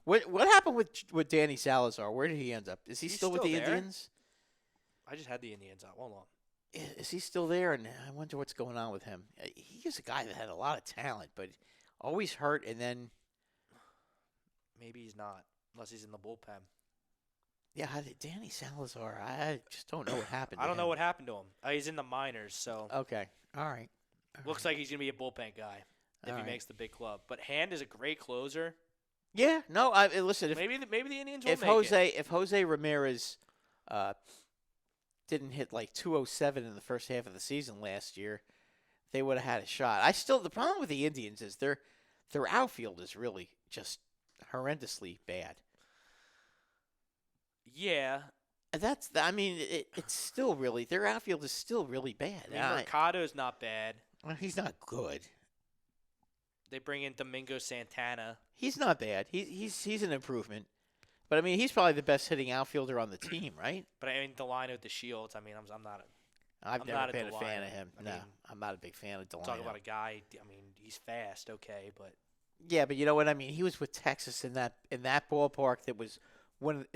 S3: What happened with Danny Salazar? Where did he end up? Is he
S2: He's
S3: still with
S2: still
S3: the
S2: there.
S3: Indians?
S2: I just had the Indians out. Hold on.
S3: Is he still there? And I wonder what's going on with him. He was a guy that had a lot of talent, but always hurt. And then,
S2: Maybe he's not, unless he's in the bullpen.
S3: yeah, Danny Salazar. I just don't know what happened.
S2: I don't
S3: to
S2: know
S3: him.
S2: what happened to him. He's in the minors, so
S3: Okay, all right.
S2: looks like he's gonna be a bullpen guy if
S3: All
S2: he
S3: right.
S2: makes the big club. But Hand is a great closer.
S3: Yeah, no. Listen.
S2: Maybe the Indians will
S3: If
S2: make it.
S3: If Jose Ramirez didn't hit like 207 in the first half of the season last year, they would have had a shot. The problem with the Indians is their outfield is really just horrendously bad.
S2: Yeah,
S3: And it's still really their outfield is still really bad.
S2: I mean, Mercado's not bad.
S3: Well, he's not good.
S2: They bring in Domingo Santana.
S3: He's not bad. He's an improvement. But I mean, he's probably the best hitting outfielder on the team, right?
S2: But I mean, Delino with the Shields. I mean, I'm not
S3: I've
S2: I'm
S3: never
S2: not a
S3: been a fan
S2: Delino.
S3: of him.
S2: I
S3: No,
S2: mean,
S3: I'm not a big fan of Delino.
S2: talk about a guy. I mean, he's fast, okay, but
S3: Yeah, but you know what I mean. He was with Texas in that ballpark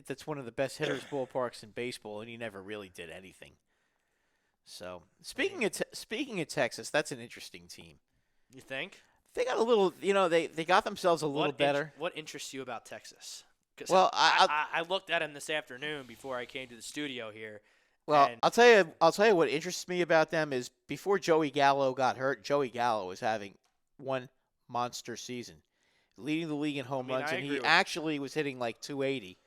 S3: that's one of the best hitters ballparks in baseball, and he never really did anything. So speaking of Texas, that's an interesting team.
S2: you think?
S3: They got a little, they got themselves a little better.
S2: What interests you about Texas? 'Cause
S3: Well,
S2: I looked at him this afternoon before I came to the studio here.
S3: Well,
S2: and
S3: I'll tell you what interests me about them is before Joey Gallo got hurt, Joey Gallo was having one monster season, leading the league in home runs,
S2: I
S3: and
S2: agree
S3: he
S2: with-
S3: actually was hitting like 280,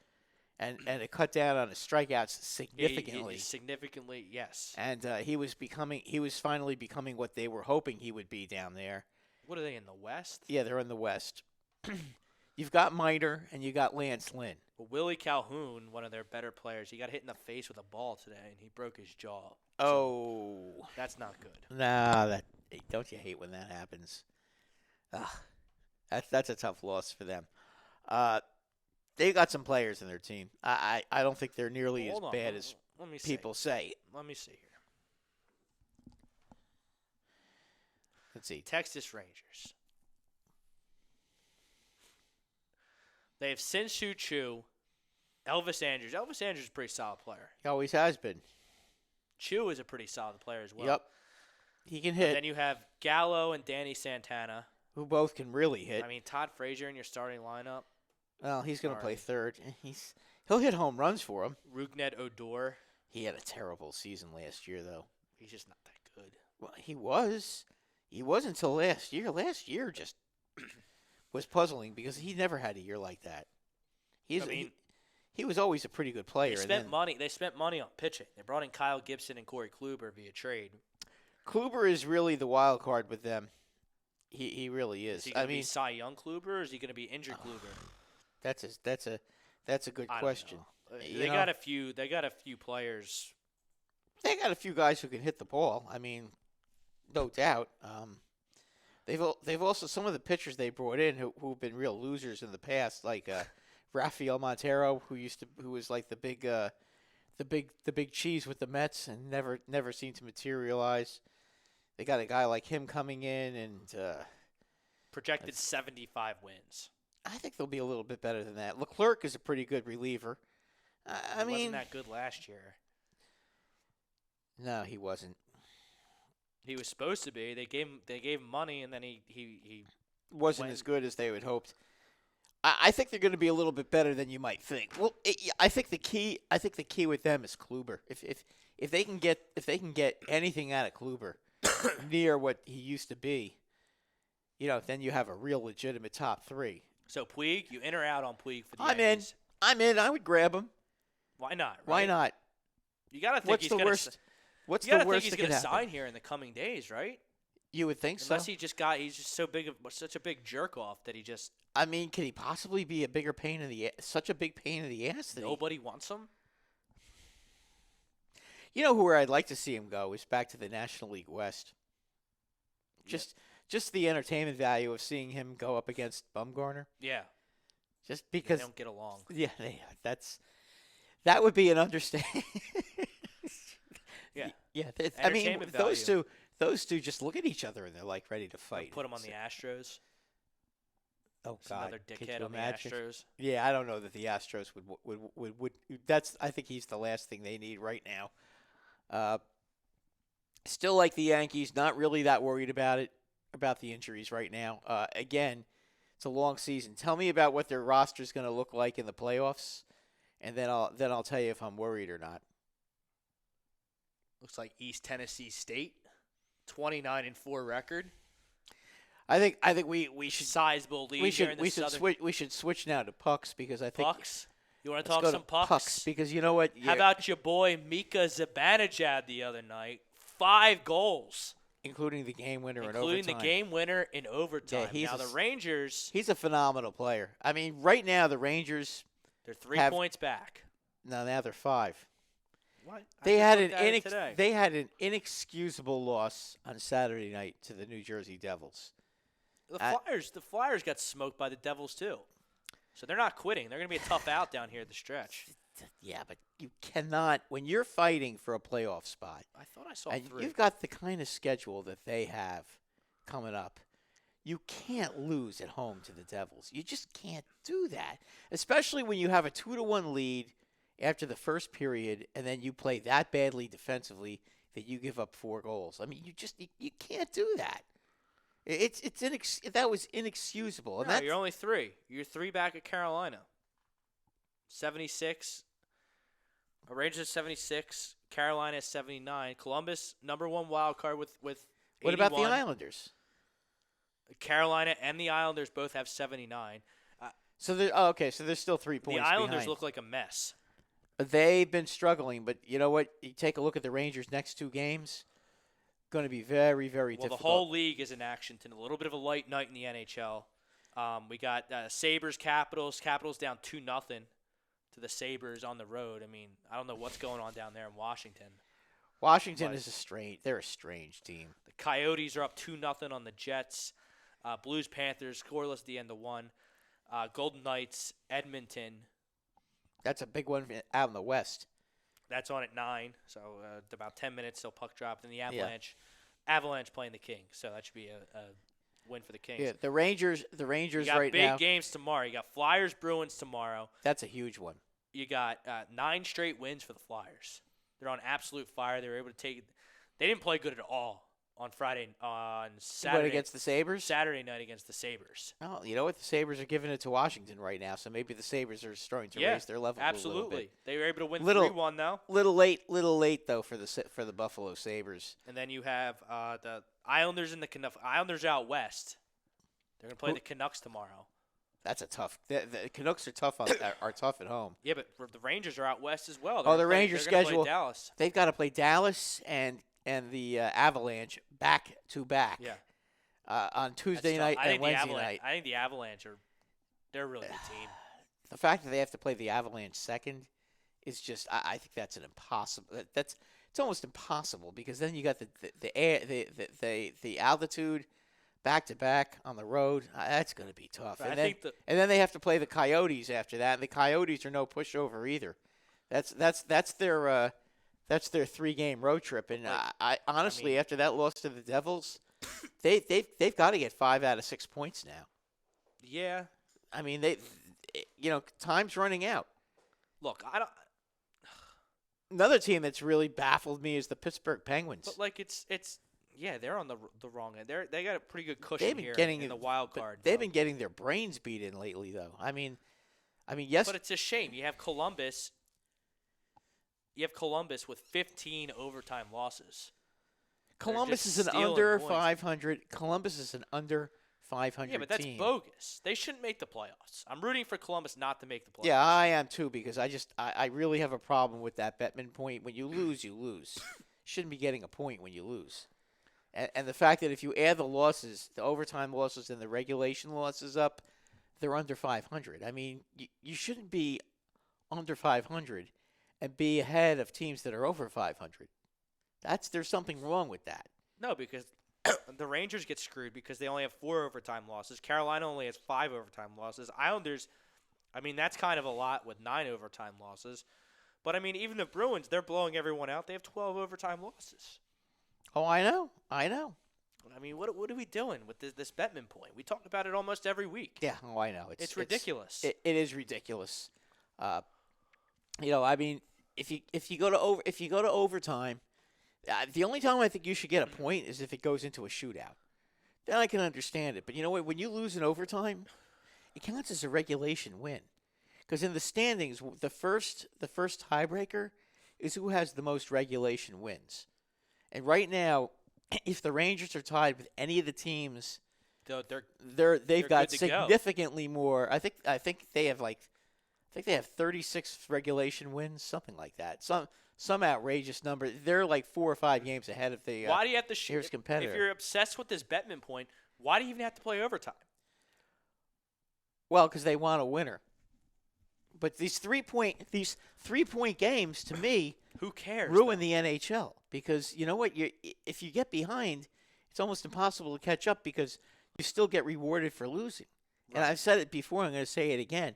S3: and it cut down on his strikeouts significantly.
S2: Significantly, yes.
S3: And he was finally becoming what they were hoping he would be down there.
S2: What are they in the West?
S3: Yeah, they're in the West. You've got Miner and you got Lance Lynn.
S2: Well, Willie Calhoun, one of their better players, he got hit in the face with a ball today, and he broke his jaw.
S3: Oh,
S2: That's not good.
S3: nah, don't you hate when that happens? That's a tough loss for them. They got some players in their team. I don't think they're nearly
S2: Hold
S3: as
S2: on,
S3: bad as
S2: let me
S3: people say.
S2: Let me see here.
S3: Let's see.
S2: Texas Rangers. They have Sin-Soo Choo, Elvis Andrews. Elvis Andrews is a pretty solid player.
S3: He always has been.
S2: Chu is a pretty solid player as well.
S3: Yep. He can hit.
S2: Then you have Gallo and Danny Santana.
S3: Who both can really hit.
S2: I mean, Todd Frazier in your starting lineup.
S3: Well, he's going to play
S2: Sorry.
S3: third. He'll hit home runs for him.
S2: Rugnet Odor.
S3: He had a terrible season last year, though.
S2: He's just not that good.
S3: Well, he was. He was until last year. Last year just was puzzling because he never had a year like that. He was always a pretty good player.
S2: They spent money. They spent money on pitching. They brought in Kyle Gibson and Corey Kluber via trade.
S3: Kluber is really the wild card with them. He really is.
S2: Is he going to be Cy Young Kluber, or is he going to be injured Kluber?
S3: That's a good
S2: I don't
S3: question.
S2: know.
S3: You
S2: They
S3: know?
S2: got a few. They got a few players.
S3: They got a few guys who can hit the ball. I mean, no doubt. They've also some of the pitchers they brought in who've been real losers in the past, like Rafael Montero, who was like the big cheese with the Mets and never seemed to materialize. They got a guy like him coming in, and
S2: Projected 75 wins.
S3: I think they'll be a little bit better than that. Leclerc is a pretty good reliever. I
S2: He
S3: mean,
S2: wasn't that good last year.
S3: no, he wasn't.
S2: He was supposed to be. They gave him money, and then he
S3: Wasn't
S2: When-
S3: as good as they would hoped. I think they're going to be a little bit better than you might think. Well, I think the key with them is Kluber. If they can get anything out of Kluber near what he used to be, then you have a real legitimate top three.
S2: So Puig, you in or out on Puig for the
S3: I'm
S2: Yankees?
S3: in. I would grab him.
S2: Why not?
S3: Why
S2: right?
S3: not?
S2: You gotta think
S3: What's
S2: he's
S3: the
S2: gonna.
S3: worst? What's
S2: You
S3: the
S2: gotta
S3: worst
S2: think
S3: that
S2: he's
S3: could
S2: gonna
S3: happen?
S2: sign here in the coming days, right?
S3: You would think
S2: Unless
S3: so.
S2: he's just so big of such a big jerk off that he just
S3: I mean, could he possibly be a bigger pain in the such a big pain in the ass that
S2: nobody wants him.
S3: where I'd like to see him go is back to the National League West. Just the entertainment value of seeing him go up against Bumgarner.
S2: Yeah,
S3: Just
S2: they
S3: because
S2: don't get along.
S3: yeah, that would be an understatement.
S2: Yeah,
S3: yeah. I mean,
S2: Entertainment
S3: those two just look at each other and they're like ready to fight.
S2: Put him on the Astros.
S3: Oh
S2: It's
S3: God,
S2: another
S3: could
S2: dickhead
S3: you
S2: on the
S3: imagine?
S2: Astros.
S3: Yeah, I don't know that the Astros would. I think he's the last thing they need right now. Still like the Yankees, not really that worried about the injuries right now. Again, it's a long season. Tell me about what their roster is going to look like in the playoffs, and then I'll tell you if I'm worried or not.
S2: Looks like East Tennessee State, 29-4 record.
S3: I think we should
S2: Sizable lead here in the Southern
S3: we should switch now to pucks because I think
S2: Pucks. You want to
S3: let's
S2: talk
S3: go
S2: some
S3: to
S2: pucks?
S3: because you know what?
S2: How about your boy Mika Zibanejad the other night? 5 goals,
S3: including the game winner in
S2: including
S3: overtime?
S2: the game winner in overtime.
S3: he's
S2: Now
S3: a
S2: the Rangers,
S3: He's a phenomenal player. I mean, right now the Rangers
S2: they're 3
S3: have-
S2: points back.
S3: now they're 5.
S2: What?
S3: They had an inexcusable loss on Saturday night to the New Jersey Devils.
S2: The Flyers got smoked by the Devils too. So they're not quitting. They're going to be a tough out down here at the stretch.
S3: Yeah, but you cannot when you're fighting for a playoff spot.
S2: I thought I saw
S3: And
S2: 3.
S3: you've got the kind of schedule that they have coming up. You can't lose at home to the Devils. You just can't do that, especially when you have a 2-1 lead after the first period, and then you play that badly defensively that you give up 4 goals. I mean, you can't do that. That was inexcusable. And
S2: No, you're only 3. You're 3 back at Carolina. 76. Rangers 76. Carolina 79. Columbus number 1 wild card with 81.
S3: what about the Islanders?
S2: Carolina and the Islanders both have 79.
S3: So so there's still 3 points.
S2: The Islanders
S3: behind.
S2: look like a mess.
S3: They've been struggling, but you know what? You take a look at the Rangers' next 2 games. Going to be very, very
S2: Well,
S3: difficult.
S2: the whole league is in action tonight. A little bit of a light night in the NHL. We got Sabres, Capitals. Capitals down 2-0 to the Sabres on the road. I mean, I don't know what's going on down there in Washington.
S3: Washington
S2: but-
S3: is they're a strange team.
S2: The Coyotes are up 2-0 on the Jets. Blues, Panthers, scoreless at the end of 1. Golden Knights, Edmonton.
S3: That's a big one out in the West.
S2: That's on at 9. So about 10 minutes till puck drop. Then the Avalanche playing the Kings. So that should be a win for the Kings.
S3: Yeah, the Rangers
S2: You got
S3: right
S2: big
S3: now.
S2: games tomorrow. You got Flyers, Bruins tomorrow.
S3: That's a huge one.
S2: You got 9 straight wins for the Flyers. They're on absolute fire. They were able to take – they didn't play good at all on Saturday.
S3: What, against the Sabres?
S2: Saturday night against the Sabres.
S3: Oh, you know what? The Sabres are giving it to Washington right now, so maybe the Sabres are starting to
S2: Yeah,
S3: raise their level a little
S2: absolutely.
S3: bit.
S2: They were able to win
S3: Little-
S2: 3-1 though.
S3: Little late though for the Buffalo Sabres.
S2: And then you have the Islanders and the Canucks. Islanders out west. They're going to play the Canucks tomorrow.
S3: That's a tough. The Canucks are tough are tough at home.
S2: Yeah, but the Rangers are out west as well.
S3: The Rangers
S2: they're gonna
S3: schedule-
S2: play Dallas.
S3: They've got to play Dallas and the Avalanche back to back.
S2: Yeah.
S3: On Tuesday
S2: That's
S3: night
S2: tough.
S3: and Wednesday night.
S2: I think the Avalanche they're a really good team.
S3: The fact that they have to play the Avalanche second is just I think that's an impossible. It's almost impossible because then you got the altitude back to back on the road. That's going to be tough.
S2: But
S3: And then they have to play the Coyotes after that. And the Coyotes are no pushover either. That's their 3-game road trip. And I honestly, after that loss to the Devils, they've got to get 5 out of 6 points now.
S2: Yeah,
S3: I mean, time's running out.
S2: Look, I don't.
S3: Another team that's really baffled me is the Pittsburgh Penguins.
S2: But like it's yeah, they're on the wrong end. They got a pretty good cushion
S3: They've been
S2: here
S3: getting
S2: in the wild
S3: but
S2: card.
S3: They've been getting their brains beat in lately, though. I mean, yes.
S2: But it's a shame. You have Columbus. You have Columbus with 15 overtime losses.
S3: Columbus
S2: just
S3: is an
S2: stealing
S3: under
S2: points.
S3: 500. Columbus is an under 500
S2: Yeah, but that's
S3: team.
S2: bogus. They shouldn't make the playoffs. I'm rooting for Columbus not to make the playoffs.
S3: Yeah, I am too, because I really have a problem with that Bettman point. When you lose, you lose. Shouldn't be getting a point when you lose. And the fact that if you add the losses, the overtime losses and the regulation losses up, they're under 500. I mean, you shouldn't be under 500 and be ahead of teams that are over 500. There's something wrong with that.
S2: No, because the Rangers get screwed because they only have 4 overtime losses. Carolina only has 5 overtime losses. Islanders, I mean, that's kind of a lot with 9 overtime losses. But, I mean, even the Bruins, they're blowing everyone out. They have 12 overtime losses.
S3: Oh, I know.
S2: I mean, what are we doing with this Bettman point? We talk about it almost every week.
S3: Yeah, oh, I know.
S2: It's ridiculous.
S3: It is ridiculous. I mean, if you go to overtime, the only time I think you should get a point is if it goes into a shootout. Then I can understand it. But you know what? When you lose in overtime, it counts as a regulation win. Because in the standings, the first tiebreaker is who has the most regulation wins. And right now, if the Rangers are tied with any of the teams, they've got significantly more. I think they have 36 regulation wins, something like that. Some outrageous number. They're like 4 or 5 games ahead of the
S2: why do you have to
S3: nearest competitor.
S2: If you're obsessed with this Bettman point, why do you even have to play overtime?
S3: Well, because they want a winner. But these 3-point games, to me,
S2: who cares?
S3: Ruin the NHL, because you know what? If you get behind, it's almost impossible to catch up because you still get rewarded for losing. Right. And I've said it before. I'm going to say it again.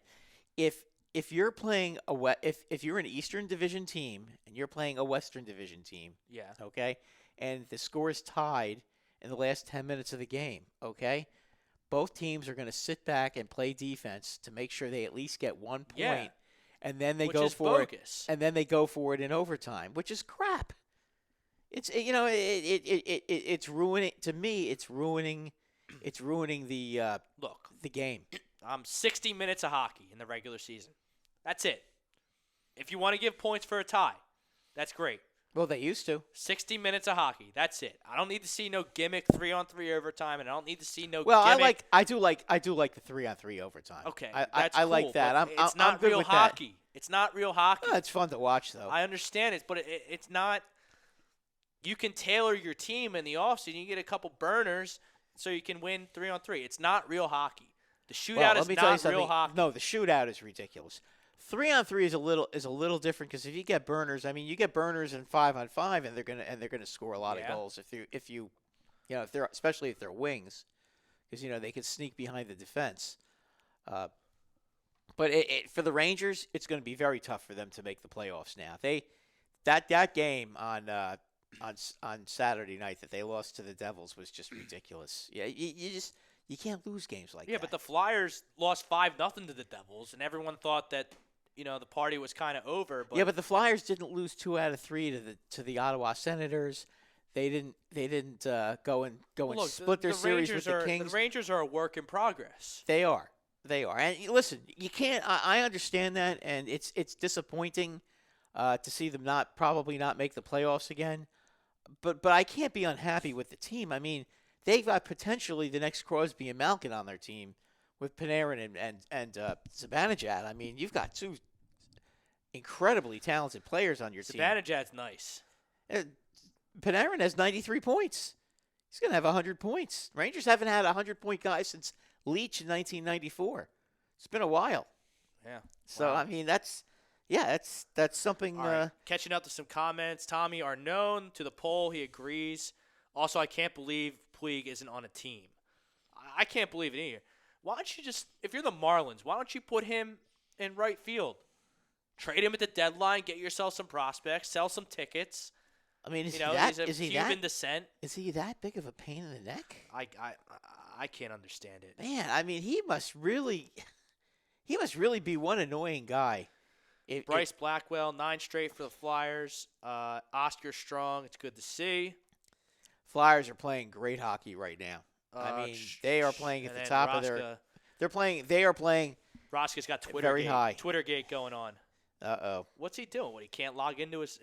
S3: If you're playing if you're an Eastern Division team and you're playing a Western Division team,
S2: yeah, okay,
S3: and the score is tied in the last 10 minutes of the game, okay, both teams are going to sit back and play defense to make sure they at least get 1 point,
S2: yeah.
S3: And then they
S2: which
S3: go
S2: is
S3: for
S2: bogus.
S3: it, and then they go for it in overtime, which is crap. It's ruining, to me. It's ruining the the game.
S2: 60 minutes of hockey in the regular season. That's it. If you want to give points for a tie, that's great.
S3: Well, they used to.
S2: 60 minutes of hockey. That's it. I don't need to see no gimmick 3-on-3 overtime, and I don't need to see no.
S3: Well,
S2: gimmick.
S3: I do like the 3-on-3 overtime.
S2: Okay,
S3: I
S2: cool,
S3: like that.
S2: It's not
S3: I'm good
S2: real
S3: with
S2: hockey. It's not real hockey.
S3: Well, it's fun to watch, though.
S2: I understand it, but it's not. You can tailor your team in the offseason. You get a couple burners so you can win 3-on-3. It's not real hockey. The shootout is not real hockey.
S3: No, the shootout is ridiculous. 3-on-3 is a little different because if you get burners, I mean, you get burners in 5-on-5, and they're gonna score a lot of goals if they're especially if they're wings, because they can sneak behind the defense. But for the Rangers, it's going to be very tough for them to make the playoffs now. That game on Saturday night that they lost to the Devils was just ridiculous. Yeah, you can't lose games like that.
S2: Yeah, but the Flyers lost 5-0 to the Devils, and everyone thought that the party was kind of over. But
S3: yeah, but the Flyers didn't lose 2 out of 3 to the Ottawa Senators. They didn't go and split their series with the Kings.
S2: The Rangers are a work in progress.
S3: They are. And listen, you can't. I understand that, and it's disappointing to see them probably not make the playoffs again. But I can't be unhappy with the team. I mean, they've got potentially the next Crosby and Malkin on their team with Panarin and Zibanejad. I mean, you've got 2 incredibly talented players on your team.
S2: Zibanejad's nice.
S3: Panarin has 93 points. He's going to have 100 points. Rangers haven't had a 100-point guy since Leach in 1994. It's been a while.
S2: Yeah.
S3: So,
S2: wow.
S3: I mean, that's something.
S2: All right. Catching up to some comments. Tommy Arnone to the poll. He agrees. Also, I can't believe Puig isn't on a team. I can't believe it either. Why don't you just, if you're the Marlins, why don't you put him in right field? Trade him at the deadline, get yourself some prospects, sell some tickets.
S3: I mean,
S2: he's of Cuban descent.
S3: Is he that big of a pain in the neck?
S2: I can't understand it.
S3: Man, I mean, he must really. He must really be one annoying guy.
S2: Bryce Blackwell, 9 straight for the Flyers. Oscar Strong, it's good to see.
S3: Flyers are playing great hockey right now. I mean, they are playing at the top of their. They are playing.
S2: Roska's got Twitter
S3: very high.
S2: Twittergate going on.
S3: Uh-oh.
S2: What's he doing? What, he can't log into his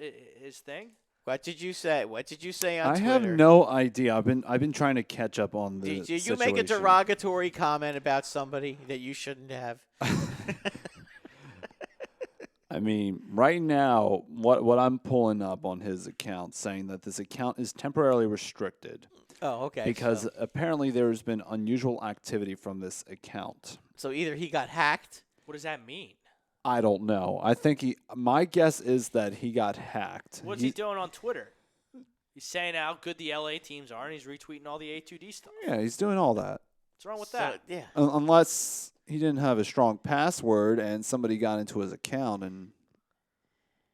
S2: thing?
S3: What did you say? What did you say on
S4: I
S3: Twitter?
S4: have no idea. I've been trying to catch up on the
S3: Did you
S4: situation.
S3: make a derogatory comment about somebody that you shouldn't have?
S4: I mean, right now, what I'm pulling up on his account saying that this account is temporarily restricted.
S3: Oh, okay.
S4: Because apparently there's been unusual activity from this account.
S3: So either he got hacked.
S2: What does that mean?
S4: I don't know. I think my guess is that he got hacked.
S2: What's he doing on Twitter? He's saying how good the LA teams are, and he's retweeting all the A2D stuff.
S4: Yeah, he's doing all that.
S2: What's wrong with that?
S3: Yeah.
S4: Unless he didn't have a strong password and somebody got into his account and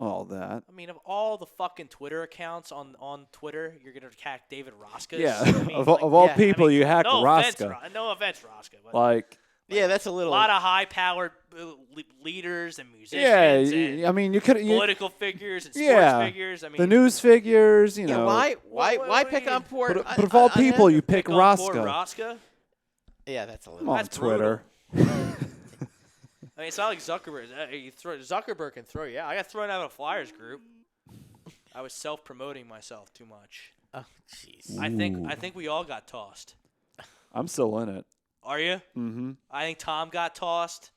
S4: all that.
S2: I mean, of all the fucking Twitter accounts on Twitter, you're going to hack David Roska's?
S4: Yeah,
S2: I mean,
S4: of all people, you hack
S2: no
S4: Roska.
S2: No offense, Roska. But
S4: Like,
S3: yeah, that's a
S2: a
S3: little.
S2: lot of high-powered leaders and musicians and
S4: I mean, you could
S2: political figures and sports figures. I mean,
S4: the news figures, you
S3: Yeah,
S4: know.
S3: why pick on poor?
S4: But of all people, you pick
S2: on poor
S4: Roska.
S2: Roska?
S3: Yeah, that's a little.
S4: Come on,
S2: That's
S4: Twitter.
S2: I mean, it's not like Zuckerberg. Zuckerberg can throw you out. I got thrown out of a Flyers group. I was self-promoting myself too much.
S3: Oh, jeez.
S2: I think we all got tossed.
S4: I'm still in it.
S2: Are you?
S4: Mm-hmm.
S2: I think Tom got tossed.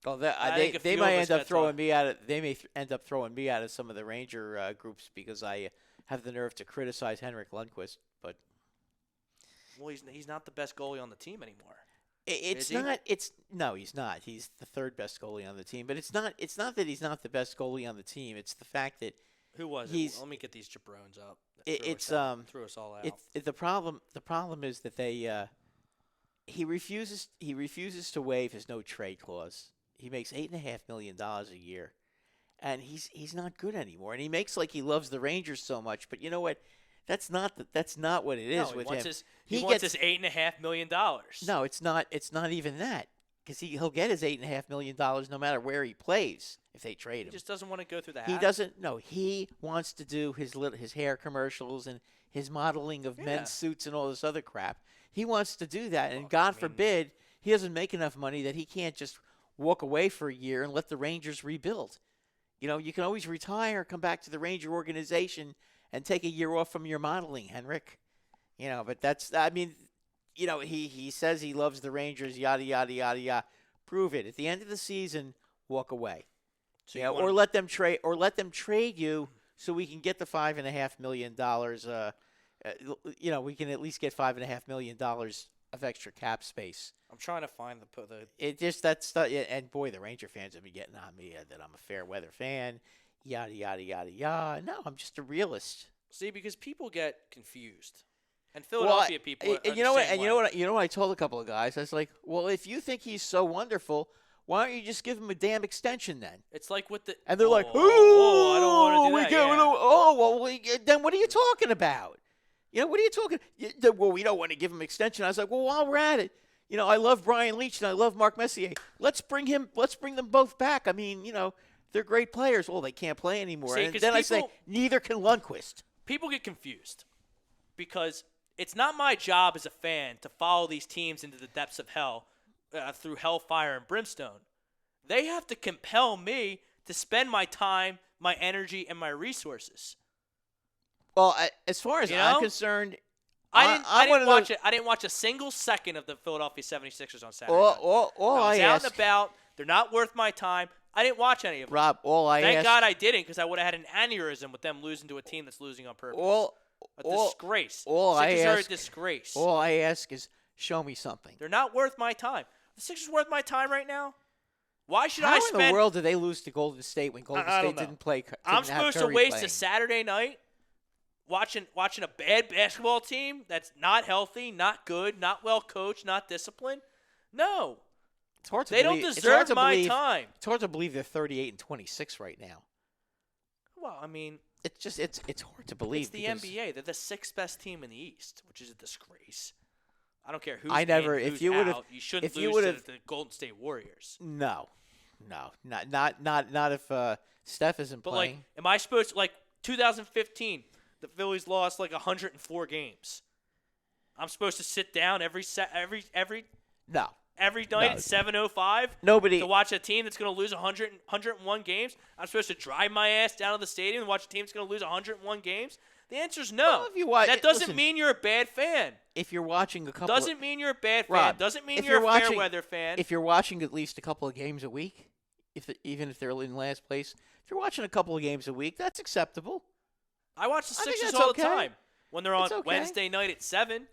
S3: Well,
S2: I think a
S3: they
S2: few
S3: might
S2: of us
S3: end up
S2: got
S3: throwing
S2: tossed.
S3: me out. They may end up throwing me out of some of the Ranger groups because I have the nerve to criticize Henrik Lundqvist. But
S2: Well, he's not the best goalie on the team anymore.
S3: it's
S2: Is he?
S3: not. No, he's not. He's the third best goalie on the team. But it's not. It's not that he's not the best goalie on the team. It's the fact that
S2: Who was
S3: He's-
S2: it? Let me get these jabrones up. Threw us all out.
S3: the problem is that they he refuses to waive his no trade clause. He makes $8.5 million a year, and he's not good anymore. And he makes like he loves the Rangers so much, but you know what? That's not what it is
S2: No,
S3: with
S2: he wants
S3: him.
S2: He wants his $8.5 million.
S3: No, it's not. It's not even that because he'll get his $8.5 million no matter where he plays if they trade
S2: He
S3: him.
S2: just doesn't want to go through that.
S3: He doesn't. No, he wants to do his hair commercials and his modeling of
S2: Yeah.
S3: men's suits and all this other crap. He wants to do that, and
S2: Well,
S3: God
S2: I mean-
S3: forbid he doesn't make enough money that he can't just walk away for a year and let the Rangers rebuild. You know, you can always retire, come back to the Ranger organization, and take a year off from your modeling, Henrik. You know, but that's. I mean, you know, he says he loves the Rangers, yada yada yada yada. Prove it. At the end of the season, walk away.
S2: So
S3: Yeah,
S2: you
S3: or
S2: want-
S3: let them trade you so we can get the $5.5 million. You know, we can at least get $5.5 million of extra cap space.
S2: I'm trying to find the
S3: It just that's and boy, the Ranger fans have been getting on me that I'm a fair weather fan. Yada yada yada yada. No, I'm just a realist.
S2: see because people get confused, and Philadelphia people. Are
S3: and you
S2: the
S3: know what?
S2: same
S3: And
S2: way.
S3: you know what? I told a couple of guys. I was like, well, if you think he's so wonderful, why don't you just give him a damn extension then?
S2: It's like with the.
S3: And they're like,
S2: oh, I don't want to do that. Yeah.
S3: Then what are you talking about? You know, what are you talking? Well, we don't want to give him extension. I was like, well, while we're at it, you know, I love Brian Leetch and I love Mark Messier. Let's bring them both back. I mean, you know, they're great players. Well, they can't play anymore.
S2: See,
S3: And
S2: 'cause
S3: then I say,
S2: people-
S3: neither can Lundqvist.
S2: People get confused because it's not my job as a fan to follow these teams into the depths of hell through hellfire and brimstone. They have to compel me to spend my time, my energy, and my resources.
S3: Well, as far as
S2: You
S3: I'm
S2: know?
S3: concerned,
S2: I
S3: I'm one
S2: didn't
S3: of
S2: watch
S3: those-
S2: it. I didn't watch a single second of the Philadelphia 76ers on Saturday.
S3: all,
S2: night.
S3: all, all
S2: I
S3: I
S2: was out
S3: ask,
S2: and about. They're not worth my time. I didn't watch any of them.
S3: Rob, all I
S2: Thank
S3: ask,
S2: God I didn't, because I would have had an aneurysm with them losing to a team that's losing on purpose. A disgrace.
S3: all I
S2: Sixers are a
S3: ask-
S2: disgrace.
S3: all I ask is show me something.
S2: They're not worth my time. The Sixers worth my time right now? Why should
S3: How
S2: I
S3: in
S2: spend?
S3: the world did they lose to Golden State when Golden
S2: I don't
S3: State
S2: know.
S3: didn't play?
S2: I'm
S3: didn't have
S2: supposed to
S3: Curry
S2: waste
S3: playing?
S2: a Saturday night watching a bad basketball team that's not healthy, not good, not well coached, not disciplined? No,
S3: It's hard to
S2: they don't
S3: believe- it's
S2: deserve
S3: hard to
S2: my
S3: believe-
S2: time.
S3: It's hard to believe they're 38-26 right now.
S2: Well, I mean,
S3: It's just it's hard to believe.
S2: it's the
S3: because-
S2: NBA. They're the sixth best team in the East, which is a disgrace. I don't care who's
S3: I never.
S2: in,
S3: If
S2: who's
S3: you would have,
S2: out, you shouldn't
S3: if you
S2: lose
S3: would
S2: to
S3: have,
S2: the Golden State Warriors.
S3: no, not if Steph isn't
S2: But
S3: playing.
S2: like, am I supposed to, like 2015? The Phillies lost like 104 games. I'm supposed to sit down every
S3: No.
S2: night
S3: No.
S2: at 7:05
S3: Nobody.
S2: to watch a team that's going to lose 101 games? I'm supposed to drive my ass down to the stadium and watch a team that's going to lose 101 games? The answer is no.
S3: Well, if you watch,
S2: That doesn't
S3: listen,
S2: mean you're a bad fan.
S3: if you're watching a couple.
S2: Doesn't mean you're a bad fan.
S3: Rob,
S2: Doesn't mean
S3: if
S2: you're a fair
S3: watching-
S2: weather fan.
S3: If you're watching at least a couple of games a week, even if they're in last place, if you're watching a couple of games a week, that's acceptable.
S2: I watch the
S3: I think
S2: Sixers
S3: that's
S2: all
S3: okay.
S2: the time when they're on
S3: It's okay.
S2: Wednesday night at 7.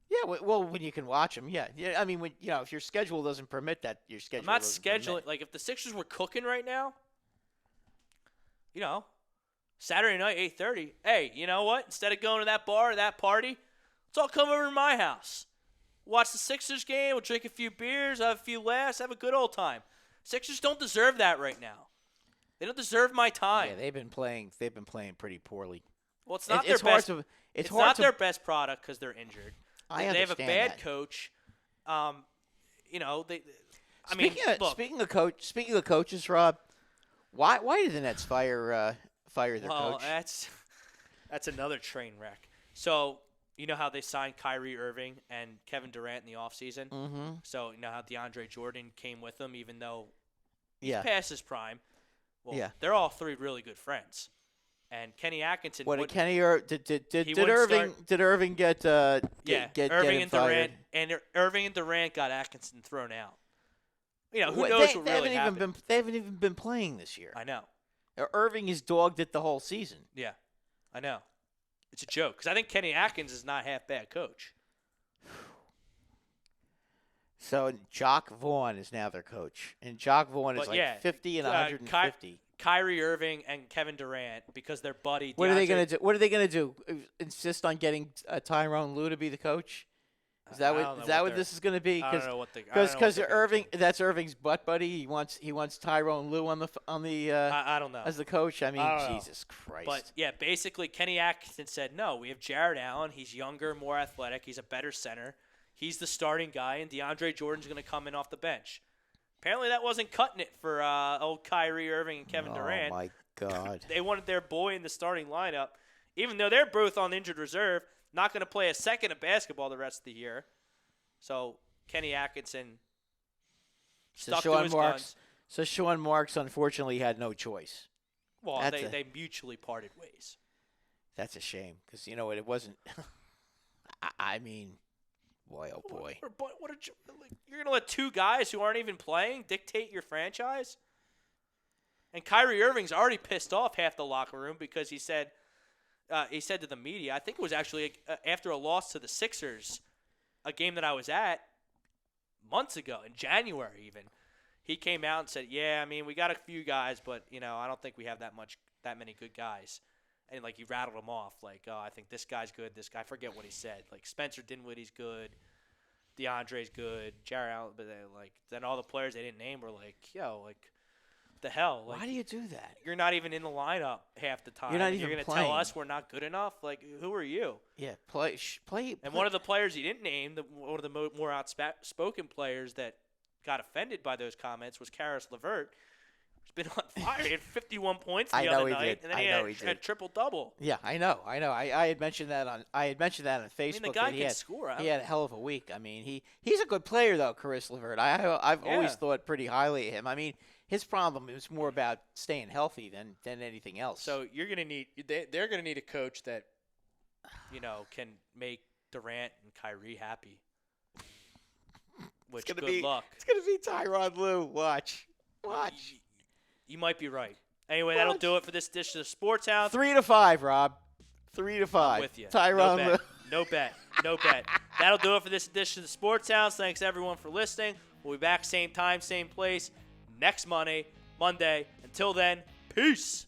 S3: Yeah, well, when you can watch them, yeah. I mean, when if your schedule doesn't permit that, your schedule.
S2: I'm not
S3: doesn't
S2: scheduling.
S3: permit.
S2: Like, if the Sixers were cooking right now, Saturday night, 8:30. Hey, you know what? Instead of going to that bar or that party, let's all come over to my house. Watch the Sixers game. We'll drink a few beers, have a few laughs, have a good old time. Sixers don't deserve that right now. They don't deserve my time.
S3: Yeah, they've been playing pretty poorly.
S2: Well, it's not
S3: It's
S2: their
S3: hard
S2: best.
S3: to.
S2: It's
S3: hard
S2: not
S3: to,
S2: their best product because they're injured.
S3: I
S2: They have a
S3: understand
S2: bad
S3: that.
S2: coach. They. I mean, look.
S3: Speaking of coaches, Rob, why did the Nets fire their
S2: Well,
S3: coach?
S2: that's another train wreck. So you know how they signed Kyrie Irving and Kevin Durant in the offseason?
S3: Mm-hmm.
S2: So you know how DeAndre Jordan came with them even though he's
S3: Yeah.
S2: past his prime? Well,
S3: Yeah.
S2: they're all three really good friends. And Kenny Atkinson
S3: What did
S2: wouldn't-
S3: Kenny did
S2: he wouldn't
S3: Irving
S2: start-
S3: did Irving get
S2: Irving
S3: him
S2: and
S3: fired?
S2: Durant and Irving and Durant got Atkinson thrown out. Who
S3: Well,
S2: knows
S3: they,
S2: what
S3: they
S2: really
S3: haven't
S2: happened?
S3: they haven't even been playing this year.
S2: I know.
S3: Irving is dogged it the whole season.
S2: Yeah, I know. It's a joke because I think Kenny Atkins is not half bad coach.
S3: So Jock Vaughn is now their coach, and Jock Vaughn is
S2: But
S3: like
S2: yeah,
S3: 50 and
S2: uh,
S3: 150.
S2: Kyrie Irving and Kevin Durant because they're buddy.
S3: What are they
S2: DeAndre-
S3: going to do? What are they going to do? Insist on getting Tyrone Lue to be the coach? Is that
S2: I don't know
S3: what
S2: what
S3: this is going to be?
S2: I don't know what they. I don't know what
S3: Because
S2: they're gonna
S3: Irving,
S2: do.
S3: that's Irving's butt buddy. He wants Tyrone Lue on the
S2: I don't know.
S3: as the coach. I mean,
S2: I don't know.
S3: Jesus Christ.
S2: But yeah, basically Kenny Atkinson said no. We have Jared Allen. He's younger, more athletic. He's a better center. He's the starting guy, and DeAndre Jordan's going to come in off the bench. Apparently, that wasn't cutting it for old Kyrie Irving and Kevin Durant.
S3: Oh my God.
S2: They wanted their boy in the starting lineup, even though they're both on injured reserve, not going to play a second of basketball the rest of the year. So Kenny Atkinson stuck to his guns.
S3: So Sean Marks unfortunately had no choice.
S2: Well,
S3: That's
S2: they mutually parted ways.
S3: That's a shame because you know what? It wasn't. I mean, boy, oh boy.
S2: You're going to let two guys who aren't even playing dictate your franchise? And Kyrie Irving's already pissed off half the locker room because he said to the media, I think it was actually after a loss to the Sixers, a game that I was at months ago, in January even, he came out and said, yeah, I mean, we got a few guys, but, I don't think we have that many good guys. And, he rattled them off, I think this guy's good, this guy. I forget what he said. Spencer Dinwiddie's good, DeAndre's good, Jared Allen, but then all the players they didn't name were the hell?
S3: Why do you do that?
S2: You're not even in the lineup half the time.
S3: You're not
S2: and
S3: even
S2: You're going to
S3: playing.
S2: tell us we're not good enough? Who are you?
S3: Yeah, play.
S2: And one of the players he didn't name, one of the more outspoken players that got offended by those comments was Karis LeVert. He's been on fire. He had 51 points the
S3: I know
S2: other
S3: he
S2: night,
S3: did.
S2: and then
S3: I
S2: he
S3: know
S2: had
S3: he did.
S2: a triple-double.
S3: Yeah, I know. I had mentioned that on Facebook.
S2: the guy
S3: that
S2: can score.
S3: He had a hell of a week. I mean, he's a good player though, Karis LeVert. I've always
S2: Yeah.
S3: thought pretty highly of him. I mean, his problem is more about staying healthy than anything else.
S2: So you're going to need they're going to need a coach that can make Durant and Kyrie happy. Which good luck.
S3: It's gonna be Tyronn Lue. Watch.
S2: You might be right. Anyway, that'll do it for this edition of Sports House.
S3: 3 to 5, Rob. 3 to 5.
S2: I'm with you.
S3: Tyronn Lue.
S2: No bet. That'll do it for this edition of the Sports House. Thanks everyone for listening. We'll be back same time, same place next Monday. Until then, peace.